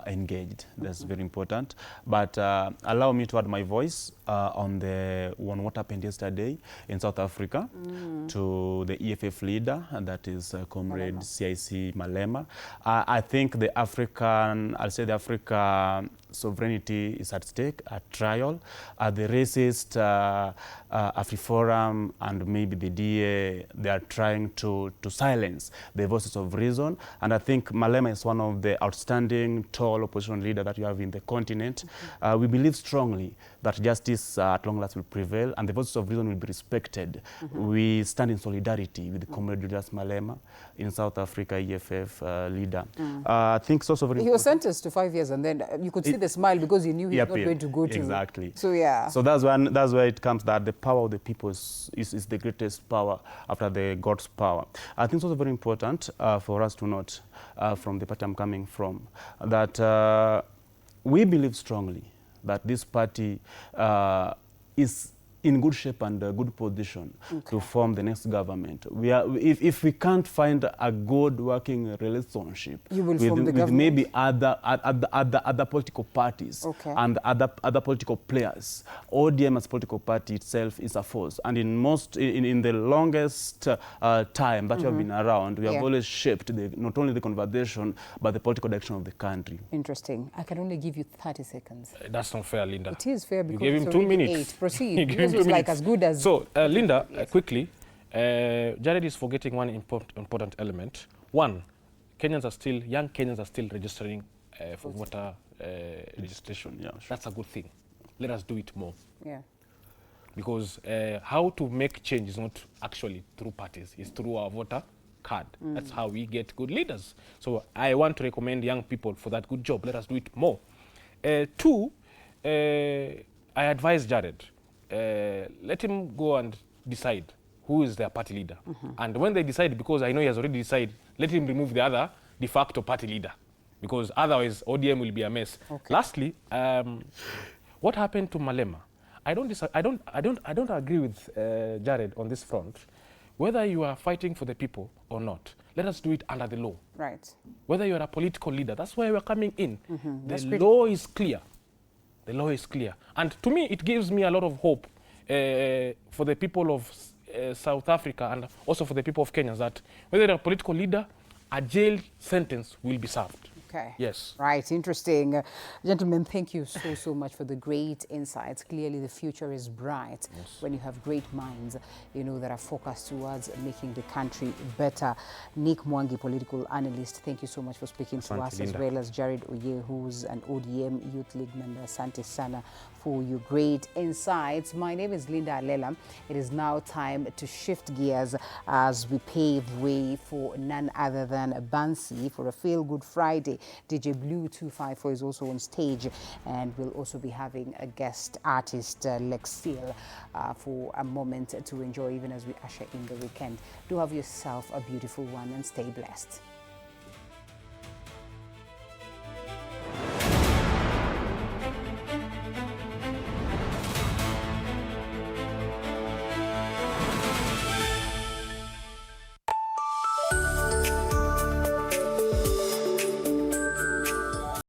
Speaker 7: engaged. That's very important. But allow me to add my voice on what happened yesterday in South Africa to the EFF leader, and that is Comrade CIC Malema. I think the African sovereignty is at stake, at trial. The racist AfriForum and maybe the DA, they are trying to silence the voices of reason. And I think Malema is one of the outstanding tall opposition leader that you have in the continent. We believe strongly that justice at long last will prevail and the voices of reason will be respected. We stand in solidarity with Comrade Julius Malema in South Africa, EFF leader. I think it's also very
Speaker 2: He was sentenced to 5 years, and then you could see the smile because he knew he was not going to go to.
Speaker 7: Exactly.
Speaker 2: So yeah.
Speaker 7: So that's where it comes that the power of the people is the greatest power after the God's power. I think it's also very important for us to note from the party I'm coming from that we believe strongly that this party is in good shape and a good position to form the next government. If we can't find a good working relationship with maybe other political parties and other political players, ODM as political party itself is a force. And in the longest time that we have been around, we have always shaped not only the conversation but the political direction of the country.
Speaker 2: Interesting. I can only give you 30 seconds.
Speaker 13: That's not fair, Linda.
Speaker 2: It is fair because
Speaker 13: you gave him 2 minutes.
Speaker 2: 8. Proceed. It's like as good as...
Speaker 13: So, Linda, quickly, Jared is forgetting one important element. One, young Kenyans are still registering for voter registration.
Speaker 7: Yeah, sure.
Speaker 13: That's a good thing. Let us do it more.
Speaker 2: Yeah.
Speaker 13: Because how to make change is not actually through parties, it's through our voter card. That's how we get good leaders. So I want to recommend young people for that good job. Let us do it more. Two, I advise Jared, let him go and decide who is their party leader. And when they decide, because I know he has already decided, let him remove the other de facto party leader, because otherwise ODM will be a mess. Lastly, what happened to Malema? I don't agree with Jared on this front. Whether you are fighting for the people or not, let us do it under the law.
Speaker 2: Right.
Speaker 13: Whether you are a political leader, that's why we're coming in. The law is clear. The law is clear. And to me, it gives me a lot of hope for the people of South Africa and also for the people of Kenya that whether you're a political leader, a jail sentence will be served.
Speaker 2: Okay.
Speaker 13: Yes.
Speaker 2: Right. Interesting. Gentlemen, thank you so much for the great insights. Clearly, the future is bright when you have great minds, that are focused towards making the country better. Nick Mwangi, political analyst, thank you so much for speaking to us, as well as Jared Oyie, who's an ODM Youth League member. Asante sana for your great insights. My name is Linda Alela. It is now time to shift gears as we pave way for none other than Bansi for a Feel Good Friday. DJ Blue 254 is also on stage, and we'll also be having a guest artist, Lexil, for a moment to enjoy even as we usher in the weekend. Do have yourself a beautiful one and stay blessed.